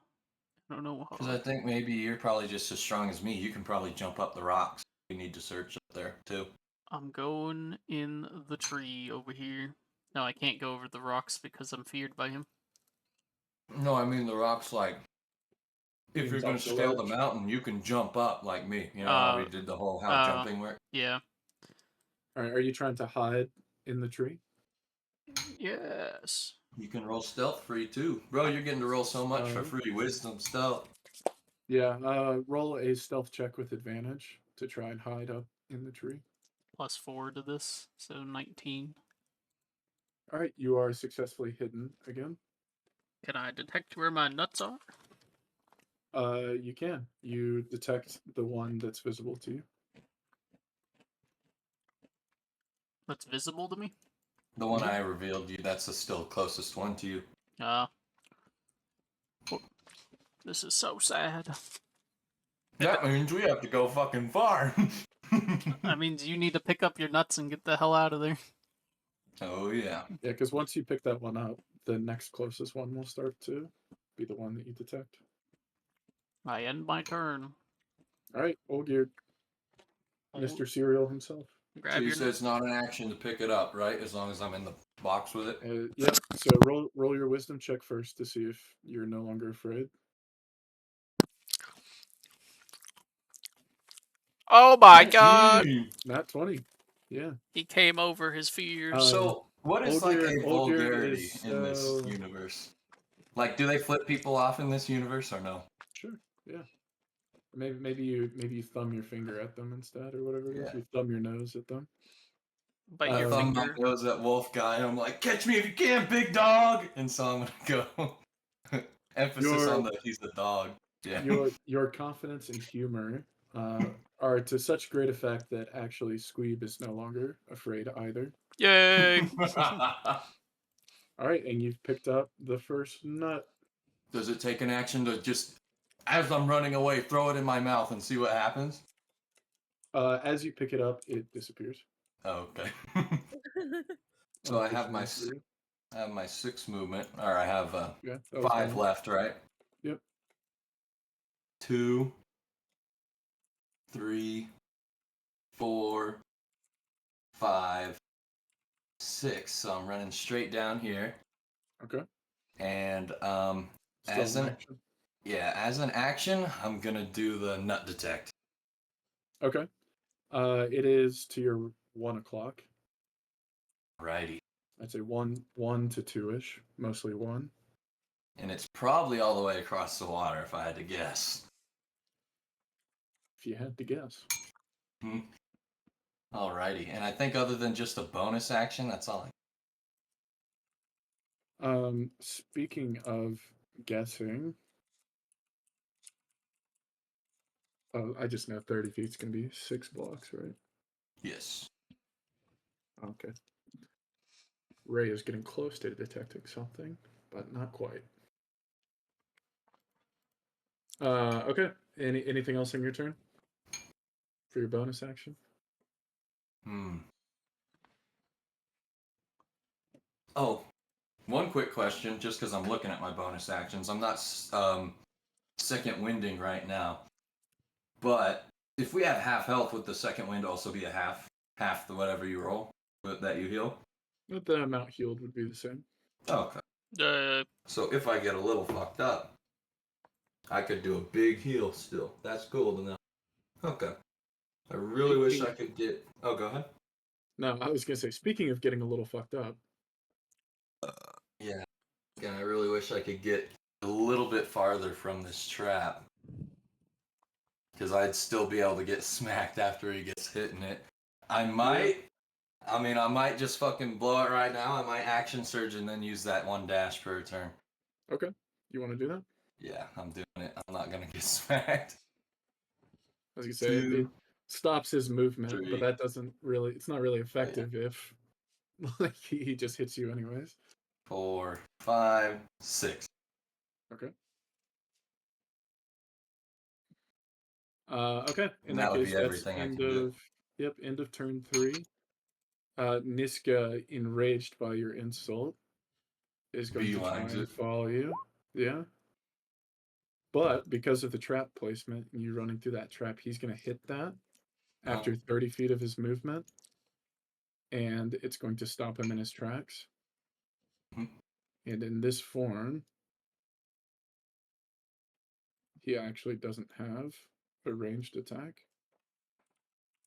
[SPEAKER 4] don't know
[SPEAKER 2] Because I think maybe you're probably just as strong as me. You can probably jump up the rocks. We need to search up there too.
[SPEAKER 4] I'm going in the tree over here. No, I can't go over the rocks because I'm feared by him.
[SPEAKER 2] No, I mean the rocks. Like if
[SPEAKER 1] You
[SPEAKER 2] you're
[SPEAKER 1] can
[SPEAKER 2] gonna
[SPEAKER 1] jump the
[SPEAKER 2] scale the
[SPEAKER 1] ledge.
[SPEAKER 2] mountain, you can jump up like me. You know how we did the whole how jumping works.
[SPEAKER 4] Yeah.
[SPEAKER 1] Alright, are you trying to hide in the tree?
[SPEAKER 4] Yes.
[SPEAKER 2] You can roll stealth free too, bro. You're getting to roll so much for
[SPEAKER 1] Uh,
[SPEAKER 2] free wisdom stealth.
[SPEAKER 1] Yeah, roll a stealth check with advantage to try and hide up in the tree.
[SPEAKER 4] +4 to this, so 19.
[SPEAKER 1] Alright, you are successfully hidden again.
[SPEAKER 4] Can I detect where my nuts are?
[SPEAKER 1] You can. You detect the one that's visible to you.
[SPEAKER 4] That's visible to me?
[SPEAKER 2] The one I revealed you, that's the still closest one to you.
[SPEAKER 4] This is so sad.
[SPEAKER 2] That means we have to go fucking far.
[SPEAKER 4] That means you need to pick up your nuts and get the hell out of there.
[SPEAKER 2] Oh yeah.
[SPEAKER 1] Yeah, because once you pick that one up, the next closest one will start to be the one that you detect.
[SPEAKER 4] I end my turn.
[SPEAKER 1] Alright, old geared. Mr. Cereal himself.
[SPEAKER 2] So
[SPEAKER 4] Grab
[SPEAKER 2] you
[SPEAKER 4] your
[SPEAKER 2] said it's not an action to pick it up, right? As long as I'm in the box with it.
[SPEAKER 1] Yep. So roll your wisdom check first to see if you're no longer afraid.
[SPEAKER 4] Oh my god!
[SPEAKER 1] Not 20. Yeah.
[SPEAKER 4] He came over his fears.
[SPEAKER 2] So what is like a
[SPEAKER 1] Old Gear
[SPEAKER 2] vulgarity
[SPEAKER 1] is
[SPEAKER 2] in this universe? Like, do they flip people off in this universe or no?
[SPEAKER 1] Sure. Yeah. Maybe you thumb your finger at them instead or whatever it is.
[SPEAKER 2] Yeah.
[SPEAKER 1] You thumb your nose at them.
[SPEAKER 4] Bite
[SPEAKER 2] I
[SPEAKER 4] your
[SPEAKER 2] thumb my
[SPEAKER 4] finger.
[SPEAKER 2] nose at Wolf Guy. I'm like, catch me if you can, big dog. And so I'm gonna go. Emphasis on the he's the dog. Yeah.
[SPEAKER 1] Your confidence and humor are to such great effect that actually Squeeb is no longer afraid either.
[SPEAKER 4] Yay!
[SPEAKER 1] All right, and you've picked up the first nut.
[SPEAKER 2] Does it take an action to just, as I'm running away, throw it in my mouth and see what happens?
[SPEAKER 1] As you pick it up, it disappears.
[SPEAKER 2] Oh, okay. So I have
[SPEAKER 1] Unfortunately for you.
[SPEAKER 2] my 6 movement, or I have
[SPEAKER 1] Yeah, that was
[SPEAKER 2] 5
[SPEAKER 1] fine.
[SPEAKER 2] left, right?
[SPEAKER 1] Yep.
[SPEAKER 2] 2, 3, 4, 5, 6. So I'm running straight down here.
[SPEAKER 1] Okay.
[SPEAKER 2] And
[SPEAKER 1] Still in action.
[SPEAKER 2] as an action, I'm gonna do the nut detect.
[SPEAKER 1] Okay. It is to your 1 o'clock.
[SPEAKER 2] Righty.
[SPEAKER 1] I'd say 1 to 2-ish, mostly 1.
[SPEAKER 2] And it's probably all the way across the water if I had to guess.
[SPEAKER 1] If you had to guess.
[SPEAKER 2] Alrighty. And I think other than just a bonus action, that's all.
[SPEAKER 1] Speaking of guessing, I just know 30 feet is gonna be 6 blocks, right?
[SPEAKER 2] Yes.
[SPEAKER 1] Okay. Ray is getting close to detecting something, but not quite. Okay. Anything else on your turn for your bonus action?
[SPEAKER 2] Oh, one quick question, just because I'm looking at my bonus actions. I'm not second winding right now, but if we have half health, would the second wind also be a half the whatever you roll that you heal?
[SPEAKER 1] The amount healed would be the same.
[SPEAKER 2] Oh, okay.
[SPEAKER 4] Uh,
[SPEAKER 2] So if I get a little fucked up, I could do a big heal still. That's cool to know. Okay. I really wish I could get. Oh, go ahead.
[SPEAKER 1] No, I was gonna say, speaking of getting a little fucked up,
[SPEAKER 2] Yeah. Again, I really wish I could get a little bit farther from this trap. Because I'd still be able to get smacked after he gets hit in it. I might just fucking blow it right now. I might action surge and then use that one dash per turn.
[SPEAKER 1] okay, you want to do that?
[SPEAKER 2] Yeah, I'm doing it. I'm not gonna get smacked.
[SPEAKER 1] I was gonna say it
[SPEAKER 2] 2,
[SPEAKER 1] stops his movement,
[SPEAKER 2] 3.
[SPEAKER 1] but that doesn't really. It's not really effective if like he just hits you anyways.
[SPEAKER 2] 4, 5, 6.
[SPEAKER 1] Okay. Okay. In
[SPEAKER 2] And
[SPEAKER 1] that
[SPEAKER 2] that would
[SPEAKER 1] case,
[SPEAKER 2] be
[SPEAKER 1] that's
[SPEAKER 2] everything I
[SPEAKER 1] end
[SPEAKER 2] can do.
[SPEAKER 1] of end of turn 3. Niska, enraged by your insult, is going to try
[SPEAKER 2] Beelines
[SPEAKER 1] and
[SPEAKER 2] it.
[SPEAKER 1] follow you. Yeah. But because of the trap placement and you running through that trap, he's going to hit that after 30 feet of his movement, and it's going to stop him in his tracks.
[SPEAKER 2] Mhm.
[SPEAKER 1] And in this form, he actually doesn't have a ranged attack.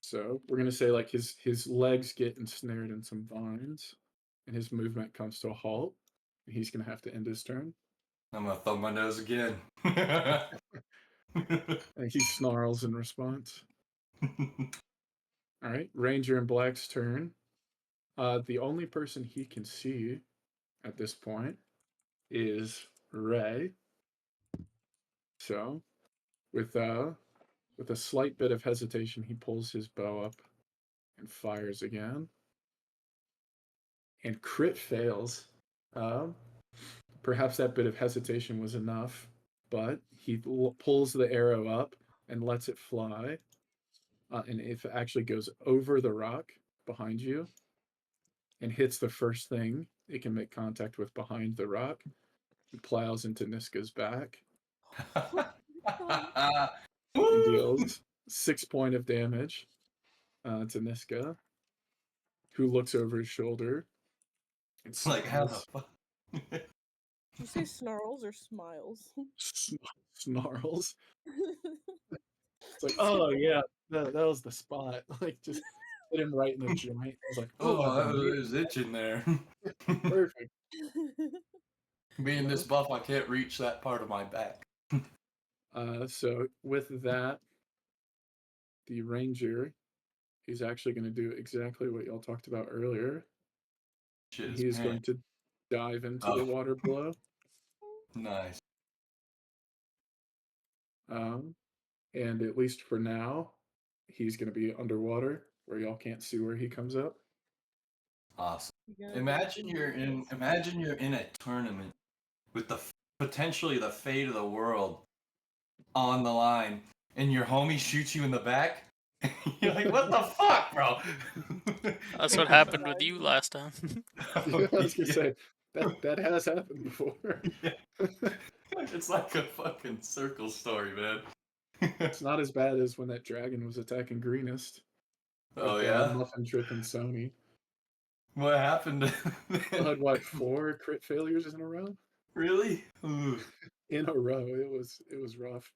[SPEAKER 1] So we're gonna say like his legs get ensnared in some vines, and his movement comes to a halt. And he's gonna have to end his turn.
[SPEAKER 2] I'm gonna thumb my nose again.
[SPEAKER 1] And he snarls in response. All right, Ranger in Black's turn. The only person he can see at this point is Ray. So, with a slight bit of hesitation, he pulls his bow up and fires again. And crit fails. Perhaps that bit of hesitation was enough, but he pulls the arrow up and lets it fly. And if it actually goes over the rock behind you and hits the first thing it can make contact with behind the rock, and plows into Niska's back and deals 6 points of damage to Niska, who looks over his shoulder and
[SPEAKER 2] It's like, how the
[SPEAKER 1] smiles.
[SPEAKER 2] fuck?
[SPEAKER 3] Did you say snarls or smiles?
[SPEAKER 1] Snarls. It's like, oh yeah, that was the spot. Like just hit him right in the joint. I was like, oh, I've
[SPEAKER 2] Oh,
[SPEAKER 1] been waiting.
[SPEAKER 2] there's itching there.
[SPEAKER 1] Perfect.
[SPEAKER 2] Being this buff, I can't reach that part of my back.
[SPEAKER 1] So with that, the ranger is actually going to do exactly what y'all talked about earlier.
[SPEAKER 2] Shit is
[SPEAKER 1] He is
[SPEAKER 2] man.
[SPEAKER 1] going to dive into the water below.
[SPEAKER 2] Nice.
[SPEAKER 1] And at least for now, he's going to be underwater where y'all can't see where he comes up.
[SPEAKER 2] Awesome.
[SPEAKER 3] You're gonna
[SPEAKER 2] Imagine
[SPEAKER 3] do
[SPEAKER 2] you're in.
[SPEAKER 3] this.
[SPEAKER 2] Imagine you're in a tournament with potentially the fate of the world on the line, and your homie shoots you in the back. You're like, what the fuck, bro?
[SPEAKER 4] that's what happened with you last time.
[SPEAKER 1] Yeah, I was gonna say that has happened before.
[SPEAKER 2] Yeah. It's like a fucking circle story, man.
[SPEAKER 1] It's not as bad as when that dragon was attacking Greenest
[SPEAKER 2] Oh
[SPEAKER 1] with
[SPEAKER 2] yeah?
[SPEAKER 1] Muffin Trip and Sony.
[SPEAKER 2] What happened?
[SPEAKER 1] Had what, 4 crit failures in a row?
[SPEAKER 2] Really? Ooh.
[SPEAKER 1] In a row, it was rough.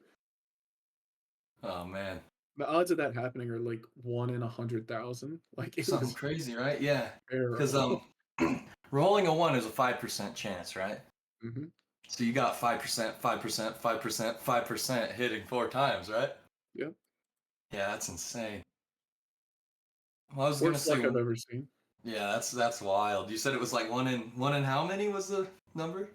[SPEAKER 2] Oh man.
[SPEAKER 1] The odds of that happening are like 1 in 100,000. Like it
[SPEAKER 2] Something
[SPEAKER 1] was
[SPEAKER 2] crazy, right? Yeah. Because
[SPEAKER 1] terrible.
[SPEAKER 2] rolling a 1 is a 5% chance, right?
[SPEAKER 1] Mm-hmm.
[SPEAKER 2] So you got 5%, 5%, 5%, 5% hitting 4 times, right?
[SPEAKER 1] Yep.
[SPEAKER 2] Yeah, that's insane. Well, I was gonna
[SPEAKER 1] Worst
[SPEAKER 2] say,
[SPEAKER 1] luck I've ever seen.
[SPEAKER 2] Yeah, that's wild. You said it was like one in how many was the number?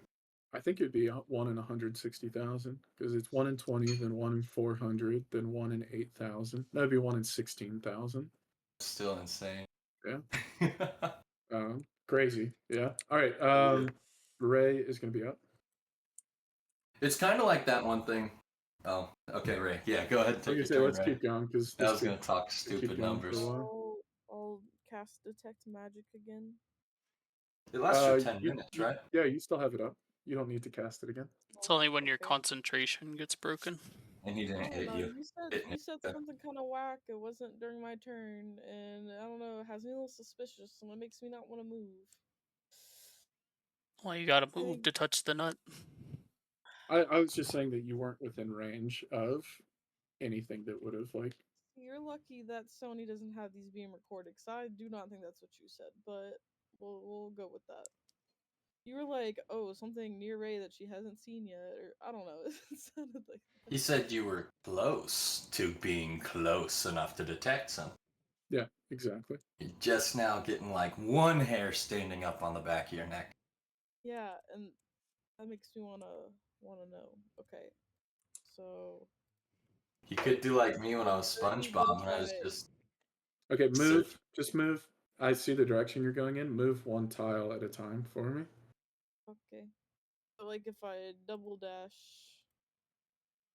[SPEAKER 1] I think it'd be 1 in 160,000 because it's 1 in 20, then 1 in 400, then 1 in 8,000. That'd be 1 in 16,000.
[SPEAKER 2] Still insane.
[SPEAKER 1] Yeah. Crazy. Yeah. All right. Ray is gonna be up.
[SPEAKER 2] It's kind of like that one thing. Oh, okay, Ray. Yeah, go ahead and
[SPEAKER 1] I
[SPEAKER 2] take
[SPEAKER 1] was gonna
[SPEAKER 2] your
[SPEAKER 1] say
[SPEAKER 2] turn,
[SPEAKER 1] let's
[SPEAKER 2] Ray.
[SPEAKER 1] keep going because
[SPEAKER 2] I
[SPEAKER 1] this
[SPEAKER 2] was gonna talk
[SPEAKER 1] could keep
[SPEAKER 2] stupid
[SPEAKER 1] going for a
[SPEAKER 2] numbers.
[SPEAKER 1] while.
[SPEAKER 3] I'll cast detect magic again.
[SPEAKER 2] It lasts for 10 minutes, right?
[SPEAKER 1] Yeah, you still have it up. You don't need to cast it again.
[SPEAKER 4] It's only when your
[SPEAKER 3] Okay.
[SPEAKER 4] concentration gets broken.
[SPEAKER 2] And he didn't
[SPEAKER 3] Oh
[SPEAKER 2] hit
[SPEAKER 3] no,
[SPEAKER 2] you.
[SPEAKER 3] you said something kind of whack. It wasn't during my turn, and I don't know. It has me a little suspicious, and it makes me not want to move.
[SPEAKER 4] Well, you gotta move to touch the nut.
[SPEAKER 1] I was just saying that you weren't within range of anything that would have like.
[SPEAKER 3] You're lucky that Sony doesn't have these being recorded, because I do not think that's what you said. But we'll go with that. You were like, oh, something near Ray that she hasn't seen yet, or I don't know. It sounded like that.
[SPEAKER 2] He said you were close to being close enough to detect some.
[SPEAKER 1] Yeah, exactly.
[SPEAKER 2] You're just now getting like one hair standing up on the back of your neck.
[SPEAKER 3] Yeah, and that makes me wanna know. Okay, so
[SPEAKER 2] You could do like me when I was
[SPEAKER 3] where do you want
[SPEAKER 2] SpongeBob
[SPEAKER 3] to
[SPEAKER 2] and I was
[SPEAKER 3] try?
[SPEAKER 2] just
[SPEAKER 1] Okay, move.
[SPEAKER 2] search.
[SPEAKER 1] Just move. I see the direction you're going in. Move one tile at a time for me.
[SPEAKER 3] Okay, so like if I double dash,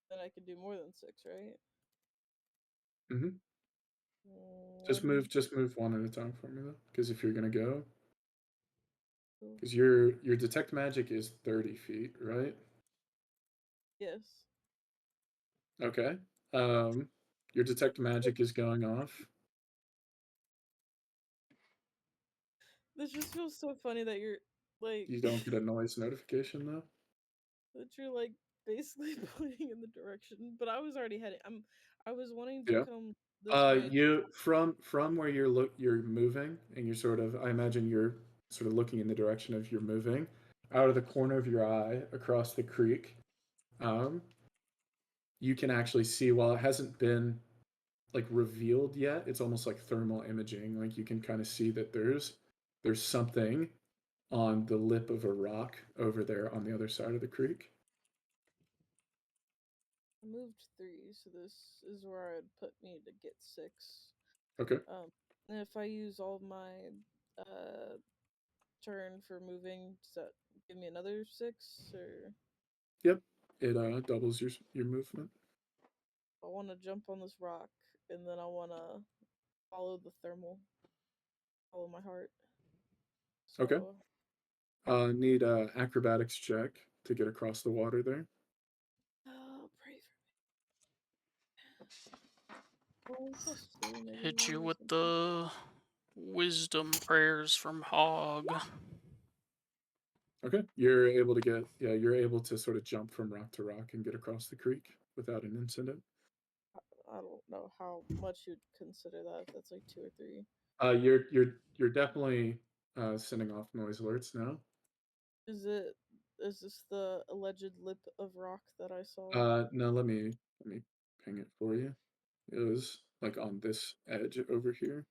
[SPEAKER 3] then I can do more than 6, right?
[SPEAKER 1] Mm-hmm.
[SPEAKER 3] One,
[SPEAKER 1] Just move one at a time for me though, because if you're gonna go,
[SPEAKER 3] two,
[SPEAKER 1] because your detect magic is 30 feet, right?
[SPEAKER 3] yes.
[SPEAKER 1] Okay. Your detect magic is going off.
[SPEAKER 3] This just feels so funny that you're like
[SPEAKER 1] You don't get a noise notification though.
[SPEAKER 3] that you're like basically pointing in the direction. But I was already heading. I was wanting to
[SPEAKER 1] Yeah.
[SPEAKER 3] come this way.
[SPEAKER 1] You from where you're moving, and you're sort of. I imagine you're sort of looking in the direction of you're moving. Out of the corner of your eye, across the creek, um, you can actually see while it hasn't been like revealed yet. It's almost like thermal imaging. Like you can kind of see that there's something on the lip of a rock over there on the other side of the creek.
[SPEAKER 3] I moved 3, so this is where I'd put me to get 6.
[SPEAKER 1] Okay.
[SPEAKER 3] And if I use all of my turn for moving, does that give me another 6? Or
[SPEAKER 1] Yep. It doubles your movement.
[SPEAKER 3] I want to jump on this rock, and then I want to follow the thermal, follow my heart. So,
[SPEAKER 1] Okay. Need a acrobatics check to get across the water there.
[SPEAKER 3] pray for me. +3, maybe.
[SPEAKER 4] Hit you
[SPEAKER 3] or
[SPEAKER 4] with
[SPEAKER 3] something.
[SPEAKER 4] the wisdom prayers from Hog.
[SPEAKER 1] Okay. You're able to you're able to sort of jump from rock to rock and get across the creek without an incident.
[SPEAKER 3] I don't know how much you'd consider that. If that's like 2 or 3.
[SPEAKER 1] You're definitely sending off noise alerts now.
[SPEAKER 3] Is this the alleged lip of rock that I saw?
[SPEAKER 1] No, let me ping it for you. It was like on this edge over here.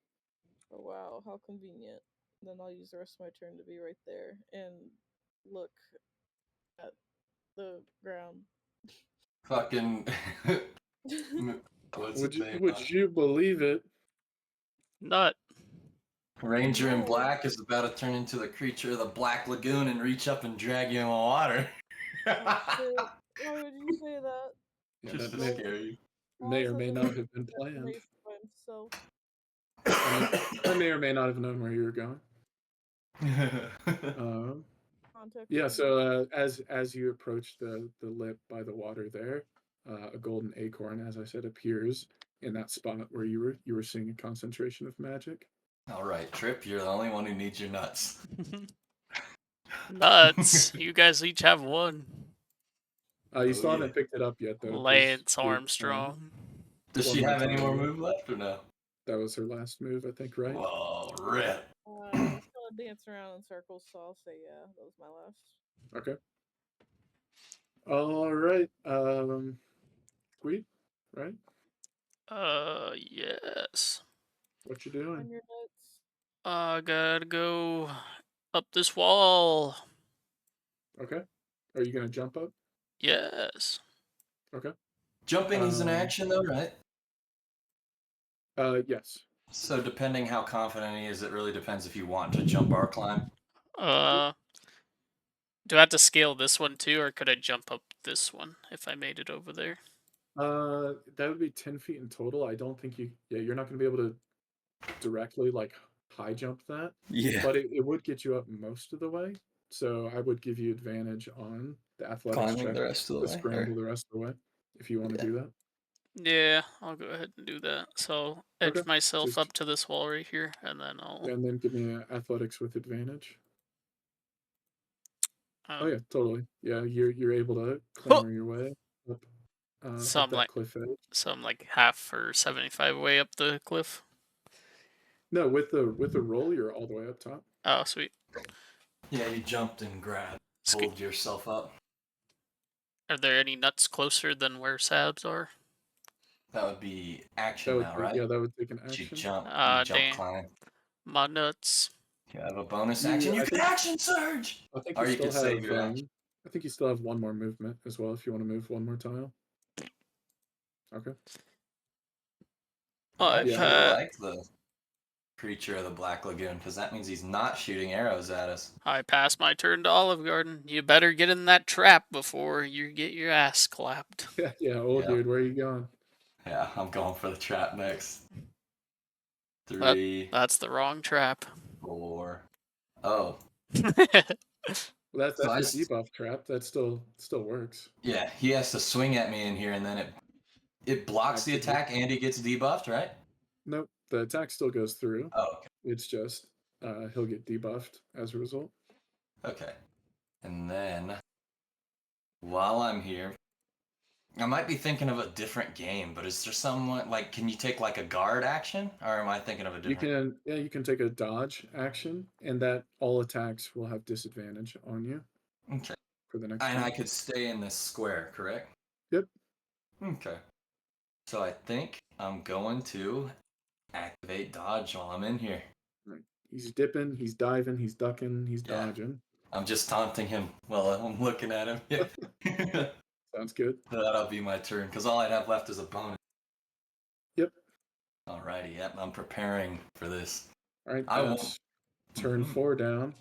[SPEAKER 3] Oh wow, how convenient. Then I'll use the rest of my turn to be right there and look at the ground.
[SPEAKER 2] Fucking what's his name?
[SPEAKER 1] Would you believe it?
[SPEAKER 4] Nut.
[SPEAKER 2] Ranger in
[SPEAKER 3] No.
[SPEAKER 2] Black is about to turn into the creature of the Black Lagoon and reach up and drag you in the water.
[SPEAKER 3] Oh shit. Why would you say that?
[SPEAKER 1] Yeah,
[SPEAKER 2] Just
[SPEAKER 1] that
[SPEAKER 2] to scare you.
[SPEAKER 1] may
[SPEAKER 3] Miles
[SPEAKER 1] or
[SPEAKER 3] has
[SPEAKER 1] may
[SPEAKER 3] a
[SPEAKER 1] not have been planned.
[SPEAKER 3] destination by himself.
[SPEAKER 1] I may or may not have known where you were going.
[SPEAKER 3] Context
[SPEAKER 1] Yeah.
[SPEAKER 3] is
[SPEAKER 1] So as you approach the lip by the water there, a golden acorn, as I said, appears in that spot where you were seeing a concentration of magic.
[SPEAKER 2] All right, Trip, you're the only one who needs your nuts.
[SPEAKER 4] Nuts. You guys each have one.
[SPEAKER 1] You still haven't picked it up yet, though. 'Cause
[SPEAKER 4] Lance
[SPEAKER 1] you're,
[SPEAKER 4] Armstrong.
[SPEAKER 2] Does
[SPEAKER 1] one
[SPEAKER 2] she
[SPEAKER 1] more
[SPEAKER 2] have any
[SPEAKER 1] time.
[SPEAKER 2] more move left or no?
[SPEAKER 1] That was her last move, I think, right?
[SPEAKER 2] Whoa, rip.
[SPEAKER 3] I was gonna dance around in circles, so I'll say yeah, that was my last.
[SPEAKER 1] Okay. All right. Sweet. Right?
[SPEAKER 4] Yes.
[SPEAKER 1] What you
[SPEAKER 3] On
[SPEAKER 1] doing?
[SPEAKER 3] your notes.
[SPEAKER 4] Gotta go up this wall.
[SPEAKER 1] Okay. Are you gonna jump up?
[SPEAKER 4] Yes.
[SPEAKER 1] Okay.
[SPEAKER 2] Jumping is an
[SPEAKER 1] Um,
[SPEAKER 2] action, though, right?
[SPEAKER 1] Yes.
[SPEAKER 2] So depending how confident he is, it really depends if you want to jump or climb.
[SPEAKER 4] Do I have to scale this one too, or could I jump up this one if I made it over there?
[SPEAKER 1] That would be 10 feet in total. I don't think you're not gonna be able to directly like high jump that,
[SPEAKER 2] Yeah.
[SPEAKER 1] but it would get you up most of the way. So I would give you advantage on the athletics
[SPEAKER 2] Climbing
[SPEAKER 1] check
[SPEAKER 2] the rest of the
[SPEAKER 1] to
[SPEAKER 2] way.
[SPEAKER 1] scramble the rest of the way if you want to
[SPEAKER 2] Yeah.
[SPEAKER 1] do that.
[SPEAKER 4] Yeah, I'll go ahead and do that. So I'll edge
[SPEAKER 1] Okay.
[SPEAKER 4] myself
[SPEAKER 1] Just
[SPEAKER 4] up to this wall right here, and then I'll.
[SPEAKER 1] and then give me athletics with advantage. Oh
[SPEAKER 4] Um,
[SPEAKER 1] yeah, totally. Yeah, you're able to clamber your way up
[SPEAKER 4] so
[SPEAKER 1] up
[SPEAKER 4] I'm
[SPEAKER 1] that
[SPEAKER 4] like,
[SPEAKER 1] cliff edge.
[SPEAKER 4] so I'm like half or 75 way up the cliff.
[SPEAKER 1] No, with the roll, you're all the way up top.
[SPEAKER 4] Oh, sweet.
[SPEAKER 2] Yeah, you jumped and grabbed,
[SPEAKER 4] Ski-
[SPEAKER 2] pulled yourself up.
[SPEAKER 4] Are there any nuts closer than where Sabs are?
[SPEAKER 2] That would be
[SPEAKER 1] That
[SPEAKER 2] action
[SPEAKER 1] would
[SPEAKER 2] now,
[SPEAKER 1] take,
[SPEAKER 2] right?
[SPEAKER 1] yeah, that would take an
[SPEAKER 2] You
[SPEAKER 1] action.
[SPEAKER 2] jump,
[SPEAKER 4] Damn.
[SPEAKER 2] climb.
[SPEAKER 4] My nuts.
[SPEAKER 2] You have a bonus action. You
[SPEAKER 1] I
[SPEAKER 2] can
[SPEAKER 1] think
[SPEAKER 2] action surge!
[SPEAKER 1] I think
[SPEAKER 2] Or
[SPEAKER 1] you
[SPEAKER 2] you
[SPEAKER 1] still
[SPEAKER 2] can save
[SPEAKER 1] have
[SPEAKER 2] your action.
[SPEAKER 1] I think you still have one more movement as well if you want to move one more tile. Okay.
[SPEAKER 2] I
[SPEAKER 4] I
[SPEAKER 1] Yeah,
[SPEAKER 2] actually
[SPEAKER 1] I-
[SPEAKER 2] like the creature of the Black Lagoon, because that means he's not shooting arrows at us.
[SPEAKER 4] I passed my turn to Olive Garden. You better get in that trap before you get your ass clapped.
[SPEAKER 1] yeah, old
[SPEAKER 2] Yeah.
[SPEAKER 1] dude, where are you going?
[SPEAKER 2] Yeah, I'm going for the trap next.
[SPEAKER 4] That,
[SPEAKER 2] 3,
[SPEAKER 4] that's the wrong trap.
[SPEAKER 2] 4. Oh,
[SPEAKER 1] Well,
[SPEAKER 2] So I
[SPEAKER 1] that's the
[SPEAKER 2] s-
[SPEAKER 1] debuff trap. That still works.
[SPEAKER 2] yeah, he has to swing at me in here, and then it blocks the
[SPEAKER 1] Activate.
[SPEAKER 2] attack, and he gets debuffed, right?
[SPEAKER 1] Nope, the attack still goes through.
[SPEAKER 2] Oh,
[SPEAKER 1] It's just he'll get debuffed as a result.
[SPEAKER 2] okay. And then while I'm here, I might be thinking of a different game, but is there someone like can you take like a guard action, or am I thinking of a
[SPEAKER 1] You
[SPEAKER 2] different?
[SPEAKER 1] you can take a dodge action, and that all attacks will have disadvantage on you
[SPEAKER 2] Okay.
[SPEAKER 1] for the next
[SPEAKER 2] And I
[SPEAKER 1] turn.
[SPEAKER 2] could stay in this square, correct?
[SPEAKER 1] Yep.
[SPEAKER 2] Okay. So I think I'm going to activate dodge while I'm in here.
[SPEAKER 1] Right. He's dipping, he's diving, he's ducking, he's
[SPEAKER 2] Yeah.
[SPEAKER 1] dodging.
[SPEAKER 2] I'm just taunting him while I'm looking at him.
[SPEAKER 1] Sounds good.
[SPEAKER 2] That'll be my turn, because all I'd have left is a bonus.
[SPEAKER 1] Yep.
[SPEAKER 2] Alrighty, yep, I'm preparing for this.
[SPEAKER 1] All right,
[SPEAKER 2] I won't.
[SPEAKER 1] that's turn
[SPEAKER 2] Mhm.
[SPEAKER 1] 4 down.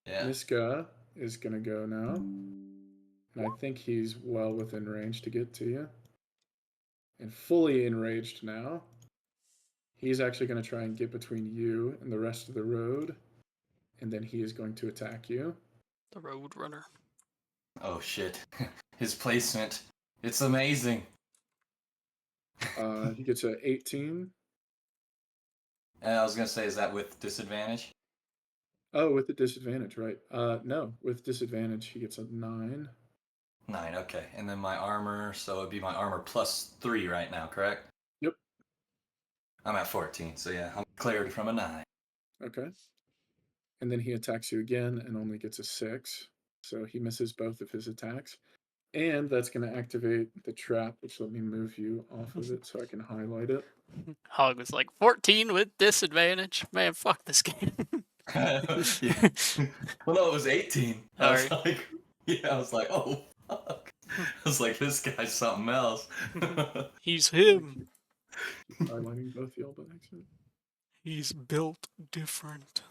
[SPEAKER 2] Yeah.
[SPEAKER 1] Miska is gonna go now. And I think he's well within range to get to you. And fully enraged now. He's actually going to try and get between you and the rest of the road. And then he is going to attack you.
[SPEAKER 4] The Road Runner.
[SPEAKER 2] Oh shit. His placement. It's amazing.
[SPEAKER 1] He gets a 18.
[SPEAKER 2] And I was gonna say, is that with disadvantage?
[SPEAKER 1] Oh, with the disadvantage, right? No, with disadvantage, he gets a 9.
[SPEAKER 2] 9, okay. And then my armor, so it'd be my armor plus 3 right now, correct?
[SPEAKER 1] Yep.
[SPEAKER 2] I'm at 14, so yeah, I'm cleared from a 9.
[SPEAKER 1] Okay. And then he attacks you again and only gets a 6. So he misses both of his attacks. And that's going to activate the trap, which let me move you off of it so I can highlight it.
[SPEAKER 4] Hog was like 14 with disadvantage. Man, fuck this game.
[SPEAKER 2] Yeah. Well, no, it was 18. I was
[SPEAKER 4] Alright.
[SPEAKER 2] like, yeah, I was like, oh, fuck. I was like, this guy's something else.
[SPEAKER 4] He's
[SPEAKER 1] I
[SPEAKER 4] him.
[SPEAKER 1] keep highlighting both y'all by accident.
[SPEAKER 4] He's built different.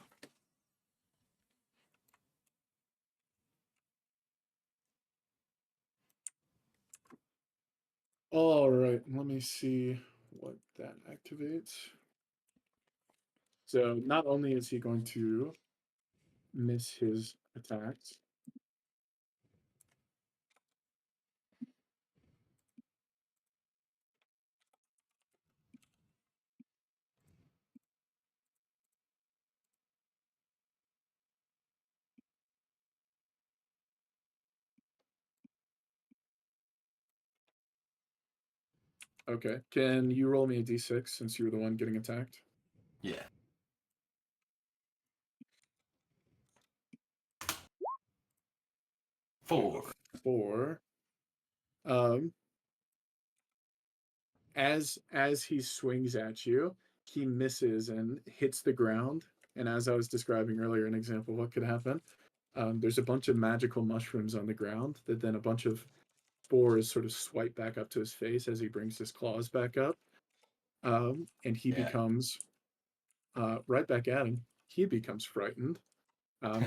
[SPEAKER 1] All right, let me see what that activates. So not only is he going to miss his attacks, okay. Can you roll me a d6 since you were the one getting attacked?
[SPEAKER 2] Yeah.
[SPEAKER 1] Okay,
[SPEAKER 2] 4.
[SPEAKER 1] 4. Um, as he swings at you, he misses and hits the ground And as I was describing earlier, an example of what could happen, there's a bunch of magical mushrooms on the ground that then a bunch of spores sort of swipe back up to his face as he brings his claws back up. And he
[SPEAKER 2] Yeah.
[SPEAKER 1] becomes right back at him. He becomes frightened.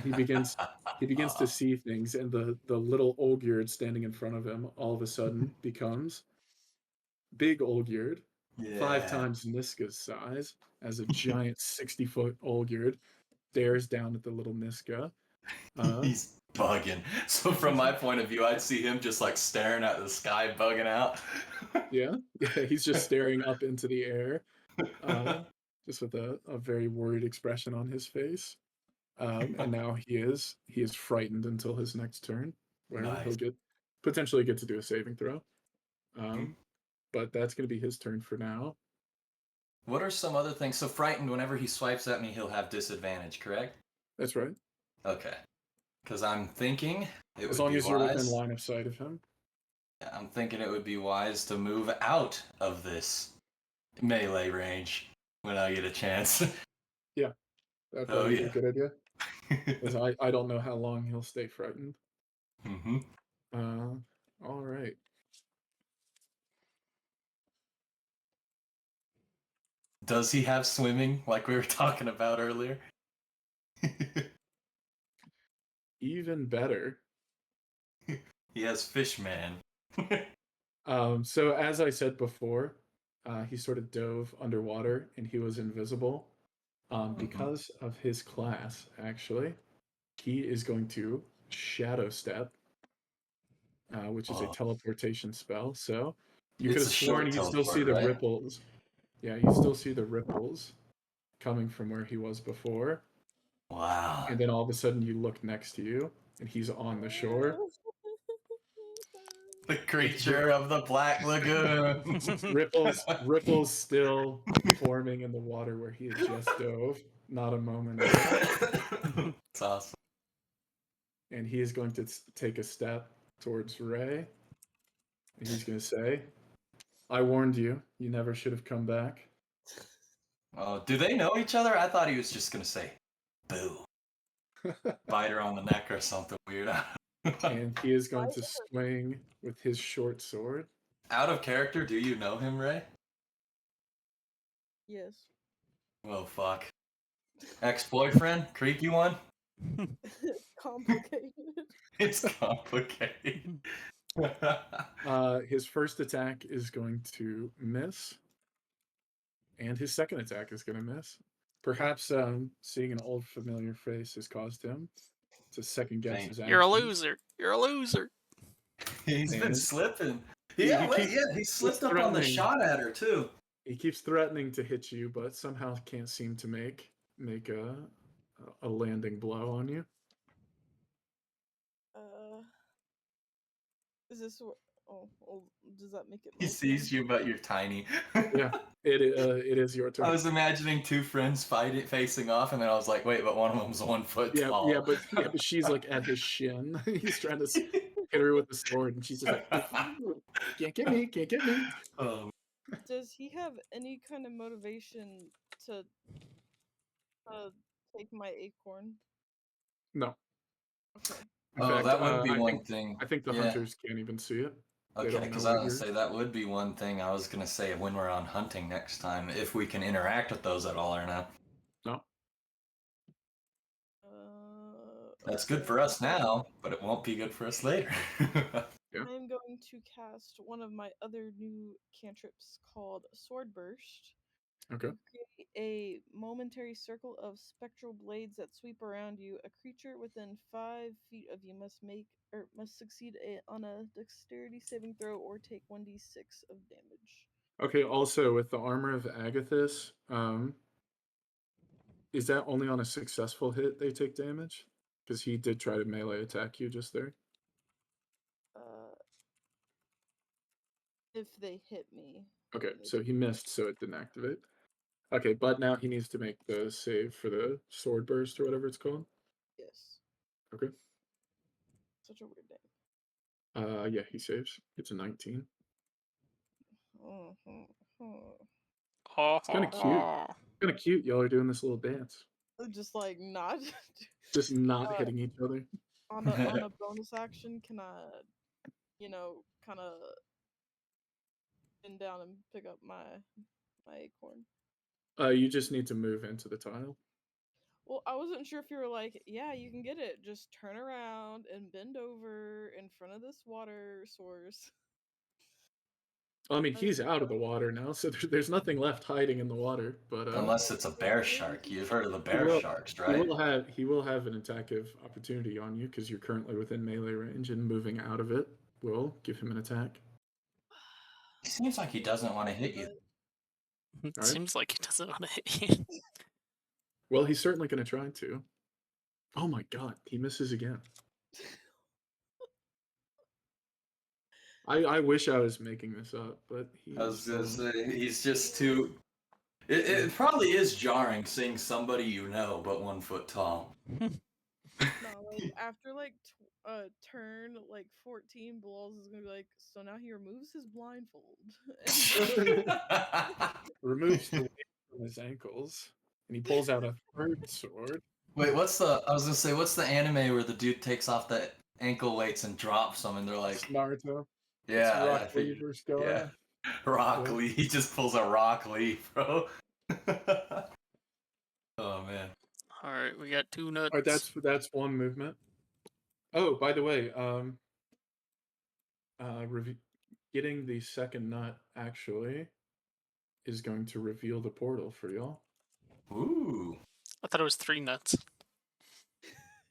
[SPEAKER 1] He begins to see things, and the little Olgierd standing in front of him all of a sudden becomes big Olgierd, 5
[SPEAKER 2] Yeah.
[SPEAKER 1] times Niska's size, as a giant 60-foot Olgierd stares down at the little Niska.
[SPEAKER 2] He's bugging. So from my point of view, I'd see him just like staring at the sky, bugging out.
[SPEAKER 1] Yeah, he's just staring up into the air, just with a very worried expression on his face. And now he is frightened until his next turn, where
[SPEAKER 2] Nice.
[SPEAKER 1] he'll potentially get to do a saving throw. But that's going to be his turn for now.
[SPEAKER 2] What are some other things? So frightened, whenever he swipes at me, he'll have disadvantage, correct?
[SPEAKER 1] That's right.
[SPEAKER 2] Okay. Because I'm thinking it
[SPEAKER 1] As
[SPEAKER 2] would
[SPEAKER 1] long
[SPEAKER 2] be
[SPEAKER 1] as you're within
[SPEAKER 2] wise.
[SPEAKER 1] line of sight of him.
[SPEAKER 2] I'm thinking it would be wise to move out of this melee range when I get a chance.
[SPEAKER 1] Yeah, that'd
[SPEAKER 2] Oh,
[SPEAKER 1] probably be
[SPEAKER 2] yeah.
[SPEAKER 1] a good idea. Because I don't know how long he'll stay frightened.
[SPEAKER 2] Mm-hmm.
[SPEAKER 1] All right.
[SPEAKER 2] Does he have swimming like we were talking about earlier?
[SPEAKER 1] Even better.
[SPEAKER 2] He has Fishman.
[SPEAKER 1] So as I said before, he sort of dove underwater and he was invisible. Because of his class, actually, he is going to Shadow Step, which is a teleportation spell. So you could
[SPEAKER 2] It's
[SPEAKER 1] have
[SPEAKER 2] a
[SPEAKER 1] sworn
[SPEAKER 2] short
[SPEAKER 1] you still see
[SPEAKER 2] teleport,
[SPEAKER 1] the
[SPEAKER 2] right?
[SPEAKER 1] ripples. Yeah, you still see the ripples coming from where he was before.
[SPEAKER 2] Wow.
[SPEAKER 1] And then all of a sudden you look next to you and he's on the shore.
[SPEAKER 2] The creature of the Black Lagoon.
[SPEAKER 1] ripples still forming in the water where he had just dove not a moment ago.
[SPEAKER 2] It's awesome.
[SPEAKER 1] And he is going to take a step towards Ray. And he's going to say, I warned you. You never should have come back.
[SPEAKER 2] Oh, do they know each other? I thought he was just gonna say, "Boo," bite her on the neck or something weird.
[SPEAKER 1] And he is going to swing with his short sword.
[SPEAKER 2] Out of character, do you know him, Ray?
[SPEAKER 3] Yes.
[SPEAKER 2] Oh fuck. Ex-boyfriend, creepy one.
[SPEAKER 3] Complicated.
[SPEAKER 2] It's complicated.
[SPEAKER 1] His first attack is going to miss. And his second attack is going to miss. Perhaps seeing an old familiar face has caused him to second guess his actions.
[SPEAKER 4] You're a loser. You're a loser.
[SPEAKER 2] He's been
[SPEAKER 1] And
[SPEAKER 2] slipping.
[SPEAKER 1] he
[SPEAKER 2] He slipped up on the shot at her too.
[SPEAKER 1] He keeps threatening to hit you, but somehow can't seem to make a landing blow on you.
[SPEAKER 3] Is this does that make it?
[SPEAKER 2] He
[SPEAKER 3] my
[SPEAKER 2] sees
[SPEAKER 3] turn?
[SPEAKER 2] you, but you're tiny.
[SPEAKER 1] Yeah, it is your turn.
[SPEAKER 2] I was imagining two friends facing off, and then I was like, wait, but one of them's 1 foot tall.
[SPEAKER 1] Yeah, but she's like at his shin. He's trying to hit her with the sword, and she's just like, can't get me.
[SPEAKER 3] Does he have any kind of motivation to take my acorn?
[SPEAKER 1] No.
[SPEAKER 3] Okay.
[SPEAKER 1] In fact,
[SPEAKER 2] that would be one thing.
[SPEAKER 1] I think the hunters can't even see it.
[SPEAKER 2] Okay, because I was gonna say that would be one thing I was gonna say when we're on hunting next time, if we can interact with those at all or not.
[SPEAKER 1] No.
[SPEAKER 2] That's good for us now, but it won't be good for us later.
[SPEAKER 1] Yeah.
[SPEAKER 3] I'm going to cast one of my other new cantrips called Sword Burst.
[SPEAKER 1] Okay.
[SPEAKER 3] Create a momentary circle of spectral blades that sweep around you. A creature within 5 feet of you must succeed on a dexterity saving throw or take 1d6 of damage.
[SPEAKER 1] Okay. Also, with the armor of Agathis, is that only on a successful hit they take damage? Because he did try to melee attack you just there.
[SPEAKER 3] If they hit me.
[SPEAKER 1] Okay, so he missed, so it didn't activate. Okay, but now he needs to make the save for the sword burst or whatever it's called.
[SPEAKER 3] Yes.
[SPEAKER 1] Okay.
[SPEAKER 3] Such a weird name.
[SPEAKER 1] Yeah, he saves. It's a 19.
[SPEAKER 3] Mm-hmm.
[SPEAKER 1] It's kind of cute. Kind of cute. Y'all are doing this little dance.
[SPEAKER 3] Just like not
[SPEAKER 1] Just not hitting each other.
[SPEAKER 3] on a bonus action. Can I, kind of bend down and pick up my acorn?
[SPEAKER 1] You just need to move into the tile.
[SPEAKER 3] Well, I wasn't sure if you were like, yeah, you can get it. Just turn around and bend over in front of this water source.
[SPEAKER 1] I mean, he's out of the water now, so there's nothing left hiding in the water. But
[SPEAKER 2] Unless it's a bear shark. You've heard of the bear sharks,
[SPEAKER 1] he
[SPEAKER 2] right?
[SPEAKER 1] will have an attack of opportunity on you because you're currently within melee range, and moving out of it will give him an attack.
[SPEAKER 2] He seems like he doesn't want to hit you.
[SPEAKER 1] Alright.
[SPEAKER 4] Seems like he doesn't want to hit you.
[SPEAKER 1] Well, he's certainly going to try to. Oh my god, he misses again. I wish I was making this up, but
[SPEAKER 2] I was gonna say he's just too. It probably is jarring seeing somebody you know but 1 foot tall.
[SPEAKER 3] No, like after like turn like 14, Balls is gonna be like, so now he removes his blindfold.
[SPEAKER 1] removes the weight from his ankles, and he pulls out a third sword.
[SPEAKER 2] Wait, I was gonna say, what's the anime where the dude takes off the ankle weights and drops them, and they're like,
[SPEAKER 1] It's Naruto.
[SPEAKER 2] yeah,
[SPEAKER 1] It's Rock
[SPEAKER 2] I
[SPEAKER 1] Lee
[SPEAKER 2] figured,
[SPEAKER 1] versus Gaara.
[SPEAKER 2] yeah, Rock
[SPEAKER 1] Yeah.
[SPEAKER 2] Lee. He just pulls a Rock Lee, bro. Oh man.
[SPEAKER 4] All right, we got 2 nuts.
[SPEAKER 1] Alright, that's one movement. Oh, by the way, getting the second nut actually is going to reveal the portal for y'all.
[SPEAKER 2] Ooh.
[SPEAKER 4] I thought it was 3 nuts.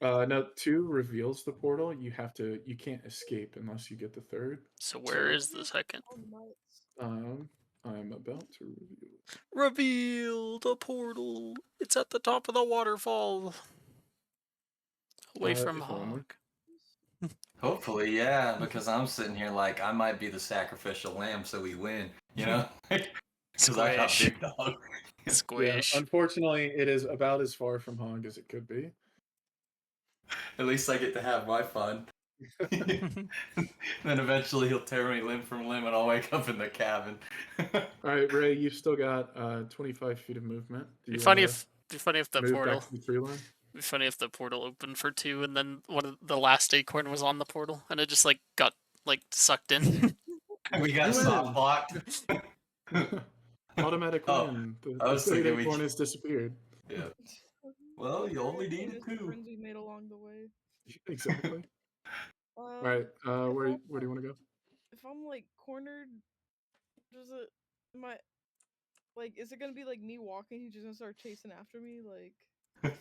[SPEAKER 1] No, 2 reveals the portal. You can't escape unless you get the third.
[SPEAKER 4] So where is the second?
[SPEAKER 1] I'm about to reveal.
[SPEAKER 4] Reveal the portal. It's at the top of the waterfall. Away from
[SPEAKER 1] if only.
[SPEAKER 4] Hawk.
[SPEAKER 2] Hopefully, yeah, because I'm sitting here like I might be the sacrificial lamb, so we win. You know, because I got
[SPEAKER 4] Squish.
[SPEAKER 2] big dog.
[SPEAKER 4] Squish.
[SPEAKER 1] Yeah, unfortunately, it is about as far from Hog as it could be.
[SPEAKER 2] At least I get to have my fun. Then eventually he'll tear me limb from limb, and I'll wake up in the cabin.
[SPEAKER 1] All right, Ray, you've still got 25 feet of movement.
[SPEAKER 4] Be funny if the
[SPEAKER 1] move
[SPEAKER 4] portal.
[SPEAKER 1] back to the tree line?
[SPEAKER 4] Be funny if the portal opened for 2, and then the last acorn was on the portal, and it just like got like sucked in.
[SPEAKER 2] We got
[SPEAKER 1] You
[SPEAKER 2] soft
[SPEAKER 1] win.
[SPEAKER 2] blocked.
[SPEAKER 1] Automatic
[SPEAKER 2] Oh,
[SPEAKER 1] win.
[SPEAKER 2] I
[SPEAKER 1] The
[SPEAKER 2] was
[SPEAKER 1] third
[SPEAKER 2] thinking we
[SPEAKER 1] acorn
[SPEAKER 2] could-
[SPEAKER 1] has disappeared.
[SPEAKER 2] Yeah. Well, you only
[SPEAKER 3] Maybe
[SPEAKER 2] needed
[SPEAKER 3] it's the
[SPEAKER 2] 2.
[SPEAKER 3] friends we made along the way.
[SPEAKER 1] Exactly.
[SPEAKER 3] Um,
[SPEAKER 1] All right, where do you want to go?
[SPEAKER 3] If I'm like cornered, am I like, is it gonna be like me walking? He's just gonna start chasing after me, like.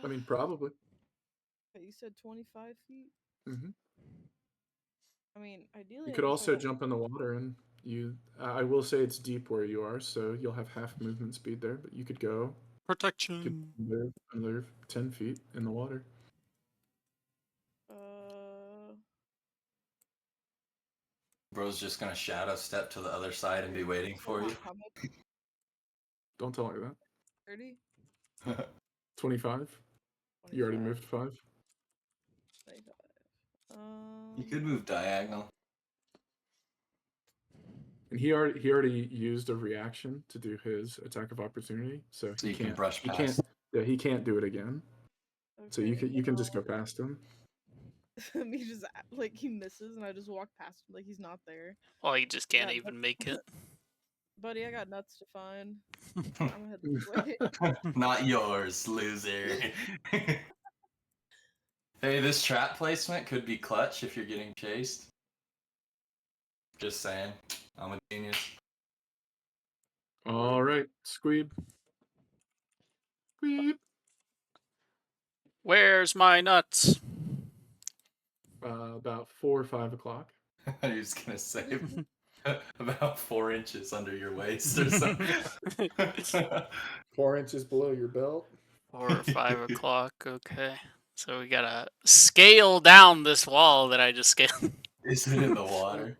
[SPEAKER 1] I mean, probably.
[SPEAKER 3] Okay, you said 25 feet.
[SPEAKER 1] Hmm.
[SPEAKER 3] I mean, ideally,
[SPEAKER 1] You
[SPEAKER 3] I
[SPEAKER 1] could
[SPEAKER 3] just
[SPEAKER 1] also
[SPEAKER 3] wanna-
[SPEAKER 1] jump in the water, and I will say it's deep where you are, so you'll have half movement speed there. But you could go
[SPEAKER 4] Protection.
[SPEAKER 1] another 10 feet in the water.
[SPEAKER 2] Bro's just gonna shadow step to the other side and be waiting for you.
[SPEAKER 3] How much?
[SPEAKER 1] Don't tell her that.
[SPEAKER 3] 30?
[SPEAKER 1] 25. You already moved 5.
[SPEAKER 3] 25.
[SPEAKER 2] You could move diagonal.
[SPEAKER 1] And he already used a reaction to do his attack of opportunity, so
[SPEAKER 2] So
[SPEAKER 1] he
[SPEAKER 2] you can
[SPEAKER 1] can't.
[SPEAKER 2] brush
[SPEAKER 1] He
[SPEAKER 2] past.
[SPEAKER 1] can't. Yeah, he can't do it again. So you can just go past him.
[SPEAKER 3] He just like he misses, and I just walk past him like he's not there.
[SPEAKER 4] Well, he just can't
[SPEAKER 3] Yeah,
[SPEAKER 4] even make it.
[SPEAKER 3] Buddy, I got nuts to find. I'm gonna head this way.
[SPEAKER 2] Not yours, loser. Hey, this trap placement could be clutch if you're getting chased. Just saying. I'm a genius.
[SPEAKER 1] All right, Squeeb. Squeeb.
[SPEAKER 4] Where's my nuts?
[SPEAKER 1] About 4 or 5 o'clock.
[SPEAKER 2] I was gonna say about 4 inches under your waist or something.
[SPEAKER 1] 4 inches below your belt.
[SPEAKER 4] 4 or 5 o'clock. Okay, so we gotta scale down this wall that I just scaled.
[SPEAKER 2] Is it in the water?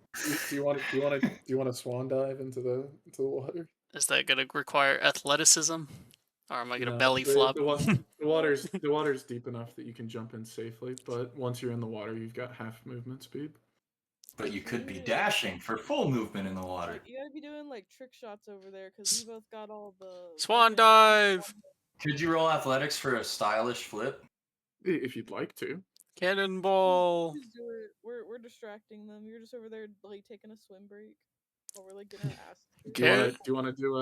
[SPEAKER 1] Do you want to swan dive into the water?
[SPEAKER 4] Is that gonna require athleticism, or am I gonna
[SPEAKER 1] No,
[SPEAKER 4] belly flop?
[SPEAKER 1] The water's deep enough that you can jump in safely, but once you're in the water, you've got half movement speed.
[SPEAKER 2] But you could be dashing for full movement in the water.
[SPEAKER 3] You gotta be doing like trick shots over there, because we both got all the
[SPEAKER 4] Swan dive.
[SPEAKER 2] Could you roll athletics for a stylish flip?
[SPEAKER 1] If you'd like to.
[SPEAKER 4] Cannonball.
[SPEAKER 3] Please do it. We're distracting them. You're just over there like taking a swim break while we're like getting our asses kicked.
[SPEAKER 4] Okay.
[SPEAKER 1] Do you want to do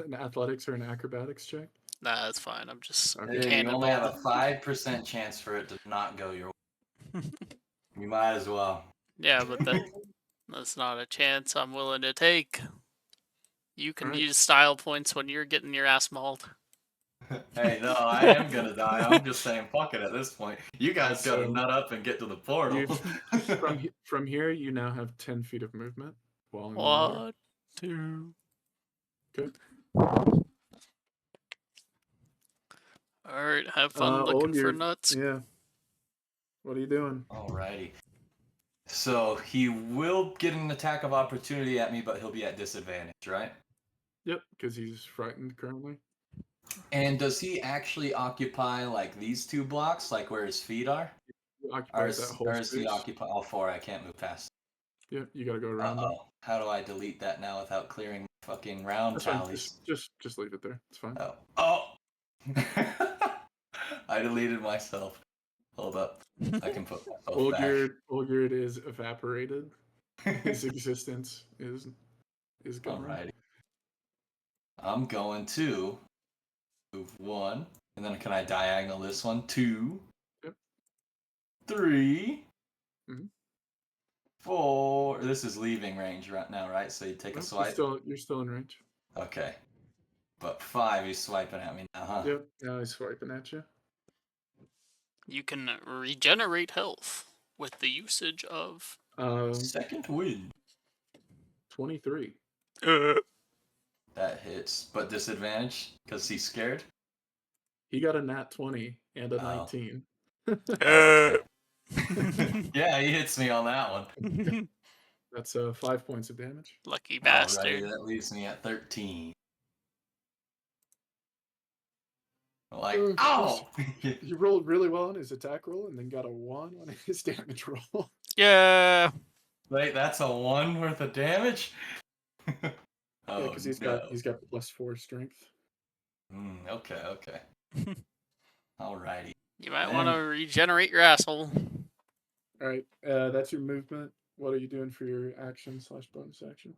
[SPEAKER 1] an athletics or an acrobatics check?
[SPEAKER 4] Nah, that's fine. I'm just
[SPEAKER 1] Okay.
[SPEAKER 2] Hey, you only have a
[SPEAKER 4] cannonball.
[SPEAKER 2] 5% chance for it to not go your way. You might as well.
[SPEAKER 4] Yeah, but that's not a chance I'm willing to take. You can
[SPEAKER 1] Alright.
[SPEAKER 4] use style points when you're getting your ass mauled.
[SPEAKER 2] Hey, no, I am gonna die. I'm just saying, fuck it at this point. You guys
[SPEAKER 1] So,
[SPEAKER 2] gotta nut up and get to the portal.
[SPEAKER 1] From here, you now have 10 feet of movement while in the water.
[SPEAKER 4] 1, 2.
[SPEAKER 1] Okay.
[SPEAKER 4] Alright, have fun looking for nuts.
[SPEAKER 1] Yeah. What are you doing?
[SPEAKER 2] Alrighty. So he will get an attack of opportunity at me, but he'll be at disadvantage, right?
[SPEAKER 1] Yep, because he's frightened currently.
[SPEAKER 2] And does he actually occupy like these 2 blocks, like where his feet are?
[SPEAKER 1] He
[SPEAKER 2] Or
[SPEAKER 1] occupies that
[SPEAKER 2] is,
[SPEAKER 1] whole
[SPEAKER 2] or is he
[SPEAKER 1] space.
[SPEAKER 2] occupy all 4? I can't move past.
[SPEAKER 1] Yep, you gotta go around them.
[SPEAKER 2] Uh-oh. How do I delete that now without clearing my fucking round
[SPEAKER 1] That's fine.
[SPEAKER 2] tallies?
[SPEAKER 1] Just leave it there. It's fine.
[SPEAKER 2] Oh. Oh! I deleted myself. Hold up. I can put myself back.
[SPEAKER 1] Olgerd is evaporated. His existence is gone.
[SPEAKER 2] Alrighty. I'm going to move 1. And then can I diagonal this one? 2.
[SPEAKER 1] Yep.
[SPEAKER 2] 3.
[SPEAKER 1] Mhm.
[SPEAKER 2] 4. This is leaving range right now, right? So you take a
[SPEAKER 1] Nope,
[SPEAKER 2] swipe?
[SPEAKER 1] You're still in range.
[SPEAKER 2] Okay. But 5, he's swiping at me now, huh?
[SPEAKER 1] Yep, now he's swiping at you.
[SPEAKER 4] You can regenerate health with the usage of.
[SPEAKER 2] Second wind.
[SPEAKER 1] 23.
[SPEAKER 2] That hits, but disadvantage because he's scared.
[SPEAKER 1] He got a nat 20 and a
[SPEAKER 2] Oh.
[SPEAKER 1] 19.
[SPEAKER 2] Okay. Yeah, he hits me on that one.
[SPEAKER 1] That's 5 points of damage.
[SPEAKER 4] Lucky
[SPEAKER 2] Alrighty,
[SPEAKER 4] bastard.
[SPEAKER 2] that leaves me at 13. Like,
[SPEAKER 1] Oh,
[SPEAKER 2] ow!
[SPEAKER 1] He rolled really well on his attack roll and then got a 1 on his damage roll.
[SPEAKER 4] Yeah.
[SPEAKER 2] Wait, that's a 1 worth of damage?
[SPEAKER 1] Yeah,
[SPEAKER 2] Oh,
[SPEAKER 1] because he's
[SPEAKER 2] no.
[SPEAKER 1] got +4 strength.
[SPEAKER 2] Okay. Alrighty.
[SPEAKER 4] You might
[SPEAKER 2] Then-
[SPEAKER 4] want to regenerate your asshole.
[SPEAKER 1] All right, that's your movement. What are you doing for your action / bonus action?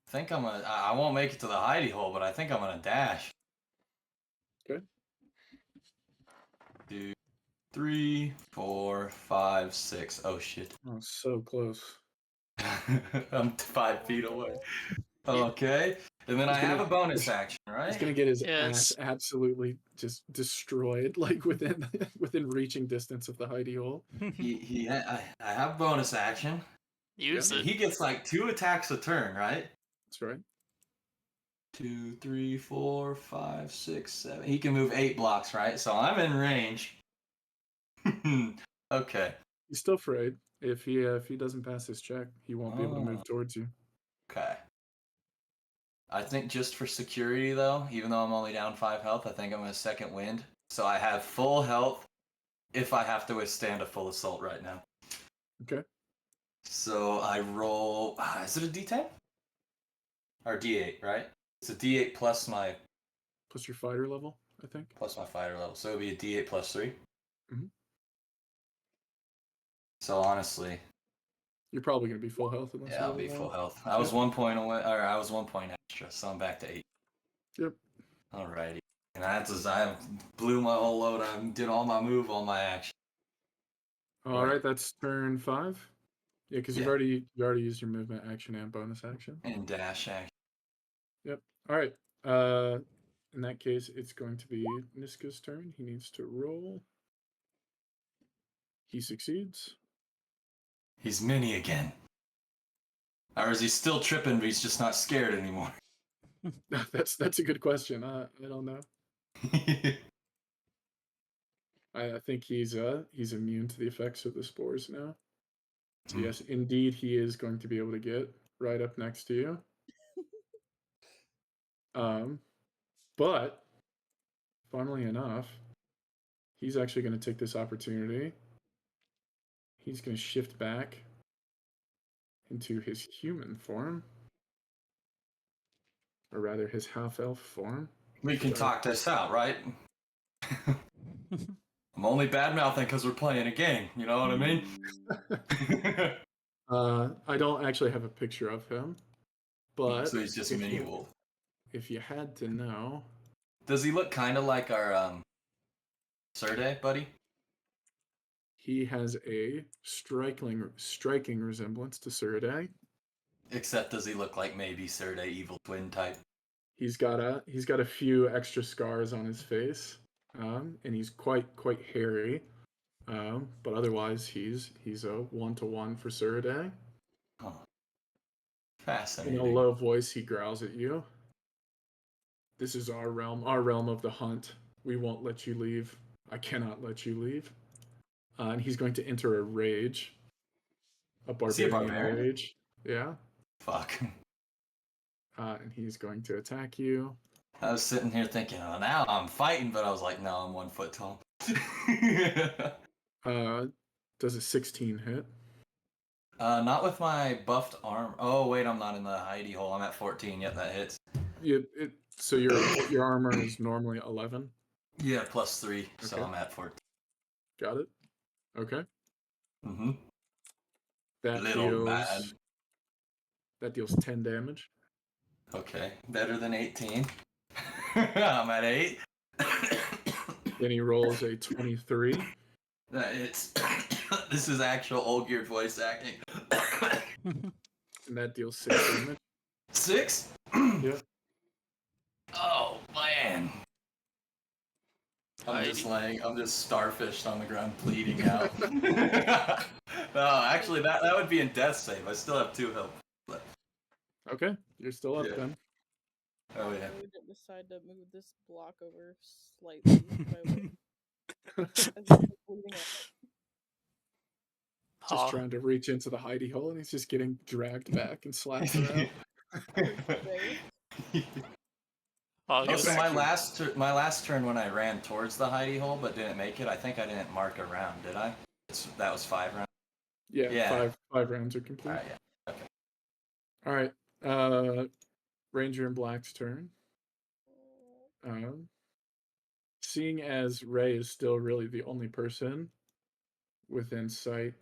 [SPEAKER 2] I think I won't make it to the hidey hole, but I think I'm gonna dash.
[SPEAKER 1] Okay.
[SPEAKER 2] 2, 3, 4, 5, 6. Oh shit.
[SPEAKER 1] Oh, so close.
[SPEAKER 2] I'm 5 feet away. Okay. And then I have a bonus action, right?
[SPEAKER 1] He's gonna get his
[SPEAKER 4] Yes.
[SPEAKER 1] ass absolutely just destroyed, like within reaching distance of the hidey hole.
[SPEAKER 2] I have bonus action.
[SPEAKER 4] Use
[SPEAKER 2] And
[SPEAKER 4] it.
[SPEAKER 2] he gets like 2 attacks a turn, right?
[SPEAKER 1] That's right.
[SPEAKER 2] 2, 3, 4, 5, 6, 7. He can move 8 blocks, right? So I'm in range. Okay.
[SPEAKER 1] He's still afraid. If he doesn't pass his check, he won't be able to move towards you.
[SPEAKER 2] Okay. I think just for security, though, even though I'm only down 5 health, I think I'm in a second wind. So I have full health if I have to withstand a full assault right now.
[SPEAKER 1] Okay.
[SPEAKER 2] So I roll. Is it a D10? Or D8, right? It's a D8 plus my
[SPEAKER 1] Plus your fighter level, I think.
[SPEAKER 2] fighter level. So it would be a D8 plus 3.
[SPEAKER 1] Mhm.
[SPEAKER 2] So honestly,
[SPEAKER 1] You're probably gonna be full health unless
[SPEAKER 2] yeah, I'll
[SPEAKER 1] you
[SPEAKER 2] be
[SPEAKER 1] roll
[SPEAKER 2] full
[SPEAKER 1] well.
[SPEAKER 2] health. I was 1 point away, or I was 1 point extra, so I'm back to 8.
[SPEAKER 1] Yep.
[SPEAKER 2] Alrighty. And I blew my whole load. I did all my move, all my action.
[SPEAKER 1] All
[SPEAKER 2] Right.
[SPEAKER 1] right, that's turn 5. Yeah, because you
[SPEAKER 2] Yeah.
[SPEAKER 1] already used your movement action and bonus action.
[SPEAKER 2] And dash action.
[SPEAKER 1] Yep. All right. In that case, it's going to be Niska's turn. He needs to roll. He succeeds.
[SPEAKER 2] He's mini again. Or is he still tripping, but he's just not scared anymore?
[SPEAKER 1] That's a good question. I don't know. I think he's immune to the effects of the spores now. So yes, indeed, he is going to be able to get right up next to you. But funnily enough, he's actually going to take this opportunity. He's going to shift back into his human form, or rather his half-elf form.
[SPEAKER 2] We can talk this out, right? I'm only bad mouthing because we're playing a game. You know what I mean?
[SPEAKER 1] I don't actually have a picture of him, but
[SPEAKER 2] So he's just
[SPEAKER 1] if
[SPEAKER 2] mini
[SPEAKER 1] you,
[SPEAKER 2] wolf.
[SPEAKER 1] if you had to know,
[SPEAKER 2] Does he look kind of like our Serde buddy?
[SPEAKER 1] he has a striking resemblance to Suraday.
[SPEAKER 2] Except does he look like maybe Serde evil twin type?
[SPEAKER 1] He's got a few extra scars on his face, and he's quite hairy. But otherwise, he's a 1-to-1 for Suraday.
[SPEAKER 2] Huh.
[SPEAKER 1] In
[SPEAKER 2] Fascinating.
[SPEAKER 1] a low voice, he growls at you. This is our realm of the hunt. We won't let you leave. I cannot let you leave. And he's going to enter a rage, a
[SPEAKER 2] Is he a
[SPEAKER 1] barbarian
[SPEAKER 2] barbarian?
[SPEAKER 1] rage. Yeah.
[SPEAKER 2] Fuck.
[SPEAKER 1] And he's going to attack you.
[SPEAKER 2] I was sitting here thinking, oh, now I'm fighting, but I was like, no, I'm 1 foot tall.
[SPEAKER 1] Does a 16 hit?
[SPEAKER 2] Not with my buffed arm. Oh, wait, I'm not in the hidey hole. I'm at 14. Yep, that hits.
[SPEAKER 1] So your armor is normally 11.
[SPEAKER 2] Yeah, +3, so
[SPEAKER 1] Okay.
[SPEAKER 2] I'm at 14.
[SPEAKER 1] Got it. Okay.
[SPEAKER 2] Mm-hmm.
[SPEAKER 1] That
[SPEAKER 2] Little man.
[SPEAKER 1] deals 10 damage.
[SPEAKER 2] Okay, better than 18. I'm at 8.
[SPEAKER 1] Then he rolls a 23.
[SPEAKER 2] It's this is actual old geared voice acting.
[SPEAKER 1] And that deals 6 damage.
[SPEAKER 2] 6?
[SPEAKER 1] Yep.
[SPEAKER 2] Oh man. I'm just starfished on the ground bleeding out. No, actually that would be in death save. I still have 2 health left.
[SPEAKER 1] Okay, you're still up
[SPEAKER 2] Yeah.
[SPEAKER 1] then.
[SPEAKER 2] Oh yeah.
[SPEAKER 3] We did decide to move this block over slightly by as it's bleeding out.
[SPEAKER 1] Just
[SPEAKER 4] Aw.
[SPEAKER 1] trying to reach into the hidey hole, and he's just getting dragged back and slapped around.
[SPEAKER 3] Right?
[SPEAKER 4] August.
[SPEAKER 2] Also, my
[SPEAKER 1] Actually-
[SPEAKER 2] last turn when I ran towards the hidey hole but didn't make it, I think I didn't mark a round, did I? That was 5 rounds.
[SPEAKER 1] Yeah,
[SPEAKER 2] Yeah.
[SPEAKER 1] five rounds are complete.
[SPEAKER 2] All right, yeah. Okay.
[SPEAKER 1] All right. Ranger in Black's turn. Seeing as Ray is still really the only person within sight,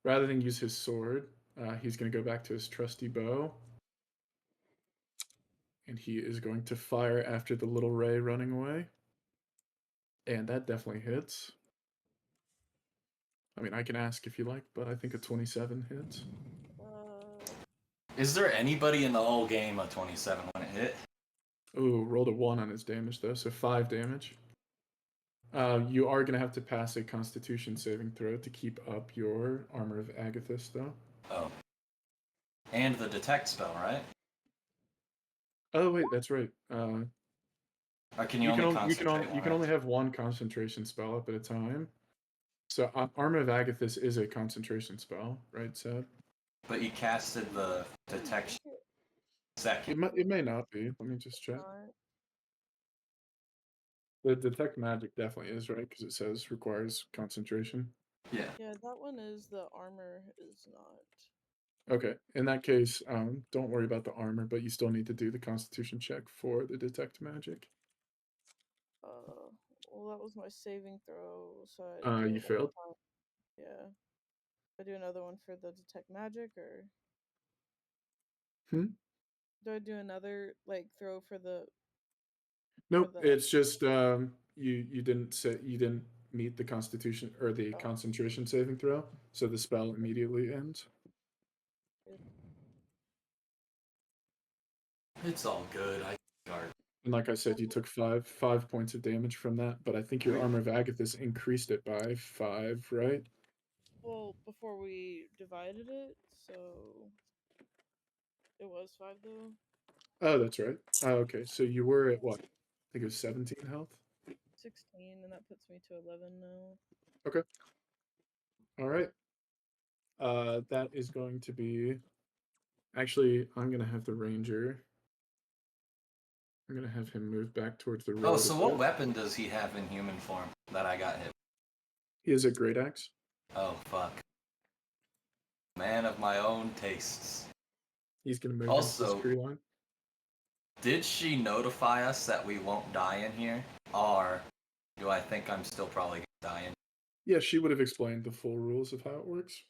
[SPEAKER 1] rather than use his sword, he's going to go back to his trusty bow. And he is going to fire after the little Ray running away. And that definitely hits. I mean, I can ask if you like, but I think a 27 hits.
[SPEAKER 2] Is there anybody in the whole game a 27 when it hit?
[SPEAKER 1] Ooh, rolled a 1 on his damage, though, so 5 damage. You are going to have to pass a Constitution saving throw to keep up your Armor of Agathis, though.
[SPEAKER 2] Oh. And the detect spell, right?
[SPEAKER 1] Oh, wait, that's right.
[SPEAKER 2] Or can you only concentrate
[SPEAKER 1] You can only have one concentration spell up at a time. So Armor of Agathis is a concentration spell, right, Seb?
[SPEAKER 2] But you casted the detection second.
[SPEAKER 1] It may not be. Let me just check.
[SPEAKER 3] Not.
[SPEAKER 1] The detect magic definitely is, right? Because it says requires concentration.
[SPEAKER 2] Yeah.
[SPEAKER 3] Yeah, that one is. The armor is not.
[SPEAKER 1] Okay. In that case, don't worry about the armor, but you still need to do the Constitution check for the detect magic.
[SPEAKER 3] Well, that was my saving throw, so I do
[SPEAKER 1] You
[SPEAKER 3] it one more
[SPEAKER 1] failed.
[SPEAKER 3] time. Yeah. I do another one for the detect magic, or
[SPEAKER 1] Hmm?
[SPEAKER 3] do I do another throw for the?
[SPEAKER 1] Nope.
[SPEAKER 3] the-
[SPEAKER 1] It's just you didn't meet the Constitution or the
[SPEAKER 3] Oh.
[SPEAKER 1] concentration saving throw, so the spell immediately ends.
[SPEAKER 2] It's all good. I guard.
[SPEAKER 1] And like I said, you took five points of damage from that, but I think your Armor of Agathis increased it by 5, right?
[SPEAKER 3] Well, before we divided it, so it was 5 though.
[SPEAKER 1] Oh, that's right. Okay, so you were at what? I think it was 17 health.
[SPEAKER 3] 16, and that puts me to 11 now.
[SPEAKER 1] Okay. All right. That is going to be. Actually, I'm gonna have the ranger. I'm gonna have him move back towards the road.
[SPEAKER 2] Oh, so
[SPEAKER 1] a
[SPEAKER 2] what
[SPEAKER 1] bit.
[SPEAKER 2] weapon does he have in human form that I got hit?
[SPEAKER 1] He has a great axe.
[SPEAKER 2] Oh, fuck. Man of my own tastes.
[SPEAKER 1] He's gonna move
[SPEAKER 2] Also-
[SPEAKER 1] into this tree line.
[SPEAKER 2] Did she notify us that we won't die in here? Or do I think I'm still probably gonna die in?
[SPEAKER 1] Yeah, she would have explained the full rules of how it works.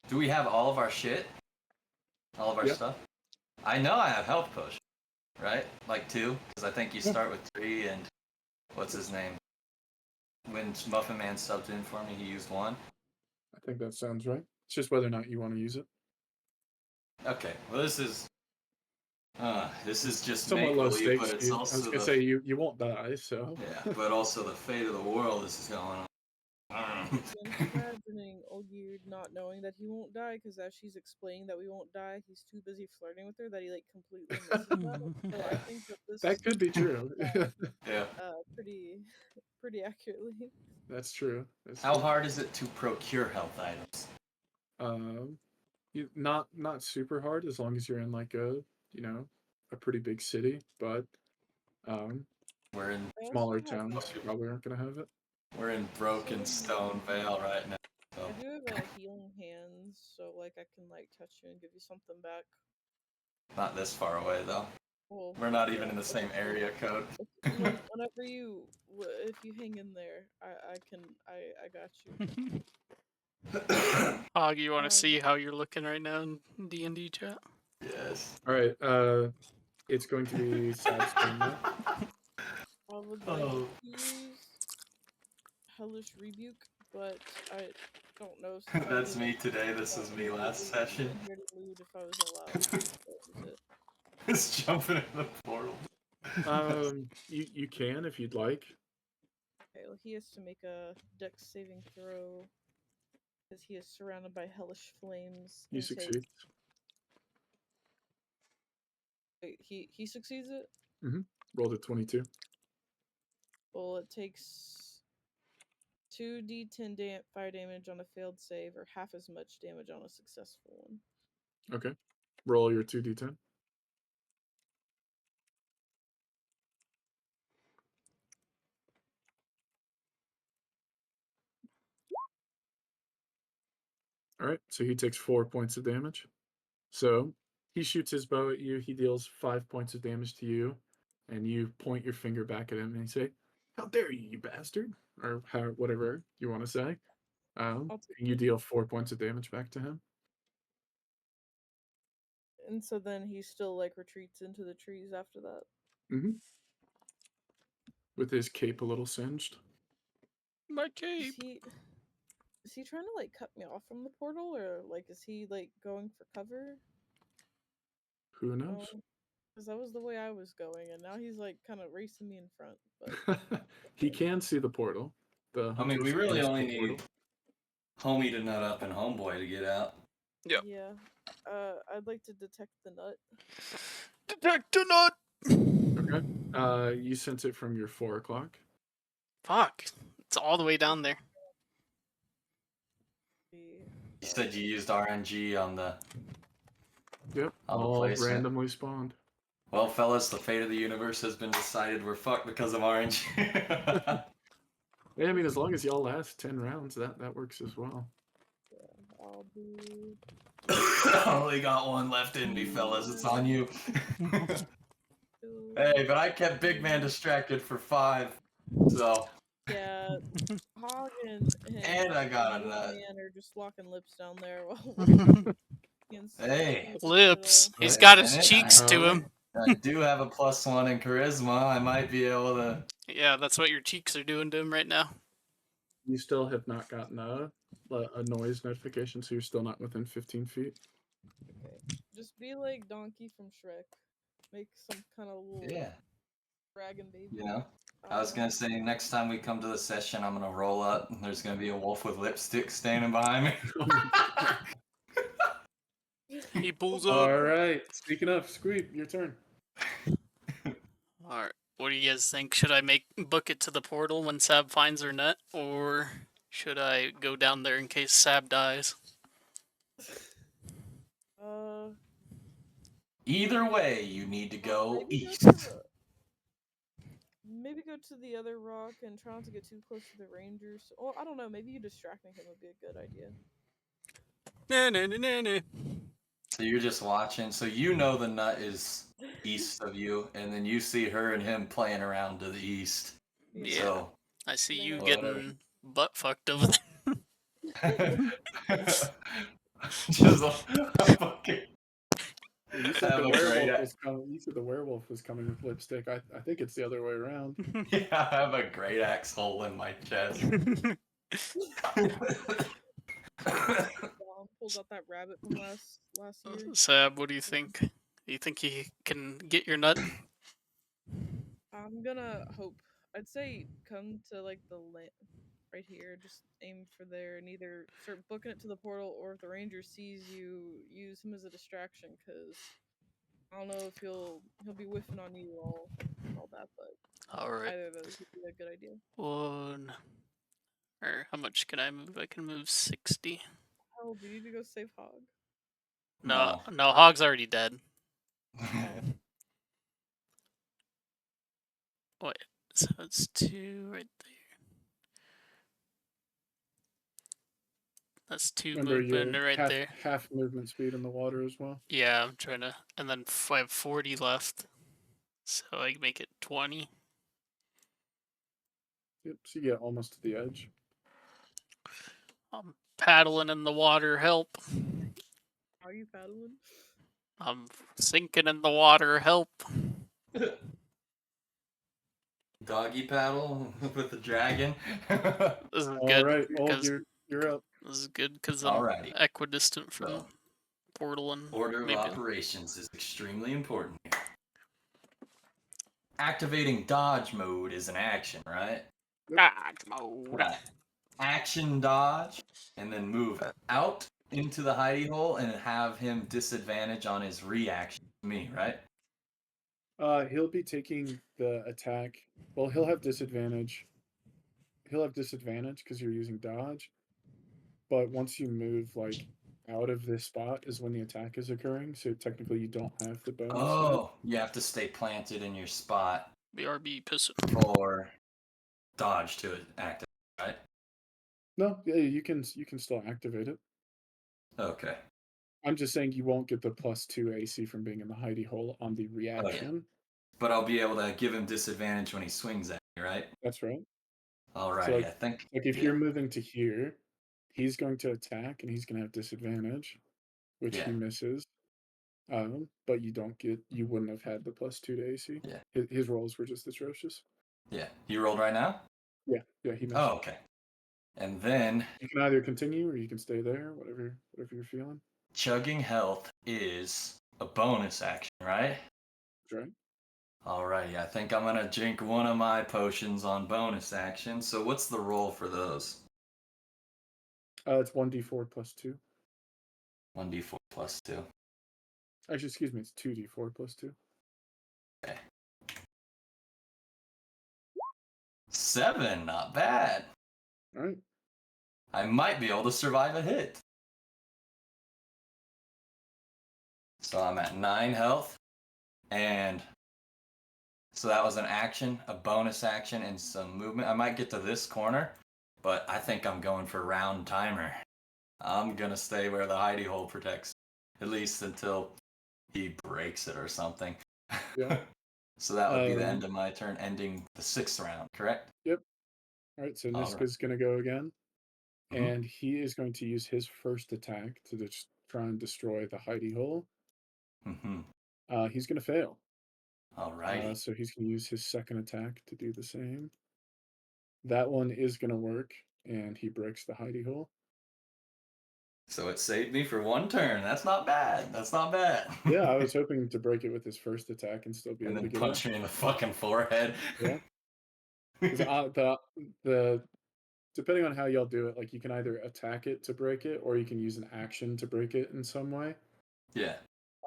[SPEAKER 2] Do we have all of our shit? All of our
[SPEAKER 1] Yeah.
[SPEAKER 2] stuff? I know I have health potion, right? Like 2, because I think you
[SPEAKER 1] Yeah.
[SPEAKER 2] start with 3 and what's his name? When Muffin Man subbed in for me, he used 1.
[SPEAKER 1] I think that sounds right. It's just whether or not you want to use it.
[SPEAKER 2] Okay, well this is just
[SPEAKER 1] Somewhat
[SPEAKER 2] make
[SPEAKER 1] low
[SPEAKER 2] believe,
[SPEAKER 1] stakes.
[SPEAKER 2] but it's
[SPEAKER 1] I was
[SPEAKER 2] also
[SPEAKER 1] gonna say you won't die, so
[SPEAKER 2] yeah, but also the fate of the world is going on.
[SPEAKER 3] I'm imagining Olgierd not knowing that he won't die because as she's explaining that we won't die, he's too busy flirting with her that he like completely misses that. So I think that this
[SPEAKER 1] that could be true.
[SPEAKER 2] Yeah.
[SPEAKER 3] pretty accurately.
[SPEAKER 1] That's true. That's
[SPEAKER 2] How
[SPEAKER 1] true.
[SPEAKER 2] hard is it to procure health items?
[SPEAKER 1] Not super hard as long as you're in like a a pretty big city, but
[SPEAKER 2] We're in
[SPEAKER 3] I also
[SPEAKER 1] smaller
[SPEAKER 3] have
[SPEAKER 1] towns probably aren't gonna have it.
[SPEAKER 2] Broken Stone Vale right now. So.
[SPEAKER 3] I do have healing hands, so like I can like touch you and give you something back.
[SPEAKER 2] Not this far away though.
[SPEAKER 3] Well,
[SPEAKER 2] We're not even in the same area code.
[SPEAKER 3] Whenever if you hang in there, I got you.
[SPEAKER 4] Hog, you want to see how you're looking right now in D&D chat?
[SPEAKER 2] Yes.
[SPEAKER 1] All right, it's going to be Sab's turn now.
[SPEAKER 3] I would like to use Hellish Rebuke, but I don't know. Since I
[SPEAKER 2] That's
[SPEAKER 3] did
[SPEAKER 2] me
[SPEAKER 3] it,
[SPEAKER 2] today. This was me last session.
[SPEAKER 3] I'm here to loot if I was allowed to use it.
[SPEAKER 2] Just jumping in the portal.
[SPEAKER 1] You can if you'd like.
[SPEAKER 3] Okay, well, he has to make a Dex saving throw because he is surrounded by hellish flames.
[SPEAKER 1] You
[SPEAKER 3] and takes-
[SPEAKER 1] succeed.
[SPEAKER 3] Wait, he succeeds it.
[SPEAKER 1] Rolled a 22.
[SPEAKER 3] Well, it takes 2d10 fire damage on a failed save, or half as much damage on a successful one.
[SPEAKER 1] Okay. Roll your 2d10. All right, so he takes 4 points of damage. So he shoots his bow at you. He deals 5 points of damage to you, and you point your finger back at him and you say, "How dare you, you bastard!" Or whatever you want to say. And you deal 4 points of damage back to him.
[SPEAKER 3] And so then he still like retreats into the trees after that.
[SPEAKER 1] With his cape a little singed.
[SPEAKER 4] My cape.
[SPEAKER 3] Is he trying to like cut me off from the portal, or like is he like going for cover?
[SPEAKER 1] Who knows?
[SPEAKER 3] Because that was the way I was going, and now he's like kind of racing me in front. But
[SPEAKER 1] He can see the portal.
[SPEAKER 2] I mean, we
[SPEAKER 1] hunters
[SPEAKER 2] really
[SPEAKER 1] can see
[SPEAKER 2] only
[SPEAKER 1] the portal.
[SPEAKER 2] need Homie to nut up and Homeboy to get out.
[SPEAKER 4] Yep.
[SPEAKER 3] Yeah. I'd like to detect the nut.
[SPEAKER 4] Detect a nut!
[SPEAKER 1] Okay. You sense it from your 4 o'clock.
[SPEAKER 4] Fuck. It's all the way down there.
[SPEAKER 2] You said you used RNG on the...
[SPEAKER 1] Yep.
[SPEAKER 2] On the
[SPEAKER 1] All
[SPEAKER 2] placement.
[SPEAKER 1] randomly spawned.
[SPEAKER 2] Well, fellas, the fate of the universe has been decided. We're fucked because of RNG.
[SPEAKER 1] Yeah, I mean, as long as y'all last 10 rounds, that works as well.
[SPEAKER 3] Yeah, I'll do...
[SPEAKER 2] I only got one left in me, fellas. It's on you. Hey, but I kept Big Man distracted for 5, so...
[SPEAKER 3] Yeah, Hog and
[SPEAKER 2] I got a
[SPEAKER 3] Big
[SPEAKER 2] nut.
[SPEAKER 3] Man are just locking lips down there while
[SPEAKER 2] Hey.
[SPEAKER 4] Lips. He's
[SPEAKER 2] Wait
[SPEAKER 4] got
[SPEAKER 2] a
[SPEAKER 4] his
[SPEAKER 2] minute,
[SPEAKER 4] cheeks to him.
[SPEAKER 2] I do have a +1 in charisma. I might be able to...
[SPEAKER 4] Yeah, that's what your cheeks are doing to him right now.
[SPEAKER 1] You still have not gotten a noise notification, so you're still not within 15 feet.
[SPEAKER 3] Okay. Just be like Donkey from Shrek. Make some kind of little dragon baby.
[SPEAKER 2] You know? I was gonna say, next time we come to the session, I'm gonna roll up, and there's gonna be a wolf with lipstick standing behind me.
[SPEAKER 4] He pulls up.
[SPEAKER 1] Alright, speaking of, Squeeb, your turn.
[SPEAKER 4] Alright, what do you guys think? Should I book it to the portal when Sab finds her nut, or should I go down there in case Sab dies?
[SPEAKER 2] Either way, you need to go east.
[SPEAKER 3] Maybe go to the other rock and try not to get too close to the rangers. Well, I don't know. Maybe you distracting him would be a good idea.
[SPEAKER 4] Nah.
[SPEAKER 2] So you're just watching. So you know the nut is east of you, and then you see her and him playing around to the east.
[SPEAKER 4] Yeah.
[SPEAKER 2] So
[SPEAKER 4] I see you
[SPEAKER 2] Whatever.
[SPEAKER 4] getting butt fucked over there.
[SPEAKER 2] just fucking
[SPEAKER 1] You said
[SPEAKER 2] have
[SPEAKER 1] the
[SPEAKER 2] a great
[SPEAKER 1] werewolf was coming. You said the werewolf was coming with lipstick. I think it's the other way around.
[SPEAKER 2] yeah, I have a great axe hole in my chest.
[SPEAKER 3] Pulls out that rabbit from last year.
[SPEAKER 4] Sab, what do you think? Do you think you can get your nut?
[SPEAKER 3] I'm gonna hope. I'd say come to like the right here. Just aim for there and either start booking it to the portal, or if the ranger sees you, use him as a distraction. Cause I don't know if he'll be whiffing on you all and all that, but
[SPEAKER 4] Alright.
[SPEAKER 3] either of those would be a good idea.
[SPEAKER 4] One. Or how much can I move? I can move 60.
[SPEAKER 3] Hell, do you need to go save Hog?
[SPEAKER 4] No, Hog's already dead.
[SPEAKER 3] Oh,
[SPEAKER 4] Wait, so it's 2 right there. That's 2
[SPEAKER 1] Remember,
[SPEAKER 4] movement
[SPEAKER 1] you're
[SPEAKER 4] right there.
[SPEAKER 1] half movement speed in the water as well.
[SPEAKER 4] Yeah, I'm trying to. And then I have 40 left. So I can make it 20.
[SPEAKER 1] Yep, so you get almost to the edge.
[SPEAKER 4] I'm paddling in the water, help.
[SPEAKER 3] are you paddling?
[SPEAKER 4] I'm sinking in the water, help.
[SPEAKER 2] Doggy paddle with the dragon.
[SPEAKER 4] This is
[SPEAKER 1] All
[SPEAKER 4] good.
[SPEAKER 1] right, Old,
[SPEAKER 4] Because
[SPEAKER 1] you're up.
[SPEAKER 4] this is good because I'm
[SPEAKER 2] Alrighty.
[SPEAKER 4] equidistant from
[SPEAKER 2] So,
[SPEAKER 4] portal and
[SPEAKER 2] order of
[SPEAKER 4] maybe.
[SPEAKER 2] operations is extremely important here. Activating dodge mode is an action, right?
[SPEAKER 4] Dodge mode.
[SPEAKER 2] Right. Action dodge, and then move out into the hidey hole and have him disadvantage on his reaction to me, right?
[SPEAKER 1] He'll be taking the attack. Well, he'll have disadvantage. He'll have disadvantage because you're using dodge. But once you move like out of this spot is when the attack is occurring. So technically, you don't have the bonus yet.
[SPEAKER 2] Oh, you have to stay planted in your spot
[SPEAKER 4] BRB pisser.
[SPEAKER 2] for dodge to activate, right?
[SPEAKER 1] No, yeah, you can still activate it.
[SPEAKER 2] Okay.
[SPEAKER 1] I'm just saying you won't get the +2 AC from being in the hidey hole on the reaction.
[SPEAKER 2] But I'll be able to give him disadvantage when he swings at me, right?
[SPEAKER 1] That's right.
[SPEAKER 2] Alrighty,
[SPEAKER 1] So,
[SPEAKER 2] I think.
[SPEAKER 1] Like if you're moving to here, he's going to attack and he's going to have disadvantage, which he
[SPEAKER 2] Yeah.
[SPEAKER 1] misses. But you wouldn't have had the +2 to AC.
[SPEAKER 2] Yeah.
[SPEAKER 1] His rolls were just atrocious.
[SPEAKER 2] Yeah. You rolled right now?
[SPEAKER 1] Yeah, he missed.
[SPEAKER 2] Oh, okay. And then
[SPEAKER 1] You can either continue or you can stay there, whatever you're feeling.
[SPEAKER 2] chugging health is a bonus action, right?
[SPEAKER 1] That's right.
[SPEAKER 2] Alrighty, I think I'm gonna drink one of my potions on bonus action. So what's the roll for those?
[SPEAKER 1] It's 1d4 +2.
[SPEAKER 2] 1d4 plus 2.
[SPEAKER 1] Actually, excuse me, it's 2d4 +2.
[SPEAKER 2] Okay. 7, not bad.
[SPEAKER 1] All right.
[SPEAKER 2] I might be able to survive a hit. So I'm at 9 health. And so that was an action, a bonus action, and some movement. I might get to this corner, but I think I'm going for round timer. I'm gonna stay where the hidey hole protects, at least until he breaks it or something.
[SPEAKER 1] Yeah.
[SPEAKER 2] So that would be the end of my turn, ending the 6th round, correct?
[SPEAKER 1] Yep. All right, so Niska's going to go again. And he is going to use his first attack to just try and destroy the hidey hole.
[SPEAKER 2] Mm-hmm.
[SPEAKER 1] He's going to fail.
[SPEAKER 2] Alrighty.
[SPEAKER 1] So he's going to use his second attack to do the same. That one is going to work, and he breaks the hidey hole.
[SPEAKER 2] So it saved me for 1 turn. That's not bad. That's not bad.
[SPEAKER 1] Yeah, I was hoping to break it with his first attack and still be
[SPEAKER 2] and
[SPEAKER 1] able to
[SPEAKER 2] then
[SPEAKER 1] get
[SPEAKER 2] punch
[SPEAKER 1] it.
[SPEAKER 2] me in the fucking forehead.
[SPEAKER 1] Yeah. The depending on how y'all do it, like you can either attack it to break it, or you can use an action to break it in some way.
[SPEAKER 2] Yeah.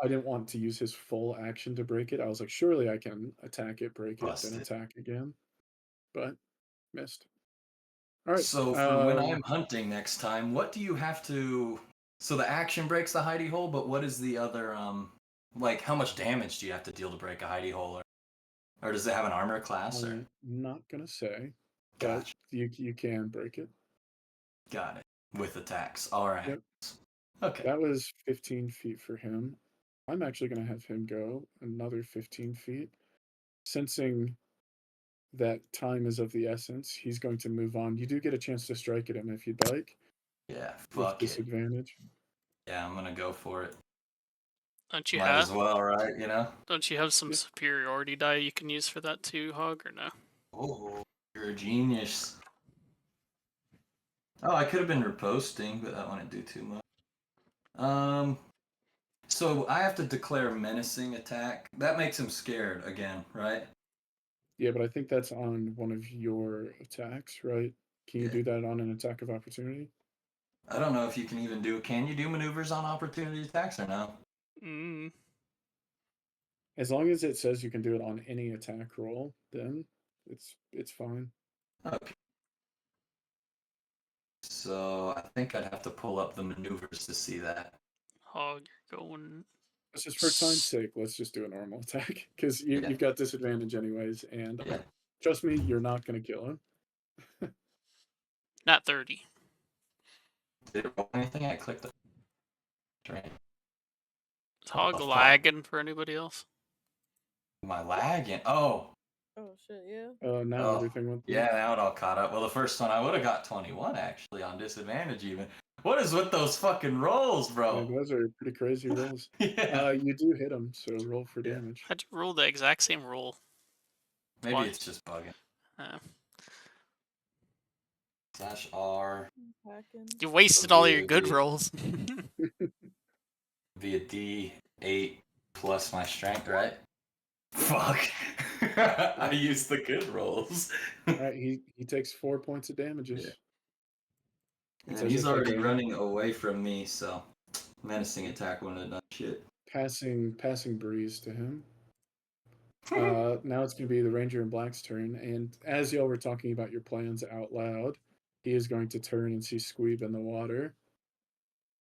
[SPEAKER 1] I didn't want to use his full action to break it. I was like, surely I can attack it, break it, then attack again. But missed. All right.
[SPEAKER 2] So for when I'm hunting next time, what do you have to? So the action breaks the hidey hole, but what is the other? Like how much damage do you have to deal to break a hidey hole, or does it have an armor class? Or?
[SPEAKER 1] I'm not gonna say, but
[SPEAKER 2] Gotcha.
[SPEAKER 1] you can break it.
[SPEAKER 2] Got it. With attacks. All right.
[SPEAKER 1] Yep.
[SPEAKER 2] Okay.
[SPEAKER 1] That was 15 feet for him. I'm actually going to have him go another 15 feet. Sensing that time is of the essence, he's going to move on. You do get a chance to strike at him if you'd like,
[SPEAKER 2] Yeah,
[SPEAKER 1] with
[SPEAKER 2] fuck it.
[SPEAKER 1] disadvantage.
[SPEAKER 2] Yeah, I'm gonna go for it.
[SPEAKER 4] Don't you
[SPEAKER 2] Might as
[SPEAKER 4] have?
[SPEAKER 2] well, right? You know.
[SPEAKER 4] Don't you have some
[SPEAKER 1] Yeah.
[SPEAKER 4] superiority die you can use for that too, Hog, or no?
[SPEAKER 2] Oh, you're a genius. Oh, I could have been riposting, but that wouldn't do too much. So I have to declare menacing attack. That makes him scared again, right?
[SPEAKER 1] Yeah, but I think that's on one of your attacks, right? Can you
[SPEAKER 2] Yeah.
[SPEAKER 1] do that on an attack of opportunity?
[SPEAKER 2] I don't know if you can even do. Can you do maneuvers on opportunity attacks or no?
[SPEAKER 4] Mm.
[SPEAKER 1] As long as it says you can do it on any attack roll, then it's fine.
[SPEAKER 2] Okay. So I think I'd have to pull up the maneuvers to see that.
[SPEAKER 4] Hog, you're going.
[SPEAKER 1] Let's just for time's sake, let's just do a normal attack because
[SPEAKER 2] Yeah.
[SPEAKER 1] you've got disadvantage anyways, and
[SPEAKER 2] Yeah.
[SPEAKER 1] trust me, you're not going to kill him.
[SPEAKER 4] Not 30.
[SPEAKER 2] Did it roll anything? I clicked the. Right.
[SPEAKER 4] Is Hog
[SPEAKER 2] the fuck?
[SPEAKER 4] lagging for anybody else?
[SPEAKER 2] Am I lagging? Oh.
[SPEAKER 3] Oh shit, yeah.
[SPEAKER 1] Now
[SPEAKER 2] Oh,
[SPEAKER 1] everything went through.
[SPEAKER 2] yeah, now it all caught up. Well, the first one I would have got 21 actually on disadvantage even. What is with those fucking rolls,
[SPEAKER 1] Yeah,
[SPEAKER 2] bro?
[SPEAKER 1] those are pretty crazy rolls.
[SPEAKER 2] Yeah.
[SPEAKER 1] You do hit him, so roll for
[SPEAKER 2] Yeah.
[SPEAKER 1] damage.
[SPEAKER 4] How'd you roll the exact same roll?
[SPEAKER 2] Maybe
[SPEAKER 4] Twice?
[SPEAKER 2] it's just bugging.
[SPEAKER 4] Uh,
[SPEAKER 2] /R
[SPEAKER 3] Packing.
[SPEAKER 4] you wasted all your
[SPEAKER 2] Via
[SPEAKER 4] good
[SPEAKER 2] D.
[SPEAKER 4] rolls.
[SPEAKER 2] via D8 plus my strength, right? Fuck. I used the good rolls.
[SPEAKER 1] All right, he takes 4 points of damages.
[SPEAKER 2] Yeah.
[SPEAKER 1] It's
[SPEAKER 2] And
[SPEAKER 1] as
[SPEAKER 2] he's
[SPEAKER 1] if like
[SPEAKER 2] already
[SPEAKER 1] a
[SPEAKER 2] running away from me, so menacing attack wouldn't have done shit.
[SPEAKER 1] passing breeze to him. Now it's going to be the Ranger in Black's turn, and as y'all were talking about your plans out loud, he is going to turn and see Squeeb in the water,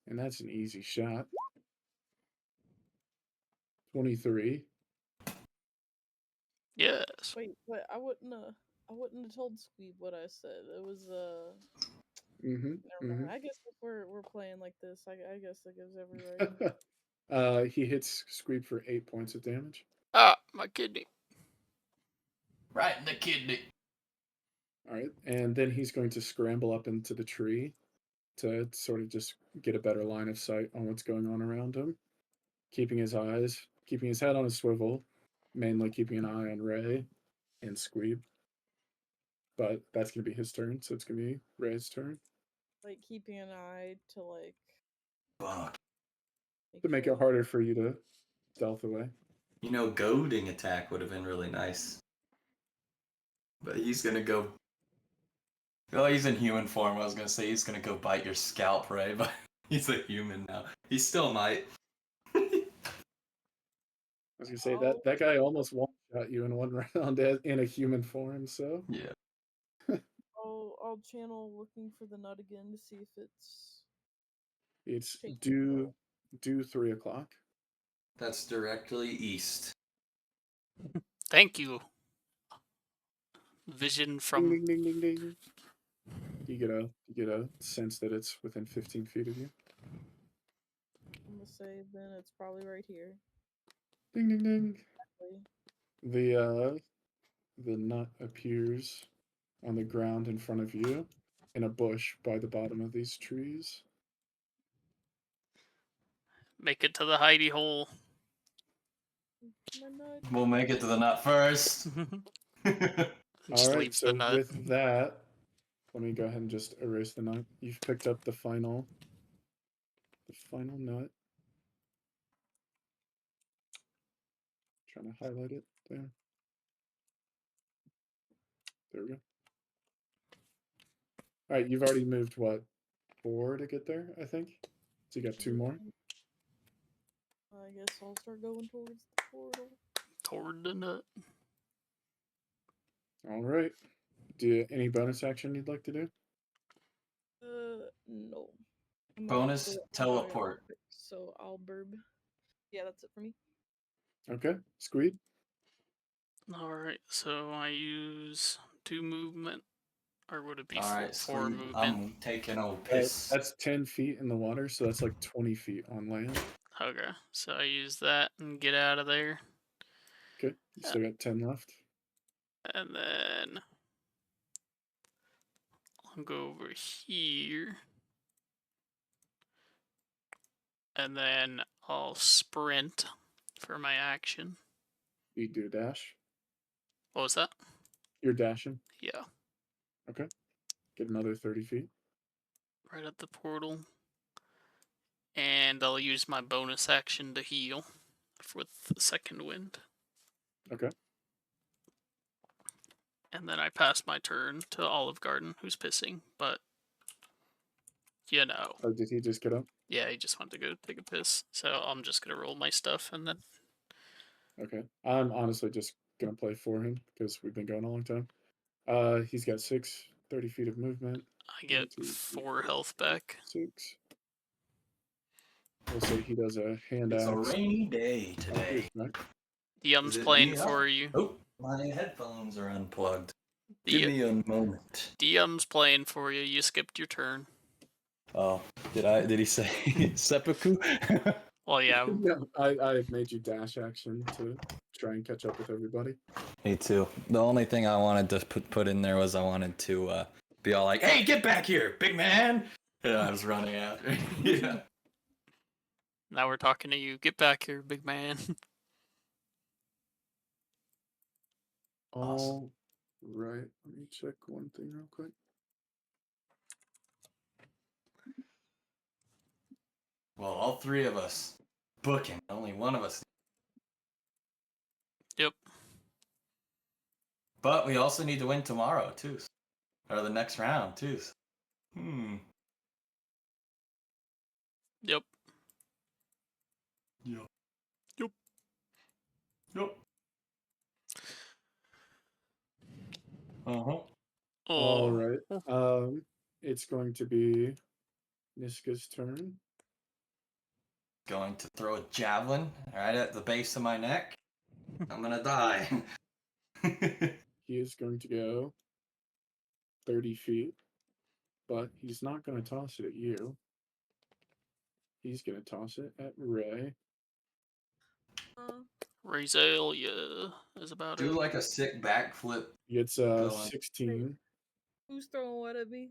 [SPEAKER 1] and that's an easy shot. 23.
[SPEAKER 4] Yes.
[SPEAKER 3] Wait, but I wouldn't have told Squeeb what I said. It was never mind. I guess if we're playing like this, I guess that gives every right.
[SPEAKER 1] He hits Squeeb for 8 points of damage.
[SPEAKER 4] Ah, my kidney.
[SPEAKER 2] Right in the kidney.
[SPEAKER 1] All right, and then he's going to scramble up into the tree to sort of just get a better line of sight on what's going on around him, keeping his head on a swivel, mainly keeping an eye on Ray and Squeeb. But that's going to be his turn, so it's going to be Ray's turn.
[SPEAKER 3] Like keeping an eye to like.
[SPEAKER 2] Fuck.
[SPEAKER 1] To make it harder for you to stealth away.
[SPEAKER 2] You know, goading attack would have been really nice. But he's gonna go. Oh, he's in human form. I was gonna say he's gonna go bite your scalp, right? But he's a human now. He still might.
[SPEAKER 1] I was going to say that guy almost one-shot you in one round in a human form, so.
[SPEAKER 2] Yeah.
[SPEAKER 3] I'll channel looking for the nut again to see if it's.
[SPEAKER 1] It's
[SPEAKER 3] taken
[SPEAKER 1] due 3 o'clock.
[SPEAKER 2] That's directly east.
[SPEAKER 4] Thank you. Vision from.
[SPEAKER 1] Ding, ding, ding, ding, ding. You get a sense that it's within 15 feet of you.
[SPEAKER 3] I'm gonna say then it's probably right here.
[SPEAKER 1] Ding, ding, ding.
[SPEAKER 3] Exactly.
[SPEAKER 1] The nut appears on the ground in front of you, in a bush by the bottom of these trees.
[SPEAKER 4] Make it to the hidey hole.
[SPEAKER 3] My nut.
[SPEAKER 2] We'll make it to the nut first.
[SPEAKER 4] Just
[SPEAKER 1] All right,
[SPEAKER 4] leaves
[SPEAKER 1] so
[SPEAKER 4] the nut.
[SPEAKER 1] with that, let me go ahead and just erase the nut. You've picked up the final nut. Trying to highlight it there. There we go. All right, you've already moved what, 4 to get there, I think. So you got 2 more.
[SPEAKER 3] I guess I'll start going towards the portal.
[SPEAKER 4] Toward the nut.
[SPEAKER 1] All right. Any bonus action you'd like to do?
[SPEAKER 3] No.
[SPEAKER 2] Bonus teleport.
[SPEAKER 3] So I'll burb. Yeah, that's it for me.
[SPEAKER 1] Okay, Squeed.
[SPEAKER 4] Alright, so I use 2 movement. Or would it be
[SPEAKER 2] Alright,
[SPEAKER 4] 4
[SPEAKER 2] sweet.
[SPEAKER 4] movement?
[SPEAKER 2] I'm taking a piss.
[SPEAKER 1] That's 10 feet in the water, so that's like 20 feet on land.
[SPEAKER 4] Okay, so I use that and get out of there.
[SPEAKER 1] Okay, you still got 10 left.
[SPEAKER 4] And then I'll go over here. And then I'll sprint for my action.
[SPEAKER 1] You do a dash.
[SPEAKER 4] What was that?
[SPEAKER 1] You're dashing.
[SPEAKER 4] Yeah,
[SPEAKER 1] Okay. Get another 30 feet.
[SPEAKER 4] right at the portal. And I'll use my bonus action to heal with the second wind.
[SPEAKER 1] Okay.
[SPEAKER 4] And then I pass my turn to Olive Garden, who's pissing, but you know.
[SPEAKER 1] Oh, did he just get up?
[SPEAKER 4] Yeah, he just went to go take a piss. So I'm just gonna roll my stuff and then
[SPEAKER 1] Okay. I'm honestly just gonna play for him because we've been going a long time. He's got 30 feet of movement.
[SPEAKER 4] I
[SPEAKER 1] 1,
[SPEAKER 4] get
[SPEAKER 1] 2, 3,
[SPEAKER 4] 4 health back.
[SPEAKER 1] 6. We'll say he does a hand
[SPEAKER 2] It's a
[SPEAKER 1] axe.
[SPEAKER 2] rainy day
[SPEAKER 1] Oh,
[SPEAKER 2] today.
[SPEAKER 1] here's back.
[SPEAKER 4] DM's
[SPEAKER 2] Is it
[SPEAKER 4] playing
[SPEAKER 2] me?
[SPEAKER 4] for you.
[SPEAKER 2] Oh, my headphones are unplugged. Give me a moment.
[SPEAKER 4] DM's playing for you. You skipped your turn.
[SPEAKER 2] Oh, did he say seppuku?
[SPEAKER 4] Well, yeah.
[SPEAKER 1] No, I made you dash action to try and catch up with everybody.
[SPEAKER 2] Me too. The only thing I wanted to put in there was I wanted to be all like, "Hey, get back here, big man!" And I was running after. Yeah.
[SPEAKER 4] Now we're talking to you. Get back here, big man.
[SPEAKER 2] Awesome.
[SPEAKER 1] All right. Let me check one thing real quick.
[SPEAKER 2] Well, all three of us booking. Only one of us.
[SPEAKER 4] Yep.
[SPEAKER 2] But we also need to win tomorrow too, or the next round too.
[SPEAKER 4] Yep.
[SPEAKER 2] Yep.
[SPEAKER 4] Yep.
[SPEAKER 2] Yep. Uh-huh.
[SPEAKER 1] All
[SPEAKER 4] Oh.
[SPEAKER 1] right. It's going to be Niska's turn.
[SPEAKER 2] Going to throw a javelin right at the base of my neck. I'm gonna die.
[SPEAKER 1] He is going to go 30 feet, but he's not going to toss it at you. He's going to toss it at Ray.
[SPEAKER 4] Razelia is about
[SPEAKER 2] Do
[SPEAKER 4] it.
[SPEAKER 2] like a sick backflip.
[SPEAKER 1] He gets
[SPEAKER 2] Going.
[SPEAKER 1] 16.
[SPEAKER 3] Who's throwing what at me?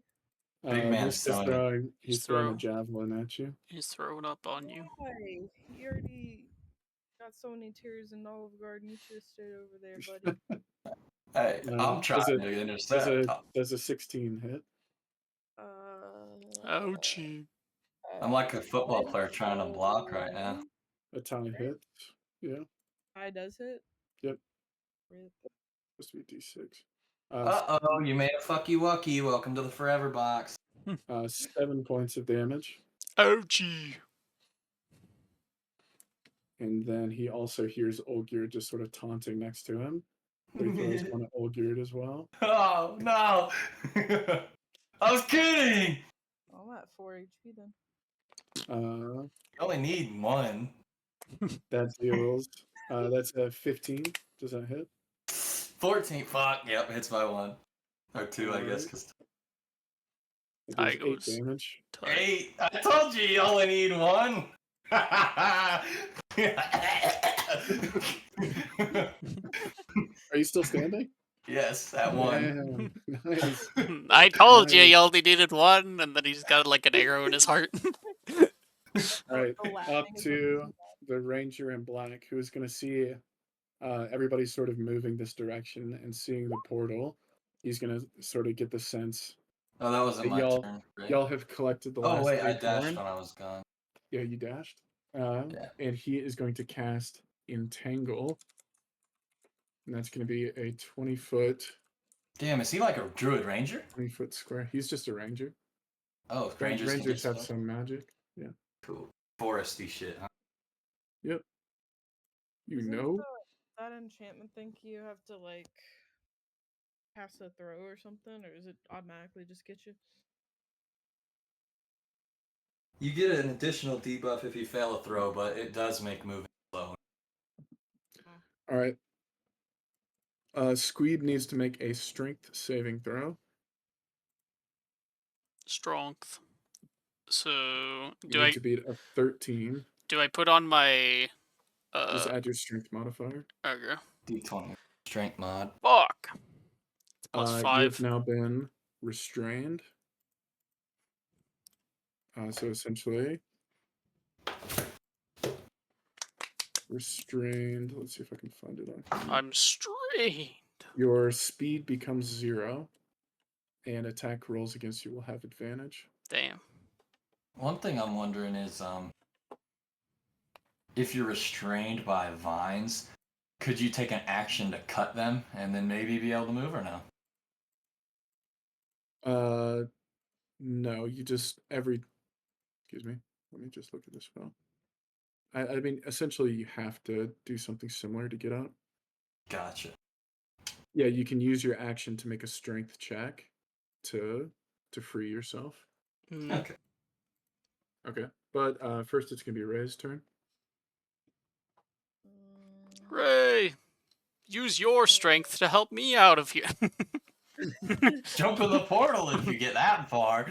[SPEAKER 2] Big man's
[SPEAKER 1] Niska's
[SPEAKER 2] throwing
[SPEAKER 1] he's throwing a javelin at you.
[SPEAKER 4] He's throwing up on you.
[SPEAKER 3] Why? You already got so many tears in Olive Garden. You should have stayed over there, buddy.
[SPEAKER 2] Hey, I'm trying
[SPEAKER 1] Does
[SPEAKER 2] to intercept.
[SPEAKER 1] does a 16 hit?
[SPEAKER 4] Ouchie.
[SPEAKER 2] I'm like a football player trying to block right now.
[SPEAKER 1] A tie hit. Yeah.
[SPEAKER 3] I does hit.
[SPEAKER 1] Yep.
[SPEAKER 3] Rip.
[SPEAKER 1] Supposed to be D6.
[SPEAKER 2] Uh-oh, you made a fucky wucky. Welcome to the Forever Box.
[SPEAKER 1] 7 points of damage.
[SPEAKER 4] Ouchie.
[SPEAKER 1] And then he also hears Olgierd just sort of taunting next to him. So he throws one at Olgierd as well.
[SPEAKER 2] Oh, no. I was kidding.
[SPEAKER 3] I'm at 4 HP then.
[SPEAKER 2] You only need one.
[SPEAKER 1] That deals. That's a 15. Does that hit?
[SPEAKER 2] 14. Fuck. Yep, hits by 1. Or 2, I guess. Cause
[SPEAKER 1] It does 8
[SPEAKER 4] Tigers.
[SPEAKER 1] damage.
[SPEAKER 2] 8. I told you you only need 1.
[SPEAKER 1] Are you still standing?
[SPEAKER 2] Yes, that 1.
[SPEAKER 1] Man, nice.
[SPEAKER 4] I told you
[SPEAKER 1] Nice.
[SPEAKER 4] you only needed one, and then he's got like an arrow in his heart.
[SPEAKER 1] All right,
[SPEAKER 3] The laughing
[SPEAKER 1] up
[SPEAKER 3] is
[SPEAKER 1] to the ranger in black, who's going to see everybody sort of moving this direction and seeing the portal. He's going to sort of get the sense
[SPEAKER 2] Oh, that wasn't
[SPEAKER 1] that
[SPEAKER 2] my
[SPEAKER 1] y'all
[SPEAKER 2] turn. Right?
[SPEAKER 1] y'all have collected the
[SPEAKER 2] Oh,
[SPEAKER 1] last
[SPEAKER 2] wait, I
[SPEAKER 1] acorn.
[SPEAKER 2] dashed when I was gone.
[SPEAKER 1] Yeah, you dashed.
[SPEAKER 2] Yeah.
[SPEAKER 1] And he is going to cast Entangle. And that's going to be a 20-foot.
[SPEAKER 2] Damn, is he like a druid ranger?
[SPEAKER 1] 20-foot square. He's just a ranger.
[SPEAKER 2] Oh, rangers, can get
[SPEAKER 1] Rangers have
[SPEAKER 2] stuff?
[SPEAKER 1] some magic. Yeah.
[SPEAKER 2] Cool. Foresty shit, huh?
[SPEAKER 1] Yep. You
[SPEAKER 3] Isn't
[SPEAKER 1] know?
[SPEAKER 3] that enchantment thing you have to like pass a throw or something, or is it automatically just get you?
[SPEAKER 2] You get an additional debuff if you fail a throw, but it does make moving slow.
[SPEAKER 1] All right. Squeeb needs to make a strength saving throw.
[SPEAKER 4] Strength. So
[SPEAKER 1] You need to beat a 13.
[SPEAKER 4] Do I put on my
[SPEAKER 1] Just add your strength modifier.
[SPEAKER 4] okay.
[SPEAKER 2] D20 strength mod.
[SPEAKER 4] Fuck. It's plus
[SPEAKER 1] You have
[SPEAKER 4] 5.
[SPEAKER 1] now been restrained. So essentially, restrained. Let's see if I can find it on here.
[SPEAKER 4] I'm strained.
[SPEAKER 1] Your speed becomes 0, and attack rolls against you will have advantage.
[SPEAKER 4] Damn.
[SPEAKER 2] One thing I'm wondering is, if you're restrained by vines, could you take an action to cut them and then maybe be able to move or no?
[SPEAKER 1] No, you just excuse me. Let me just look at this spell. I mean, essentially, you have to do something similar to get out.
[SPEAKER 2] Gotcha.
[SPEAKER 1] Yeah, you can use your action to make a strength check to free yourself.
[SPEAKER 4] Mm.
[SPEAKER 2] Okay.
[SPEAKER 1] Okay, but first it's gonna be Ray's turn.
[SPEAKER 4] Ray, use your strength to help me out of here.
[SPEAKER 2] Jump in the portal if you get that far.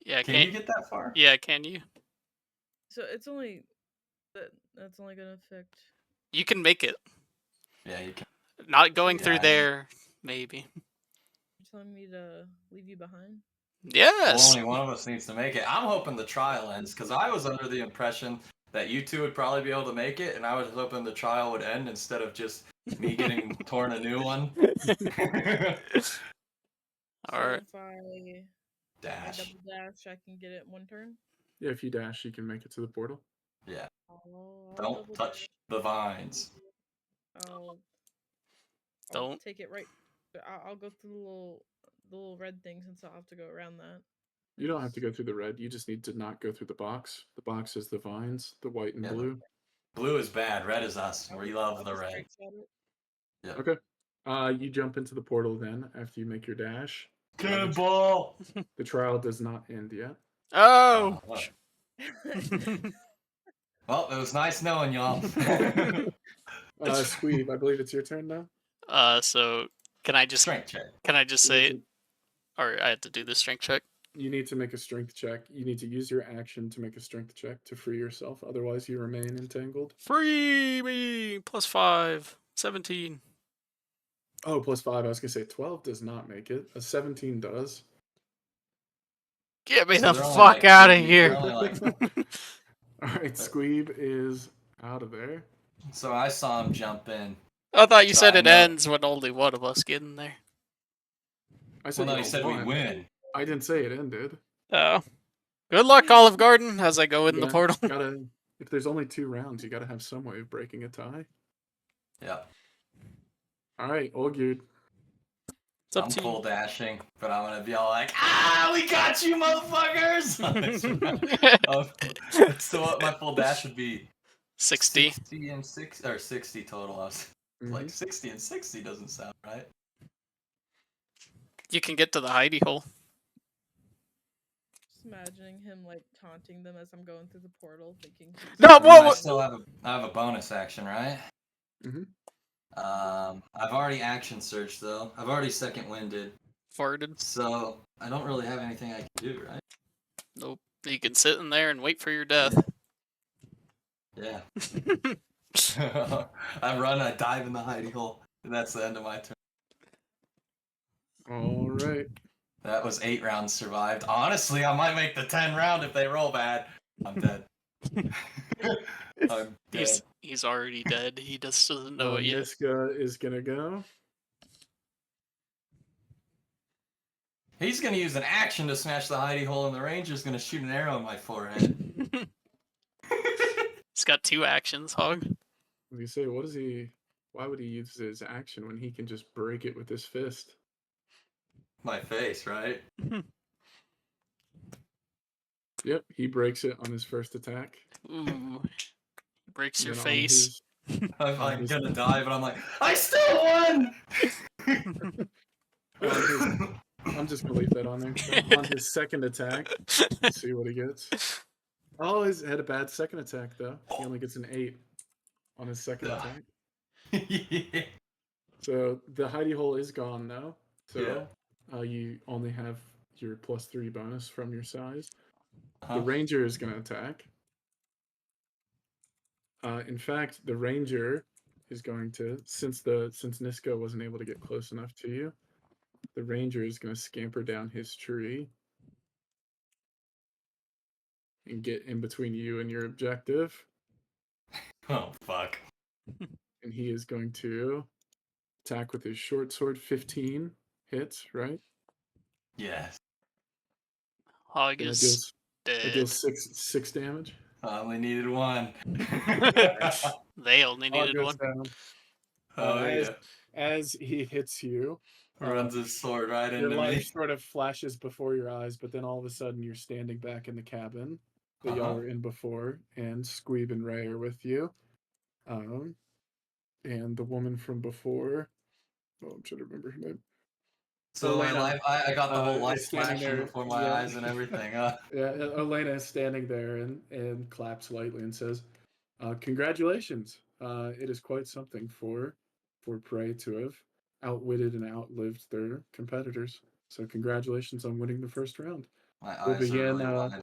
[SPEAKER 4] Yeah,
[SPEAKER 2] Can you get that far?
[SPEAKER 4] Yeah, can you?
[SPEAKER 3] So it's only that's only gonna affect.
[SPEAKER 4] You can make it.
[SPEAKER 2] Yeah, you can.
[SPEAKER 4] Not going
[SPEAKER 2] Yeah,
[SPEAKER 4] through
[SPEAKER 2] I-
[SPEAKER 4] there, maybe.
[SPEAKER 3] You're telling me to leave you behind?
[SPEAKER 2] Well,
[SPEAKER 4] Yes.
[SPEAKER 2] only one of us needs to make it. I'm hoping the trial ends because I was under the impression that you two would probably be able to make it, and I was hoping the trial would end instead of just me getting torn a new one.
[SPEAKER 4] All
[SPEAKER 3] So
[SPEAKER 4] right.
[SPEAKER 3] if I
[SPEAKER 2] Dash.
[SPEAKER 3] double dash, I can get it in one turn.
[SPEAKER 1] Yeah, if you dash, you can make it to the portal.
[SPEAKER 2] Yeah.
[SPEAKER 3] I'll
[SPEAKER 2] Don't
[SPEAKER 3] double
[SPEAKER 2] touch
[SPEAKER 3] dash.
[SPEAKER 2] the vines.
[SPEAKER 3] I'll
[SPEAKER 4] Don't.
[SPEAKER 3] take it right. I'll go through the little red thing since I'll have to go around that.
[SPEAKER 1] You don't have to go through the red. You just need to not go through the box. The box is the vines, the white and
[SPEAKER 2] Yeah,
[SPEAKER 1] blue.
[SPEAKER 2] Blue is bad. Red is us. We love
[SPEAKER 3] I'll
[SPEAKER 2] the
[SPEAKER 3] just
[SPEAKER 2] red.
[SPEAKER 3] straight shot it.
[SPEAKER 2] Yeah.
[SPEAKER 1] Okay. You jump into the portal then after you make your dash.
[SPEAKER 2] Cannonball!
[SPEAKER 1] The trial does not end yet.
[SPEAKER 4] Oh.
[SPEAKER 2] What? Well, it was nice knowing y'all.
[SPEAKER 1] Squeeb, I believe it's your turn now.
[SPEAKER 4] So can I just
[SPEAKER 2] Strength check.
[SPEAKER 1] You
[SPEAKER 4] say
[SPEAKER 1] need
[SPEAKER 4] it, or I have to do the strength check?
[SPEAKER 1] You need to make a strength check. You need to use your action to make a strength check to free yourself. Otherwise, you remain entangled.
[SPEAKER 4] Free me. Plus 5. 17.
[SPEAKER 1] Oh, plus 5. I was going to say 12 does not make it. A 17 does.
[SPEAKER 4] Get me
[SPEAKER 2] So
[SPEAKER 4] the
[SPEAKER 2] they're only
[SPEAKER 4] fuck
[SPEAKER 2] like
[SPEAKER 4] out of
[SPEAKER 2] 50
[SPEAKER 4] here.
[SPEAKER 2] they're only like-
[SPEAKER 1] All right, Squeeb is out of there.
[SPEAKER 2] So I saw him jump in.
[SPEAKER 4] I thought you
[SPEAKER 2] So
[SPEAKER 4] said
[SPEAKER 2] I
[SPEAKER 4] it
[SPEAKER 2] know-
[SPEAKER 4] ends when only one of us get in there.
[SPEAKER 1] I said,
[SPEAKER 2] Well, no,
[SPEAKER 1] you
[SPEAKER 2] he
[SPEAKER 1] don't
[SPEAKER 2] said we
[SPEAKER 1] won.
[SPEAKER 2] win.
[SPEAKER 1] I didn't say it ended.
[SPEAKER 4] Oh. Good luck, Olive Garden, as I go in the portal.
[SPEAKER 1] If there's only 2 rounds, you gotta have some way of breaking a tie.
[SPEAKER 2] Yeah.
[SPEAKER 1] All right, all geared.
[SPEAKER 4] It's up
[SPEAKER 2] I'm
[SPEAKER 4] to you.
[SPEAKER 2] full dashing, but I'm gonna be all like, we got you, motherfuckers! On this round. So what my full dash would be
[SPEAKER 4] 60.
[SPEAKER 2] 60 and 6 or 60 total. I was like 60 and 60 doesn't sound right.
[SPEAKER 4] You can get to the hidey hole.
[SPEAKER 3] Just imagining him like taunting them as I'm going through the portal, thinking.
[SPEAKER 4] No,
[SPEAKER 2] And then I still have a bonus action, right?
[SPEAKER 1] Mhm.
[SPEAKER 2] I've already action searched though. I've already second winded.
[SPEAKER 4] Farted.
[SPEAKER 2] So I don't really have anything I can do, right?
[SPEAKER 4] Nope. You can sit in there and wait for your death.
[SPEAKER 2] Yeah. I run, I dive in the hidey hole, and that's the end of my turn.
[SPEAKER 1] All right.
[SPEAKER 2] That was 8 rounds survived. Honestly, I might make the 10 round if they roll bad. I'm dead. I'm dead.
[SPEAKER 4] He's already dead. He just doesn't know it yet.
[SPEAKER 1] Niska is gonna go.
[SPEAKER 2] He's gonna use an action to smash the hidey hole, and the ranger's gonna shoot an arrow in my forehead.
[SPEAKER 4] He's got 2 actions, Hog.
[SPEAKER 1] As you say, why would he use his action when he can just break it with his fist?
[SPEAKER 2] My face, right?
[SPEAKER 1] Yep, he breaks it on his first attack.
[SPEAKER 4] Ooh. Breaks your
[SPEAKER 1] And on
[SPEAKER 4] face.
[SPEAKER 2] I'm like gonna die, but I'm like, I still won!
[SPEAKER 1] I'm just gonna leave that on there. On his second attack, let's see what he gets. Oh, he had a bad second attack though. He only gets an 8 on his second attack.
[SPEAKER 2] Yeah.
[SPEAKER 1] So the hidey hole is gone now. So
[SPEAKER 2] Yeah.
[SPEAKER 1] you only have your +3 bonus from your size.
[SPEAKER 2] Uh-huh.
[SPEAKER 1] The ranger is gonna attack. In fact, the ranger is going to, since Nisko wasn't able to get close enough to you, the ranger is going to scamper down his tree and get in between you and your objective,
[SPEAKER 2] Oh fuck.
[SPEAKER 1] and he is going to attack with his short sword. 15 hits, right?
[SPEAKER 2] Yes.
[SPEAKER 4] Hog
[SPEAKER 1] And
[SPEAKER 4] is
[SPEAKER 1] that
[SPEAKER 4] dead.
[SPEAKER 1] deals six damage.
[SPEAKER 2] I only needed one.
[SPEAKER 4] They only
[SPEAKER 1] Hog
[SPEAKER 4] needed
[SPEAKER 1] goes
[SPEAKER 4] one.
[SPEAKER 1] down.
[SPEAKER 2] Oh yeah.
[SPEAKER 1] As he hits you,
[SPEAKER 2] Runs his sword right
[SPEAKER 1] your
[SPEAKER 2] into me.
[SPEAKER 1] life sort of flashes before your eyes, but then all of a sudden you're standing back in the cabin that y'all
[SPEAKER 2] Uh-huh.
[SPEAKER 1] were in before, and Squeeb and Ray are with you. And the woman from before, oh, I'm trying to remember her name.
[SPEAKER 2] So my
[SPEAKER 1] Elena,
[SPEAKER 2] life, I got the whole life
[SPEAKER 1] is standing
[SPEAKER 2] flashing
[SPEAKER 1] there.
[SPEAKER 2] before my
[SPEAKER 1] Yeah.
[SPEAKER 2] eyes and everything.
[SPEAKER 1] Yeah, Elena is standing there and claps lightly and says, "Congratulations! It is quite something for Prey to have outwitted and outlived their competitors. So congratulations on winning the first round.
[SPEAKER 2] My
[SPEAKER 1] We'll
[SPEAKER 2] eyes are
[SPEAKER 1] begin.
[SPEAKER 2] really wide,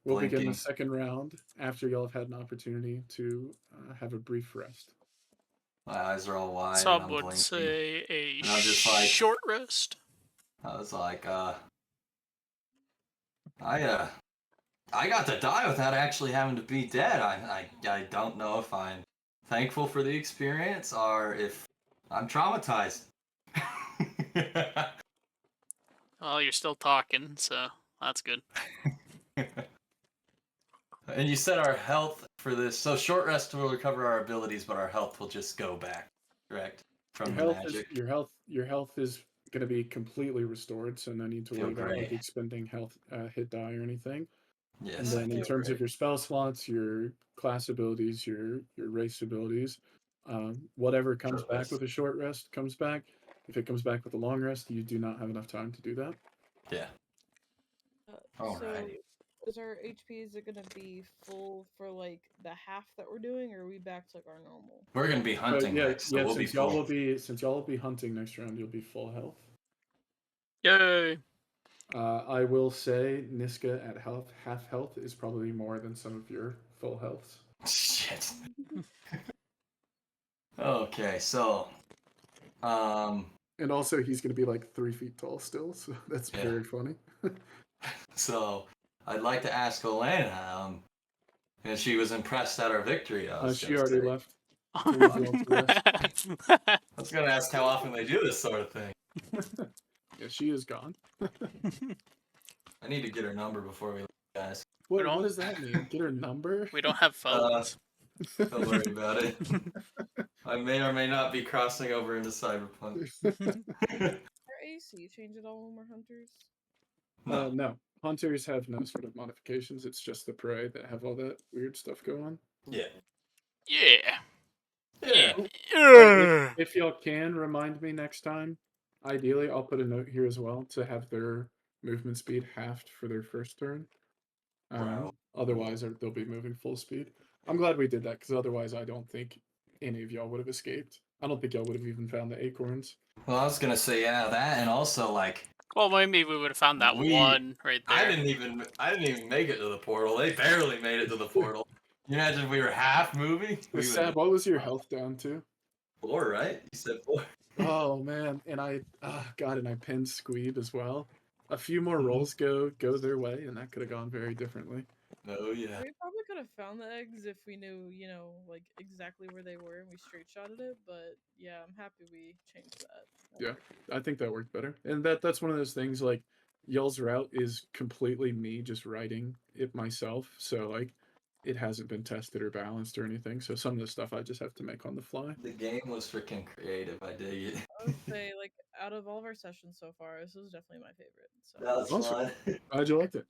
[SPEAKER 1] We'll begin the
[SPEAKER 2] blinking.
[SPEAKER 1] second round after y'all have had an opportunity to have a brief rest.
[SPEAKER 2] My eyes are all wide and
[SPEAKER 4] Some
[SPEAKER 2] I'm
[SPEAKER 4] would
[SPEAKER 2] blinking.
[SPEAKER 4] say a
[SPEAKER 2] And I'm just like-
[SPEAKER 4] short rest.
[SPEAKER 2] I was like, I got to die without actually having to be dead. I don't know if I'm thankful for the experience or if I'm traumatized.
[SPEAKER 4] Well, you're still talking, so that's good.
[SPEAKER 2] And you said our health for this, so short rest will recover our abilities, but our health will just go back, correct? From the magic.
[SPEAKER 1] Your health is going to be completely restored, so no need to
[SPEAKER 2] Feel
[SPEAKER 1] worry about like
[SPEAKER 2] great.
[SPEAKER 1] expending health hit die or anything.
[SPEAKER 2] Yes,
[SPEAKER 1] And then
[SPEAKER 2] I
[SPEAKER 1] in
[SPEAKER 2] feel
[SPEAKER 1] terms of
[SPEAKER 2] great.
[SPEAKER 1] your spell slots, your class abilities, your race abilities, whatever comes
[SPEAKER 2] Short
[SPEAKER 1] back
[SPEAKER 2] rest.
[SPEAKER 1] with a short rest comes back. If it comes back with a long rest, you do not have enough time to do that.
[SPEAKER 2] Yeah.
[SPEAKER 3] So,
[SPEAKER 2] Alrighty.
[SPEAKER 3] is our HP, is it gonna be full for like the half that we're doing, or are we back to like our normal?
[SPEAKER 2] We're gonna be hunting next, so we'll be
[SPEAKER 1] Since y'all
[SPEAKER 2] full.
[SPEAKER 1] will be hunting next round, you'll be full health.
[SPEAKER 4] Yay!
[SPEAKER 1] I will say Niska at half health is probably more than some of your full healths.
[SPEAKER 2] Shit. Okay, so,
[SPEAKER 1] And also, he's going to be like 3 feet tall still, so that's
[SPEAKER 2] Yeah.
[SPEAKER 1] very funny.
[SPEAKER 2] so I'd like to ask Elena, and she was impressed at our victory.
[SPEAKER 1] She already left.
[SPEAKER 2] I was gonna ask how often they do this sort of thing.
[SPEAKER 1] Yeah, she is gone.
[SPEAKER 2] I need to get her number before we leave, guys.
[SPEAKER 1] What
[SPEAKER 4] don't-
[SPEAKER 1] does that mean? Get her number?
[SPEAKER 4] We don't have phones.
[SPEAKER 2] Don't worry about it. I may or may not be crossing over into Cyberpunk.
[SPEAKER 3] Our AC, change it all when we're hunters.
[SPEAKER 2] No.
[SPEAKER 1] No. Hunters have no sort of modifications. It's just the prey that have all that weird stuff going on.
[SPEAKER 2] Yeah.
[SPEAKER 4] Yeah.
[SPEAKER 2] Yeah.
[SPEAKER 1] If y'all can remind me next time, ideally I'll put a note here as well to have their movement speed halved for their first turn.
[SPEAKER 2] Wow.
[SPEAKER 1] Otherwise, they'll be moving full speed. I'm glad we did that because otherwise, I don't think any of y'all would have escaped. I don't think y'all would have even found the acorns.
[SPEAKER 2] Well, I was gonna say that, and also like
[SPEAKER 4] Well, maybe we would have found that one right there.
[SPEAKER 2] I didn't even make it to the portal. They barely made it to the portal. You imagine if we were half moving? We would
[SPEAKER 1] Sab, what was your health down to?
[SPEAKER 2] 4, right? You said 4.
[SPEAKER 1] Oh man, and I pinned Squeeb as well. A few more rolls go their way, and that could have gone very differently.
[SPEAKER 2] Oh yeah.
[SPEAKER 3] We probably could have found the eggs if we knew, like exactly where they were and we straight shotted it. But yeah, I'm happy we changed that.
[SPEAKER 1] Yeah. I think that worked better, and that's one of those things. Like, y'all's route is completely me just writing it myself, so like, it hasn't been tested or balanced or anything. So some of the stuff I just have to make on the fly.
[SPEAKER 2] The game was freaking creative. I dig it.
[SPEAKER 3] I would say, like, out of all of our sessions so far, this was definitely my favorite. So
[SPEAKER 2] That was
[SPEAKER 1] Awesome.
[SPEAKER 2] fun.
[SPEAKER 1] Glad you liked it.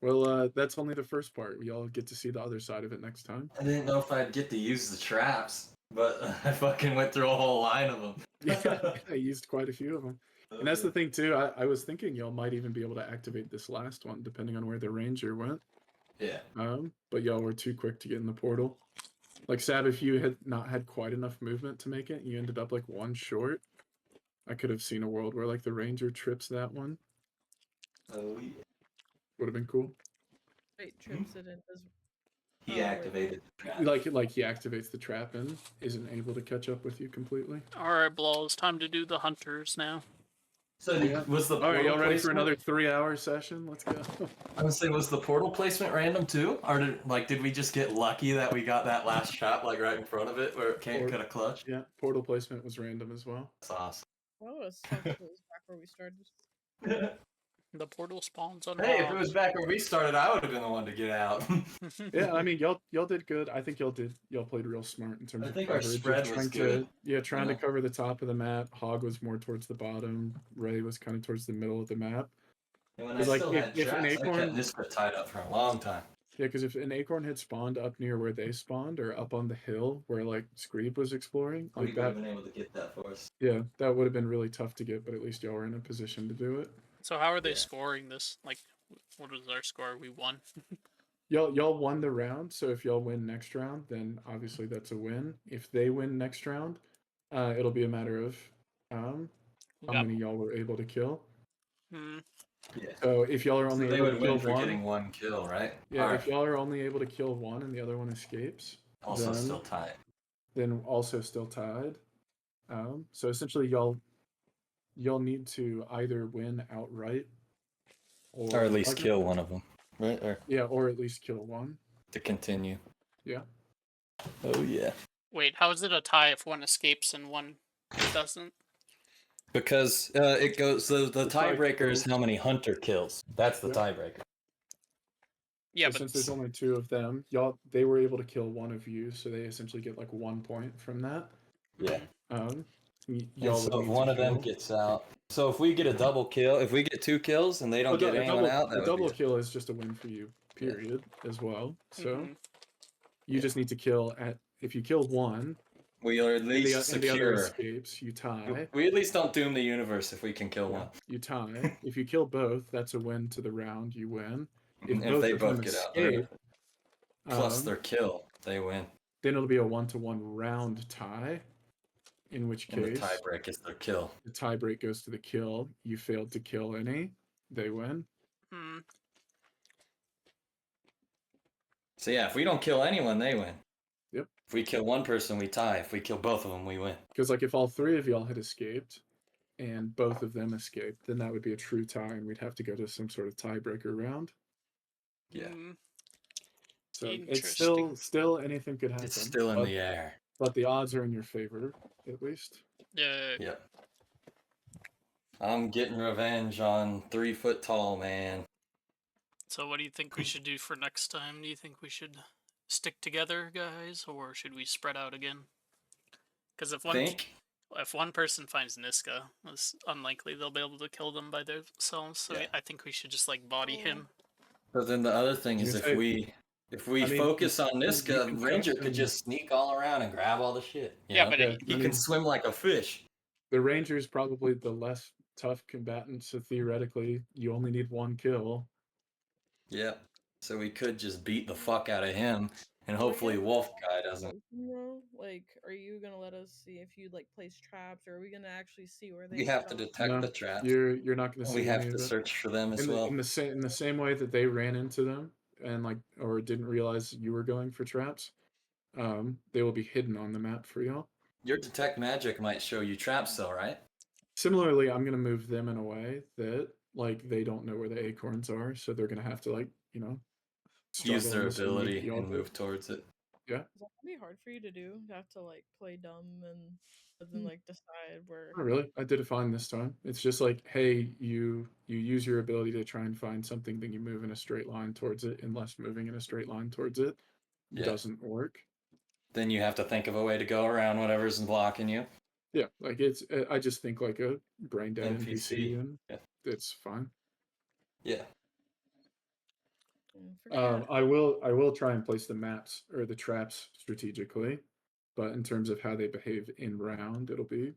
[SPEAKER 1] Well, that's only the first part. We all get to see the other side of it next time.
[SPEAKER 2] I didn't know if I'd get to use the traps, but I fucking went through a whole line of them.
[SPEAKER 1] Yeah, I used quite a few of them. And that's the thing too. I was thinking y'all might even be able to activate this last one, depending on where the ranger went.
[SPEAKER 2] Yeah.
[SPEAKER 1] But y'all were too quick to get in the portal. Like Sab, if you had not had quite enough movement to make it, you ended up like one short. I could have seen a world where like the ranger trips that one.
[SPEAKER 2] Oh yeah.
[SPEAKER 1] Would have been cool.
[SPEAKER 3] wait, trips it in. Does
[SPEAKER 2] He
[SPEAKER 3] Oh, right.
[SPEAKER 2] activated the trap.
[SPEAKER 1] Like he activates the trap and isn't able to catch up with you completely.
[SPEAKER 4] Alright, Blows, time to do the hunters now.
[SPEAKER 2] So
[SPEAKER 1] Yeah.
[SPEAKER 2] was the
[SPEAKER 1] All right,
[SPEAKER 2] portal
[SPEAKER 1] y'all ready for
[SPEAKER 2] placement-
[SPEAKER 1] another 3-hour session? Let's go.
[SPEAKER 2] I would say, was the portal placement random too, or did we just get lucky that we got that last trap like right in front of it where it can't cut a clutch?
[SPEAKER 1] Yeah, portal placement was random as well.
[SPEAKER 2] That's awesome.
[SPEAKER 3] Oh, it sucks. It was back where we started.
[SPEAKER 4] The portal spawns on
[SPEAKER 2] Hey, if it was back where we started, I would have been the one to get out.
[SPEAKER 1] Yeah, I mean y'all did good. I think y'all played real smart in terms
[SPEAKER 2] I
[SPEAKER 1] of
[SPEAKER 2] think our
[SPEAKER 1] coverage.
[SPEAKER 2] spread
[SPEAKER 1] Trying
[SPEAKER 2] was
[SPEAKER 1] to
[SPEAKER 2] good,
[SPEAKER 1] trying
[SPEAKER 2] you
[SPEAKER 1] to cover the top of the map. Hog was more towards the bottom. Ray was kind of towards the middle of the map.
[SPEAKER 2] And when I
[SPEAKER 1] It's like,
[SPEAKER 2] still had
[SPEAKER 1] if an
[SPEAKER 2] traps, I kept
[SPEAKER 1] acorn-
[SPEAKER 2] Niska tied up for a long time.
[SPEAKER 1] Yeah, because if an acorn had spawned up near where they spawned or up on the hill where like Screeb was exploring,
[SPEAKER 2] We
[SPEAKER 1] like
[SPEAKER 2] would have
[SPEAKER 1] that,
[SPEAKER 2] been able to get that for us.
[SPEAKER 1] yeah, that would have been really tough to get. But at least y'all were in a position to do it.
[SPEAKER 4] So how are they
[SPEAKER 2] Yeah.
[SPEAKER 4] scoring this? Like, what was our score? We won.
[SPEAKER 1] Y'all won the round, so if y'all win next round, then obviously that's a win. If they win next round, it'll be a matter of
[SPEAKER 4] We
[SPEAKER 1] how
[SPEAKER 4] got-
[SPEAKER 1] many y'all were able to kill.
[SPEAKER 4] Hmm.
[SPEAKER 2] Yeah.
[SPEAKER 1] So if y'all are
[SPEAKER 2] So
[SPEAKER 1] only
[SPEAKER 2] they
[SPEAKER 1] able
[SPEAKER 2] would
[SPEAKER 1] to kill
[SPEAKER 2] win for
[SPEAKER 1] one,
[SPEAKER 2] getting one kill, right?
[SPEAKER 1] yeah,
[SPEAKER 2] Or
[SPEAKER 1] if y'all are only able to kill one and the other one escapes,
[SPEAKER 2] also
[SPEAKER 1] then,
[SPEAKER 2] still tied.
[SPEAKER 1] then also still tied. So essentially y'all need to either win outright
[SPEAKER 2] Or at least kill one of them, right? Or
[SPEAKER 1] Yeah, or at least kill one.
[SPEAKER 2] to continue.
[SPEAKER 1] Yeah.
[SPEAKER 2] Oh yeah.
[SPEAKER 4] Wait, how is it a tie if one escapes and one doesn't?
[SPEAKER 2] Because it goes. So the
[SPEAKER 1] The tie
[SPEAKER 2] tiebreaker is
[SPEAKER 1] kills.
[SPEAKER 2] how many hunter kills. That's the
[SPEAKER 1] Yep.
[SPEAKER 2] tiebreaker.
[SPEAKER 4] Yeah,
[SPEAKER 1] So
[SPEAKER 4] but
[SPEAKER 1] since there's only two of them, they were able to kill one of you, so they essentially get like 1 point from that.
[SPEAKER 2] Yeah.
[SPEAKER 1] Y'all
[SPEAKER 2] And
[SPEAKER 1] would
[SPEAKER 2] so
[SPEAKER 1] need
[SPEAKER 2] if one
[SPEAKER 1] to
[SPEAKER 2] of them
[SPEAKER 1] kill.
[SPEAKER 2] gets out, so if we get a double kill, if we get 2 kills and they don't get anyone out, that
[SPEAKER 1] a
[SPEAKER 2] would
[SPEAKER 1] double
[SPEAKER 2] be
[SPEAKER 1] kill is just a win for you, period, as well. So
[SPEAKER 4] Mhm.
[SPEAKER 1] you just need to kill if you kill one
[SPEAKER 2] we are at
[SPEAKER 1] and
[SPEAKER 2] least
[SPEAKER 1] and the other
[SPEAKER 2] secure.
[SPEAKER 1] escapes, you tie.
[SPEAKER 2] We at least don't doom the universe if we can kill
[SPEAKER 1] Yeah,
[SPEAKER 2] one.
[SPEAKER 1] you tie. If you kill both, that's a win to the round. You win. If
[SPEAKER 2] If
[SPEAKER 1] both
[SPEAKER 2] they
[SPEAKER 1] of them
[SPEAKER 2] both get out, they're-
[SPEAKER 1] escape,
[SPEAKER 2] plus their kill, they win.
[SPEAKER 1] then it'll be a 1-to-1 round tie. In which
[SPEAKER 2] And the
[SPEAKER 1] case,
[SPEAKER 2] tiebreak is their kill.
[SPEAKER 1] the tiebreak goes to the kill. You failed to kill any, they win.
[SPEAKER 4] Hmm.
[SPEAKER 2] So yeah, if we don't kill anyone, they win.
[SPEAKER 1] Yep.
[SPEAKER 2] If we kill one person, we tie. If we kill both of them, we win.
[SPEAKER 1] Because like if all three of y'all had escaped and both of them escaped, then that would be a true tie, and we'd have to go to some sort of tiebreaker round.
[SPEAKER 2] Yeah.
[SPEAKER 4] Hmm.
[SPEAKER 1] So it's
[SPEAKER 4] Interesting.
[SPEAKER 1] still anything could happen.
[SPEAKER 2] It's still in the air.
[SPEAKER 1] But the odds are in your favor, at least.
[SPEAKER 4] Yeah.
[SPEAKER 2] Yep. I'm getting revenge on 3 foot tall man.
[SPEAKER 4] So what do you think we should do for next time? Do you think we should stick together, guys, or should we spread out again? Because if one person finds Niska, it's unlikely they'll be able to kill them by themselves. So
[SPEAKER 2] Yeah.
[SPEAKER 4] I think we should just like body him.
[SPEAKER 2] But then the other thing is
[SPEAKER 1] You're
[SPEAKER 2] if we
[SPEAKER 1] I mean,
[SPEAKER 2] focus on
[SPEAKER 1] you
[SPEAKER 2] Niska,
[SPEAKER 1] can
[SPEAKER 2] Ranger
[SPEAKER 1] have
[SPEAKER 2] could
[SPEAKER 1] some-
[SPEAKER 2] just sneak all around and grab all the shit. you
[SPEAKER 4] Yeah,
[SPEAKER 2] know?
[SPEAKER 4] but
[SPEAKER 1] Yeah,
[SPEAKER 2] he
[SPEAKER 1] I
[SPEAKER 2] can
[SPEAKER 1] mean,
[SPEAKER 2] swim like a fish.
[SPEAKER 1] the Ranger's probably the less tough combatant, so theoretically, you only need one kill.
[SPEAKER 2] Yep. So we could just beat the fuck out of him, and hopefully Wolf Guy doesn't.
[SPEAKER 3] Like, are you gonna let us see if you like place traps, or are we gonna actually see where they?
[SPEAKER 2] We have to
[SPEAKER 3] spawn?
[SPEAKER 2] detect
[SPEAKER 1] No,
[SPEAKER 2] the traps.
[SPEAKER 1] you're not going to
[SPEAKER 2] And
[SPEAKER 1] see
[SPEAKER 2] we have
[SPEAKER 1] any
[SPEAKER 2] to
[SPEAKER 1] of it.
[SPEAKER 2] search for them as well.
[SPEAKER 1] In the same way that they ran into them and like or didn't realize you were going for traps, they will be hidden on the map for y'all.
[SPEAKER 2] Your detect magic might show you traps, though, right?
[SPEAKER 1] Similarly, I'm gonna move them in a way that like they don't know where the acorns are, so they're gonna have to like
[SPEAKER 2] Use
[SPEAKER 1] struggle
[SPEAKER 2] their
[SPEAKER 1] in the same way that
[SPEAKER 2] ability
[SPEAKER 1] y'all
[SPEAKER 2] and
[SPEAKER 1] did.
[SPEAKER 2] move towards it.
[SPEAKER 3] Is that gonna be hard for you to do? To have to like play dumb and then like decide where.
[SPEAKER 1] Not really. I did it fine this time. It's just like, hey, you use your ability to try and find something, then you move in a straight line towards it, unless moving in a straight line towards it
[SPEAKER 2] Yeah.
[SPEAKER 1] doesn't work.
[SPEAKER 2] Then you have to think of a way to go around whatever's blocking you.
[SPEAKER 1] Yeah, like I just think like a brain dead NPC, and
[SPEAKER 2] Yeah.
[SPEAKER 1] it's fine.
[SPEAKER 2] Yeah.
[SPEAKER 3] Forget.
[SPEAKER 1] I will try and place the maps or the traps strategically, but in terms of how they behave in round, it'll be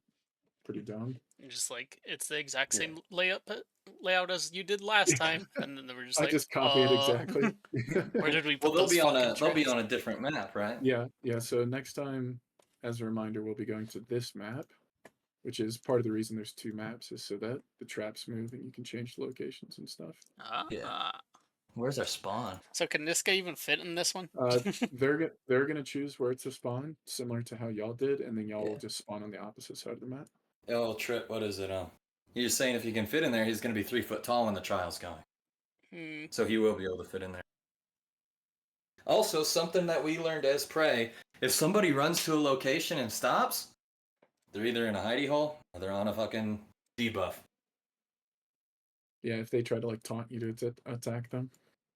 [SPEAKER 1] pretty dumb.
[SPEAKER 4] Just like it's the exact
[SPEAKER 2] Yeah.
[SPEAKER 4] same layout as you did last time, and then they were just
[SPEAKER 1] I
[SPEAKER 4] like,
[SPEAKER 1] just copy it exactly.
[SPEAKER 4] Where did we put
[SPEAKER 2] Well, they'll
[SPEAKER 4] those
[SPEAKER 2] be on
[SPEAKER 4] fucking traps?
[SPEAKER 2] a different map, right?
[SPEAKER 1] Yeah. So next time, as a reminder, we'll be going to this map, which is part of the reason there's two maps, is so that the traps move and you can change the locations and stuff.
[SPEAKER 4] Ah.
[SPEAKER 2] Yeah. Where's our spawn?
[SPEAKER 4] So can this guy even fit in this one?
[SPEAKER 1] They're gonna choose where to spawn, similar to how y'all did, and then y'all will
[SPEAKER 2] Yeah.
[SPEAKER 1] just spawn on the opposite side of the map.
[SPEAKER 2] Oh, Trip, what is it? You're saying if you can fit in there, he's going to be 3 foot tall when the trial's going.
[SPEAKER 4] Hmm.
[SPEAKER 2] So he will be able to fit in there. Also, something that we learned as prey, if somebody runs to a location and stops, they're either in a hidey hole or they're on a fucking debuff.
[SPEAKER 1] Yeah, if they try to like taunt you to attack them.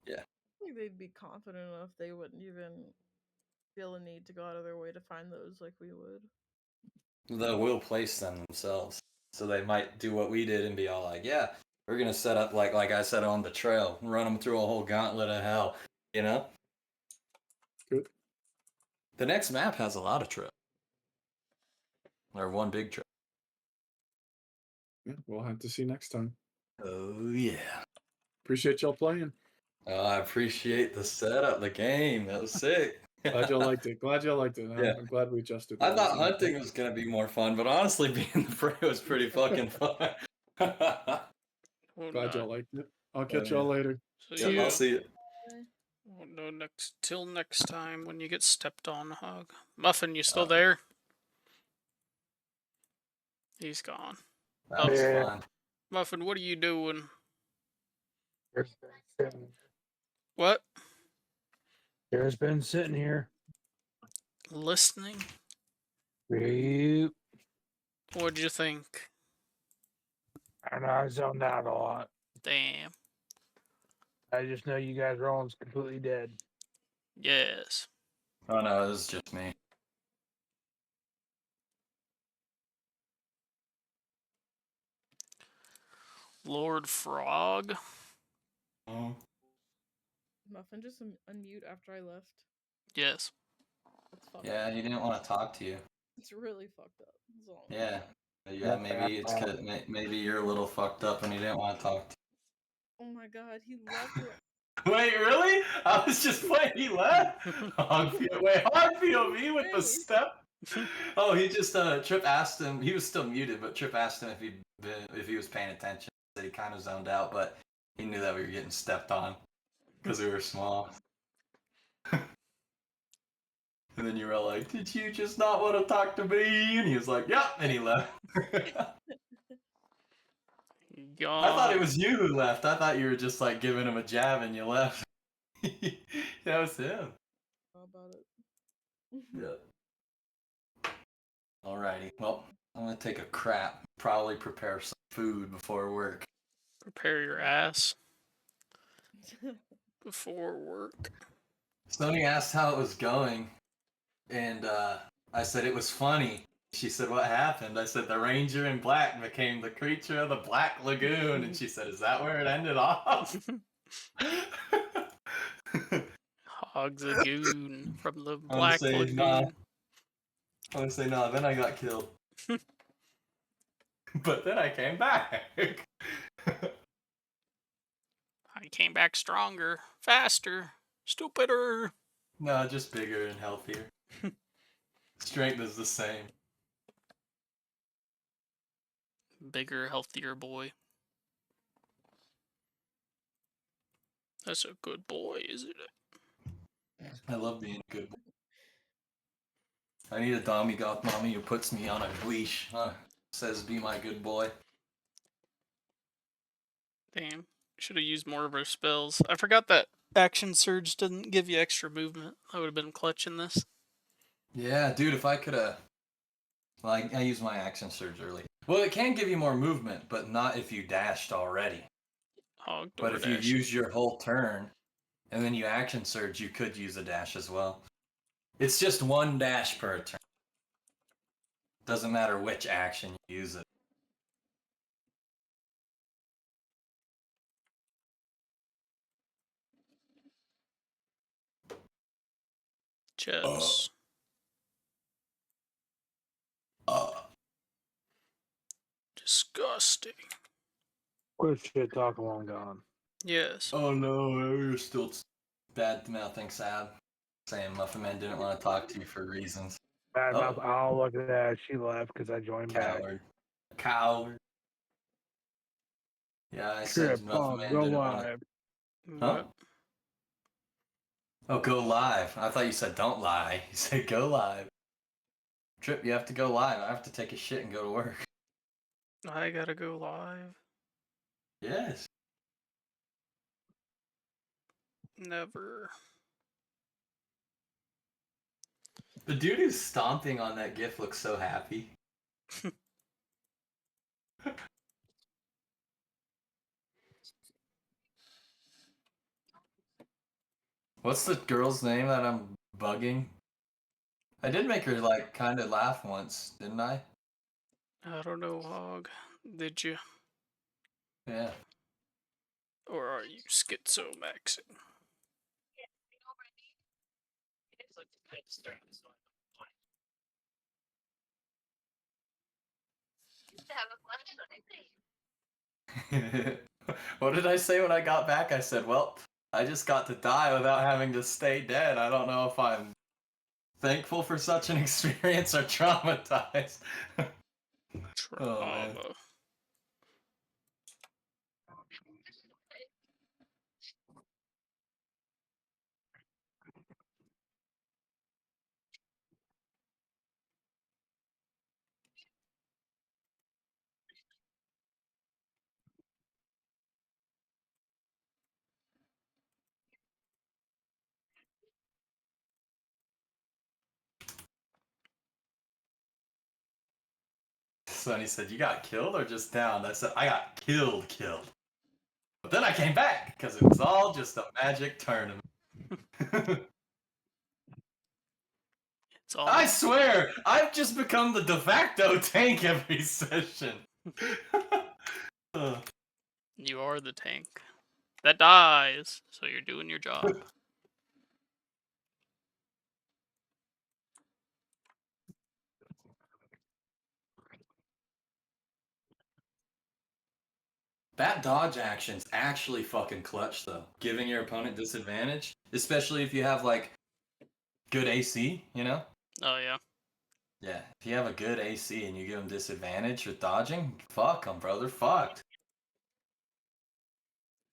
[SPEAKER 3] I think they'd be confident enough they wouldn't even feel a need to go out of their way to find those like we would.
[SPEAKER 2] They will place them themselves. So they might do what we did and be all like, yeah, we're going to set up like I said on the trail, run them through a whole gauntlet of hell, you know?
[SPEAKER 1] Good.
[SPEAKER 2] The next map has a lot of trip. Or one big trip.
[SPEAKER 1] Yeah, we'll have to see next time.
[SPEAKER 2] Oh, yeah.
[SPEAKER 1] Appreciate y'all playing.
[SPEAKER 2] Oh, I appreciate the setup, the game. That was sick.
[SPEAKER 1] Glad y'all liked it.
[SPEAKER 2] Yeah.
[SPEAKER 1] I'm glad we adjusted.
[SPEAKER 2] I
[SPEAKER 1] the
[SPEAKER 2] thought
[SPEAKER 1] rules a little bit.
[SPEAKER 2] hunting was going to be more fun, but honestly, being the prey was pretty fucking fun.
[SPEAKER 4] Oh,
[SPEAKER 1] Glad
[SPEAKER 4] no.
[SPEAKER 1] y'all liked it. I'll catch
[SPEAKER 2] yeah.
[SPEAKER 1] y'all later.
[SPEAKER 4] So
[SPEAKER 2] Yep, I'll see you.
[SPEAKER 4] Oh, no, till next time when you get stepped on, Hog. Muffin, you still
[SPEAKER 2] Uh,
[SPEAKER 4] there? He's gone.
[SPEAKER 2] That was
[SPEAKER 5] Yeah.
[SPEAKER 2] fun.
[SPEAKER 4] Muffin, what are you doing?
[SPEAKER 5] There's been,
[SPEAKER 4] What?
[SPEAKER 5] there's been sitting here.
[SPEAKER 4] Listening?
[SPEAKER 5] Yep.
[SPEAKER 4] What'd you think?
[SPEAKER 5] I don't know, I zoned out a lot.
[SPEAKER 4] Damn.
[SPEAKER 5] I just know you guys are all completely dead.
[SPEAKER 4] Yes.
[SPEAKER 2] Oh no, it was just me.
[SPEAKER 4] Lord Frog?
[SPEAKER 2] Oh.
[SPEAKER 3] Muffin, just unmute after I left.
[SPEAKER 4] Yes.
[SPEAKER 3] That's fucked
[SPEAKER 2] Yeah,
[SPEAKER 3] up.
[SPEAKER 2] he didn't want to talk to you.
[SPEAKER 3] It's really fucked up. That's all.
[SPEAKER 2] Yeah. Yeah, maybe it's 'cause maybe you're a little fucked up and he didn't want to talk to
[SPEAKER 3] Oh my god, he left it.
[SPEAKER 2] you. Wait, really? I was just playing. He left? Hog POV with the
[SPEAKER 3] Hey.
[SPEAKER 2] step? Oh, he just Trip asked him. He was still muted, but Trip asked him if he was paying attention. So he kind of zoned out, but he knew that we were getting stepped on because we were small. And then you were like, "Did you just not want to talk to me?" And he was like, "Yep," and he left.
[SPEAKER 4] Yawn.
[SPEAKER 2] I thought it was you who left. I thought you were just like giving him a jab and you left. That was him.
[SPEAKER 3] How about it?
[SPEAKER 2] Yeah. Alrighty. Well, I'm gonna take a crap. Probably prepare some food before work.
[SPEAKER 4] Prepare your ass before work.
[SPEAKER 2] Sony asked how it was going, and I said it was funny. She said, "What happened?" I said, "The Ranger in Black became the creature of the Black Lagoon," and she said, "Is that where it ended off?"
[SPEAKER 4] Hog's a goon from the
[SPEAKER 2] I'm
[SPEAKER 4] Black
[SPEAKER 2] saying,
[SPEAKER 4] Lagoon.
[SPEAKER 2] nah. I'm gonna say, "No." Then I got killed, but then I came back.
[SPEAKER 4] I came back stronger, faster, stupider.
[SPEAKER 2] No, just bigger and healthier. Strength is the same.
[SPEAKER 4] Bigger, healthier boy. That's a good boy, isn't it?
[SPEAKER 2] I love being a good boy. I need a Dommy Goth mommy who puts me on a leash. Says, "Be my good boy."
[SPEAKER 4] Damn. Should have used more of our spells. I forgot that Action Surge doesn't give you extra movement. I would have been clutch in this.
[SPEAKER 2] Yeah, dude, if I could have... Well, I used my action surge early. Well, it can give you more movement, but not if you dashed already.
[SPEAKER 4] Hog
[SPEAKER 2] But if you
[SPEAKER 4] DoorDash.
[SPEAKER 2] use your whole turn, and then you action surge, you could use a dash as well. It's just one dash per turn. Doesn't matter which action you use it.
[SPEAKER 4] Chess. Disgusting.
[SPEAKER 5] Quit shit talking long gone.
[SPEAKER 4] Yes.
[SPEAKER 2] Oh no, we were still bad mouthing Sad. Saying Muffin Man didn't want to talk to you for reasons.
[SPEAKER 5] Bad
[SPEAKER 2] Oh.
[SPEAKER 5] mouth. Oh, look at that. She left because I joined back.
[SPEAKER 2] Coward. Coward. Yeah, I
[SPEAKER 5] Trip,
[SPEAKER 2] said Muffin
[SPEAKER 5] Bob,
[SPEAKER 2] Man
[SPEAKER 5] go
[SPEAKER 2] didn't want to...
[SPEAKER 5] live.
[SPEAKER 2] Huh?
[SPEAKER 4] What?
[SPEAKER 2] Oh, go live. I thought you said don't lie. You said go live. Trip, you have to go live. I have to take a shit and go to work.
[SPEAKER 4] I gotta go live.
[SPEAKER 2] Yes.
[SPEAKER 4] Never.
[SPEAKER 2] The dude who's stomping on that gif looks so happy. What's the girl's name that I'm bugging? I did make her, like, kind of laugh once, didn't I?
[SPEAKER 4] I don't know, Hog. Did you?
[SPEAKER 2] Yeah.
[SPEAKER 4] Or are you schizomaxing?
[SPEAKER 2] What did I say when I got back? I said, well, I just got to die without having to stay dead. I don't know if I'm thankful for such an experience or traumatized. Oh, man.
[SPEAKER 4] Trauma.
[SPEAKER 2] Sonny said, you got killed or just downed? I said, I got killed. But then I came back because it was all just a magic tournament.
[SPEAKER 4] It's all.
[SPEAKER 2] I swear, I've just become the de facto tank every session.
[SPEAKER 4] You are the tank. That dies, so you're doing your job.
[SPEAKER 2] That dodge action's actually fucking clutch, though. Giving your opponent disadvantage, especially if you have, like, good AC, you know?
[SPEAKER 4] Oh, yeah.
[SPEAKER 2] Yeah, if you have a good AC and you give them disadvantage with dodging, fuck them, bro. They're fucked.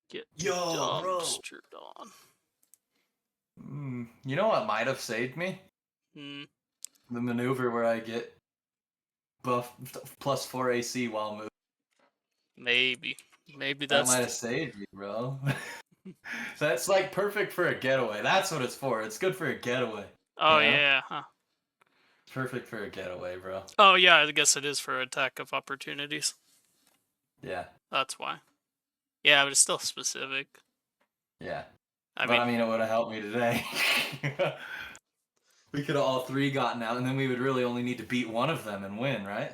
[SPEAKER 4] Get
[SPEAKER 2] Yo, bro.
[SPEAKER 4] dumpstered on.
[SPEAKER 2] You know what might have saved me?
[SPEAKER 4] Hmm.
[SPEAKER 2] The maneuver where I get buff plus 4 AC while moving.
[SPEAKER 4] Maybe. Maybe
[SPEAKER 2] That
[SPEAKER 4] that's.
[SPEAKER 2] might have saved me, bro. That's like perfect for a getaway. That's what it's for. It's good for a getaway.
[SPEAKER 4] Oh,
[SPEAKER 2] you know?
[SPEAKER 4] yeah, huh.
[SPEAKER 2] It's perfect for a getaway, bro.
[SPEAKER 4] Oh, yeah, I guess it is for attack of opportunities.
[SPEAKER 2] Yeah.
[SPEAKER 4] That's why. Yeah, but it's still specific.
[SPEAKER 2] Yeah.
[SPEAKER 4] I
[SPEAKER 2] But
[SPEAKER 4] mean,
[SPEAKER 2] it would have helped me today. We could have all three gotten out, and then we would really only need to beat one of them and win, right?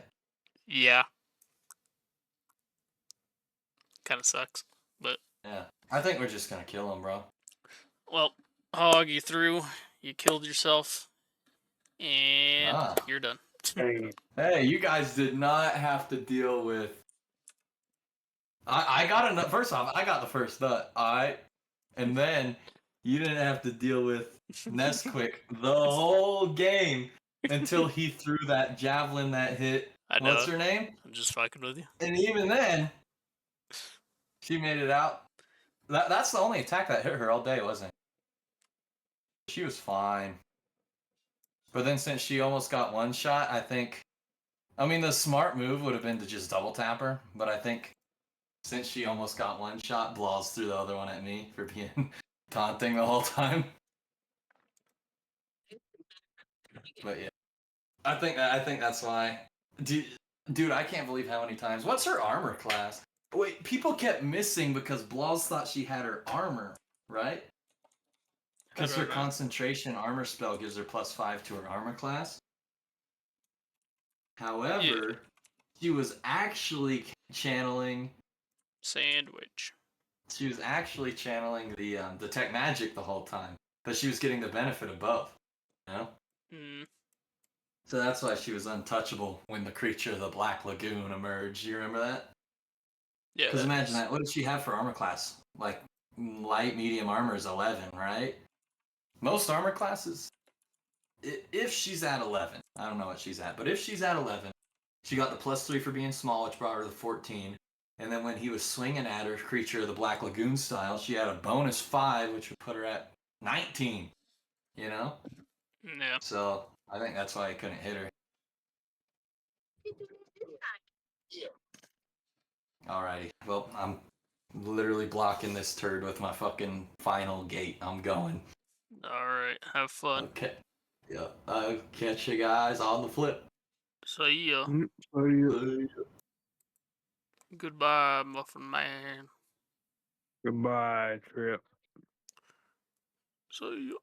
[SPEAKER 4] yeah. Kind of sucks. But,
[SPEAKER 2] Yeah. I think we're just gonna kill him, bro.
[SPEAKER 4] well, Hog, you threw. You killed yourself. And
[SPEAKER 2] Ah.
[SPEAKER 4] you're done.
[SPEAKER 5] Hey,
[SPEAKER 2] Hey, you guys did not have to deal with. I got a nut. First off, I got the first nut. Alright. And then you didn't have to deal with Nesquik the whole game until he threw that javelin that hit.
[SPEAKER 4] I know
[SPEAKER 2] What's
[SPEAKER 4] it.
[SPEAKER 2] her name?
[SPEAKER 4] I'm just fucking with you.
[SPEAKER 2] And even then, she made it out. That's the only attack that hit her all day, wasn't it? She was fine. But then since she almost got one shot, I think. I mean, the smart move would have been to just double tap her, but I think since she almost got one shot, Blaws threw the other one at me for being taunting the whole time. But yeah, I think that's why. Dude, I can't believe how many times. What's her armor class? Wait, people kept missing because Blaws thought she had her armor, right? Because her concentration armor spell gives her +5 to her armor class. However, she was actually channeling.
[SPEAKER 4] Sandwich.
[SPEAKER 2] She was actually channeling the tech magic the whole time, but she was getting the benefit of both. You know.
[SPEAKER 4] Mm.
[SPEAKER 2] So that's why she was untouchable when the creature of the Black Lagoon emerged. You remember that?
[SPEAKER 4] Yeah.
[SPEAKER 2] Because imagine that. What did she have for armor class? Like light, medium armor is 11, right? Most armor classes, if she's at 11, I don't know what she's at, but if she's at 11, she got the +3 for being small, which brought her to 14. And then when he was swinging at her, creature of the Black Lagoon style, she had a bonus 5, which would put her at 19. You know?
[SPEAKER 4] Yeah.
[SPEAKER 2] So I think that's why I couldn't hit her. Alrighty. Well, I'm literally blocking this turd with my fucking final gate. I'm going.
[SPEAKER 4] Alright, have fun.
[SPEAKER 2] Okay. Yeah. I'll catch you guys on the flip.
[SPEAKER 4] See ya.
[SPEAKER 5] So you,
[SPEAKER 2] Bye.
[SPEAKER 4] Goodbye, Muffin Man.
[SPEAKER 5] goodbye, Trip.
[SPEAKER 4] See ya.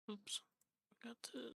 [SPEAKER 4] Oops. Got to